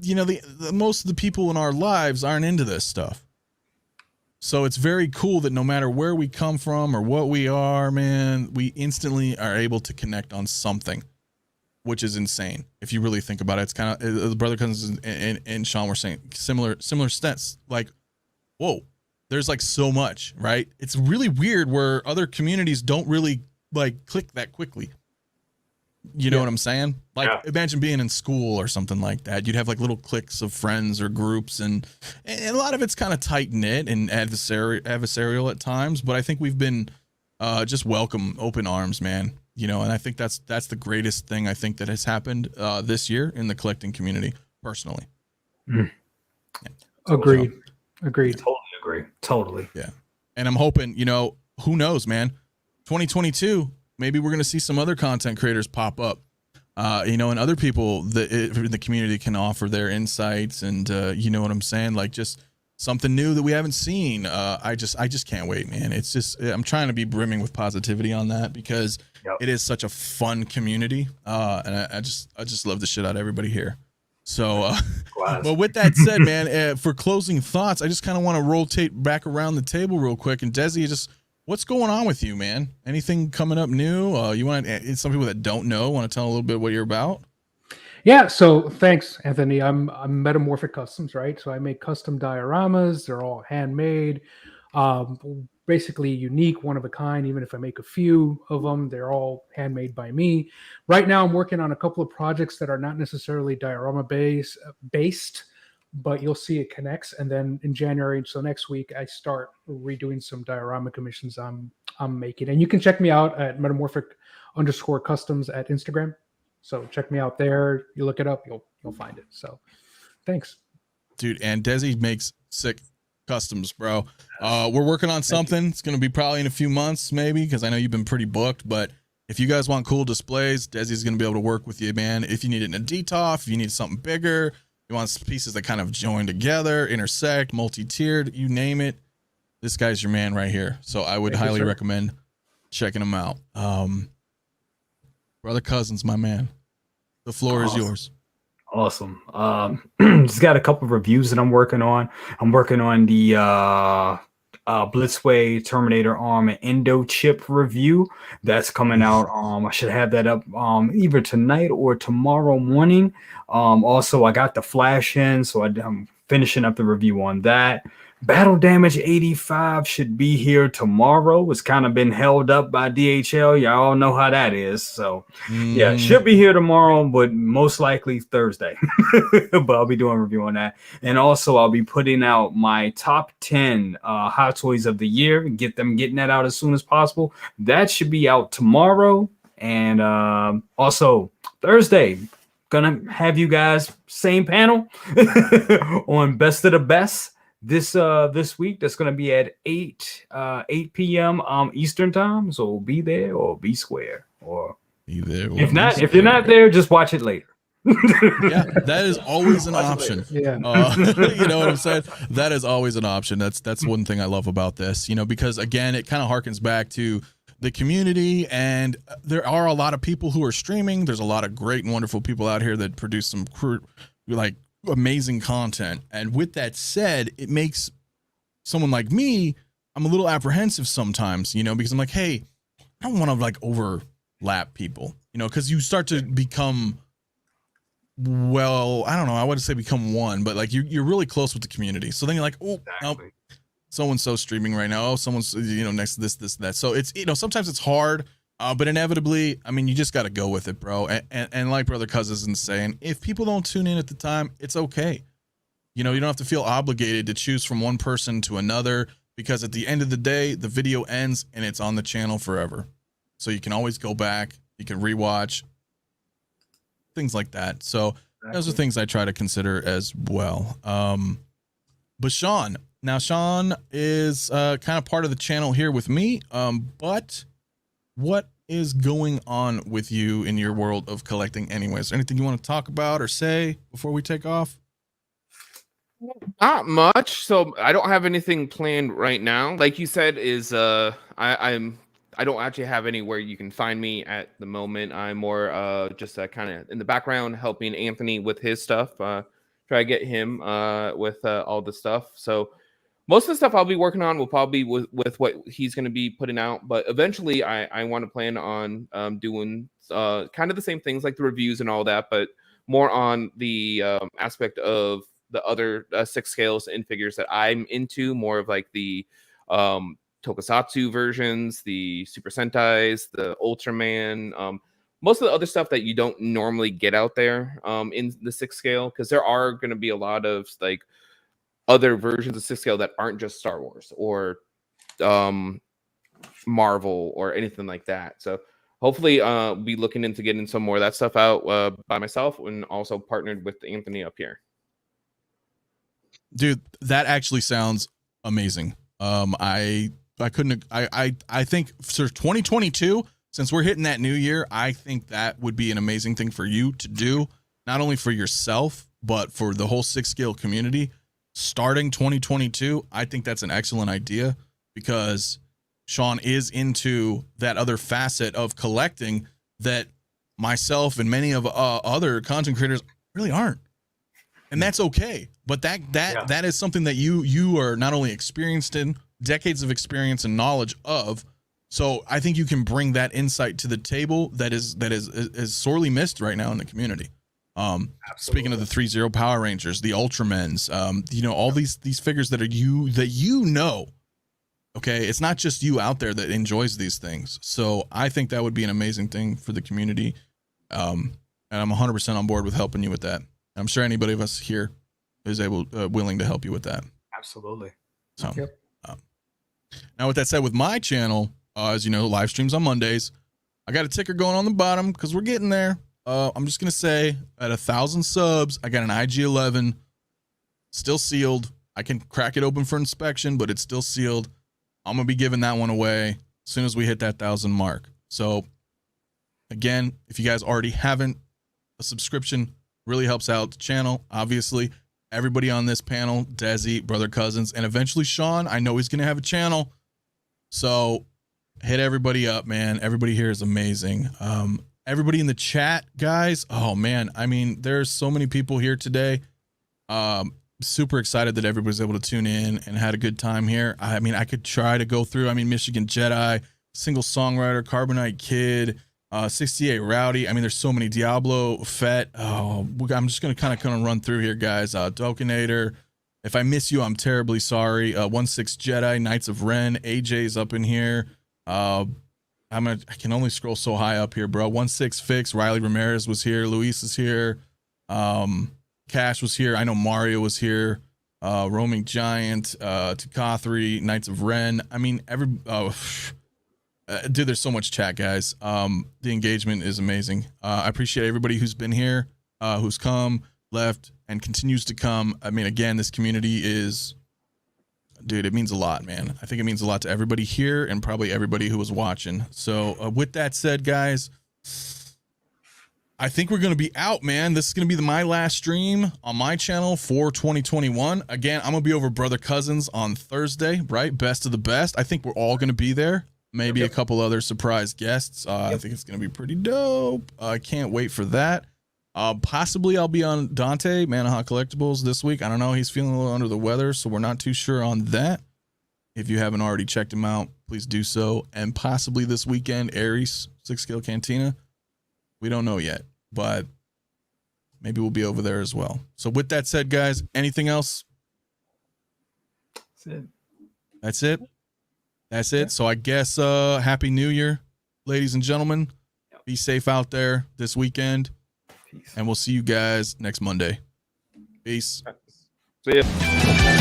you know, the most of the people in our lives aren't into this stuff. So it's very cool that no matter where we come from or what we are, man, we instantly are able to connect on something, which is insane. If you really think about it, it's kind of, the brother cousins and Sean were saying similar stats. Like, whoa, there's like so much, right? It's really weird where other communities don't really like click that quickly. You know what I'm saying? Like, imagine being in school or something like that. You'd have like little cliques of friends or groups, and a lot of it's kind of tight knit and adversarial at times. But I think we've been just welcome, open arms, man. You know, and I think that's the greatest thing I think that has happened this year in the collecting community, personally. Mm. Yeah. Agreed. Agreed. Totally agree. Totally. Yeah. And I'm hoping, you know, who knows, man? 2022. Maybe we're going to see some other content creators pop up, you know, and other people that in the community can offer their insights, and you know what I'm saying? Like just something new that we haven't seen. I just can't wait, man. It's just, I'm trying to be brimming with positivity on that, because it is such a fun community. And I just love the shit out of everybody here. So, but with that said, man, for closing thoughts, I just kind of want to rotate back around the table real quick. And Desi, just, what's going on with you, man? Anything coming up new? You want to, some people that don't know, want to tell a little bit what you're about? Yeah, so thanks, Anthony. I'm Metamorphic Customs, right? So I make custom dioramas. They're all handmade, basically unique, one of a kind. Even if I make a few of them, they're all handmade by me. Right now, I'm working on a couple of projects that are not necessarily diorama based, but you'll see it connects. And then in January, so next week, I start redoing some diorama commissions I'm making. And you can check me out at Metamorphic_Customs at Instagram. So check me out there. You look it up, you'll find it. So thanks, dude. And Desi makes sick customs, bro. We're working on something. It's going to be probably in a few months, maybe, because I know you've been pretty booked. But if you guys want cool displays, Desi's going to be able to work with you, man. If you need it in a DTOF, if you need something bigger, you want pieces that kind of join together, intersect, multi-tiered, you name it, this guy's your man right here. So I would highly recommend checking him out. Brother Cousins, my man, the floor is yours. Awesome. Just got a couple of reviews that I'm working on. I'm working on the Blitzway Terminator Arm and Endo Chip review. That's coming out. I should have that up either tonight or tomorrow morning. Also, I got the Flash in, so I'm finishing up the review on that. Battle Damage 85 should be here tomorrow. It's kind of been held up by DHL. Y'all know how that is. So, yeah, it should be here tomorrow, but most likely Thursday. But I'll be doing a review on that. And also, I'll be putting out my top 10 Hot Toys of the year. Getting that out as soon as possible. That should be out tomorrow. And also, Thursday, gonna have you guys, same panel, on Best of the Best. This week, that's going to be at 8 p.m. Eastern time. So be there or be square, or be there. If you're not there, just watch it later. Yeah, that is always an option. Yeah, you know what I'm saying? That is always an option. That's one thing I love about this. You know, because again, it kind of harkens back to the community, and there are a lot of people who are streaming. There's a lot of great and wonderful people out here that produce some like amazing content. And with that said, it makes someone like me, I'm a little apprehensive sometimes, you know, because I'm like, hey, I don't want to like overlap people, you know, because you start to become, well, I don't know, I wouldn't say become one, but like you're really close with the community. So then you're like, oh, nope, so-and-so streaming right now. Oh, someone's, you know, next to this, that. So it's, you know, sometimes it's hard, but inevitably, I mean, you just got to go with it, bro. And like Brother Cousins is saying, if people don't tune in at the time, it's okay. You know, you don't have to feel obligated to choose from one person to another, because at the end of the day, the video ends and it's on the channel forever. So you can always go back, you can rewatch, things like that. So those are things I try to consider as well. But Sean is kind of part of the channel here with me. But what is going on with you in your world of collecting anyways? Anything you want to talk about or say before we take off? Not much. So I don't have anything planned right now. Like you said, is I don't actually have anywhere you can find me at the moment. I'm more just kind of in the background helping Anthony with his stuff. Try to get him with all the stuff. So most of the stuff I'll be working on will probably be with what he's going to be putting out. But eventually I want to plan on doing kind of the same things like the reviews and all that, but more on the aspect of the other 6 scales and figures that I'm into, more of like the Tokusatsu versions, the Super Sentais, the Ultraman, most of the other stuff that you don't normally get out there in the 6 scale, because there are going to be a lot of like other versions of 6 scale that aren't just Star Wars or Marvel or anything like that. So hopefully be looking into getting some more of that stuff out by myself, and also partnered with Anthony up here. Dude, that actually sounds amazing. I think for 2022, since we're hitting that new year, I think that would be an amazing thing for you to do, not only for yourself, but for the whole 6 scale community. Starting 2022, I think that's an excellent idea, because Sean is into that other facet of collecting that myself and many of other content creators really aren't. And that's okay. But that is something that you are not only experienced in, decades of experience and knowledge of. So I think you can bring that insight to the table that is sorely missed right now in the community. Speaking of the 3-0 Power Rangers, the Ultramans, you know, all these figures that you know, okay, it's not just you out there that enjoys these things. So I think that would be an amazing thing for the community. And I'm 100% on board with helping you with that. I'm sure anybody of us here is willing to help you with that. Absolutely. So, now with that said, with my channel, as you know, live streams on Mondays, I got a ticker going on the bottom because we're getting there. I'm just going to say at 1,000 subs, I got an IG-11 still sealed. I can crack it open for inspection, but it's still sealed. I'm going to be giving that one away as soon as we hit that 1,000 mark. So again, if you guys already haven't, a subscription really helps out the channel. Obviously, everybody on this panel, Desi, Brother Cousins, and eventually Sean, I know he's going to have a channel. So hit everybody up, man. Everybody here is amazing. Everybody in the chat, guys. Oh man. I mean, there's so many people here today. Super excited that everybody's able to tune in and had a good time here. I mean, I could try to go through, Michigan Jedi, Single Songwriter, Carbonite Kid, 68 Rowdy. I mean, there's so many. Diablo Fett. Oh, I'm just going to kind of run through here, guys. Dokinator. If I miss you, I'm terribly sorry. 16 Jedi, Knights of Ren. AJ's up in here. I can only scroll so high up here, bro. 16 Fix. Riley Ramirez was here. Luis is here. Cash was here. I know Mario was here. Roaming Giant. Takathri. Knights of Ren. I mean, dude, there's so much chat, guys. The engagement is amazing. I appreciate everybody who's been here, who's come, left, and continues to come. I mean, again, this community is, dude, it means a lot, man. I think it means a lot to everybody here and probably everybody who was watching. So with that said, guys, I think we're going to be out, man. This is going to be my last stream on my channel for 2021. Again, I'm going to be over Brother Cousins on Thursday, right? Best of the best. I think we're all going to be there. maybe a couple other surprise guests. I think it's going to be pretty dope. I can't wait for that. Possibly I'll be on Dante, Manaha Collectibles this week. I don't know. He's feeling a little under the weather, so we're not too sure on that. If you haven't already checked him out, please do so. And possibly this weekend, Aries, 6-Scale Cantina. We don't know yet, but maybe we'll be over there as well. So with that said, guys, anything else? That's it. That's it. Yeah. So I guess Happy New Year, ladies and gentlemen. Be safe out there this weekend. Peace. And we'll see you guys next Monday. Peace. See ya.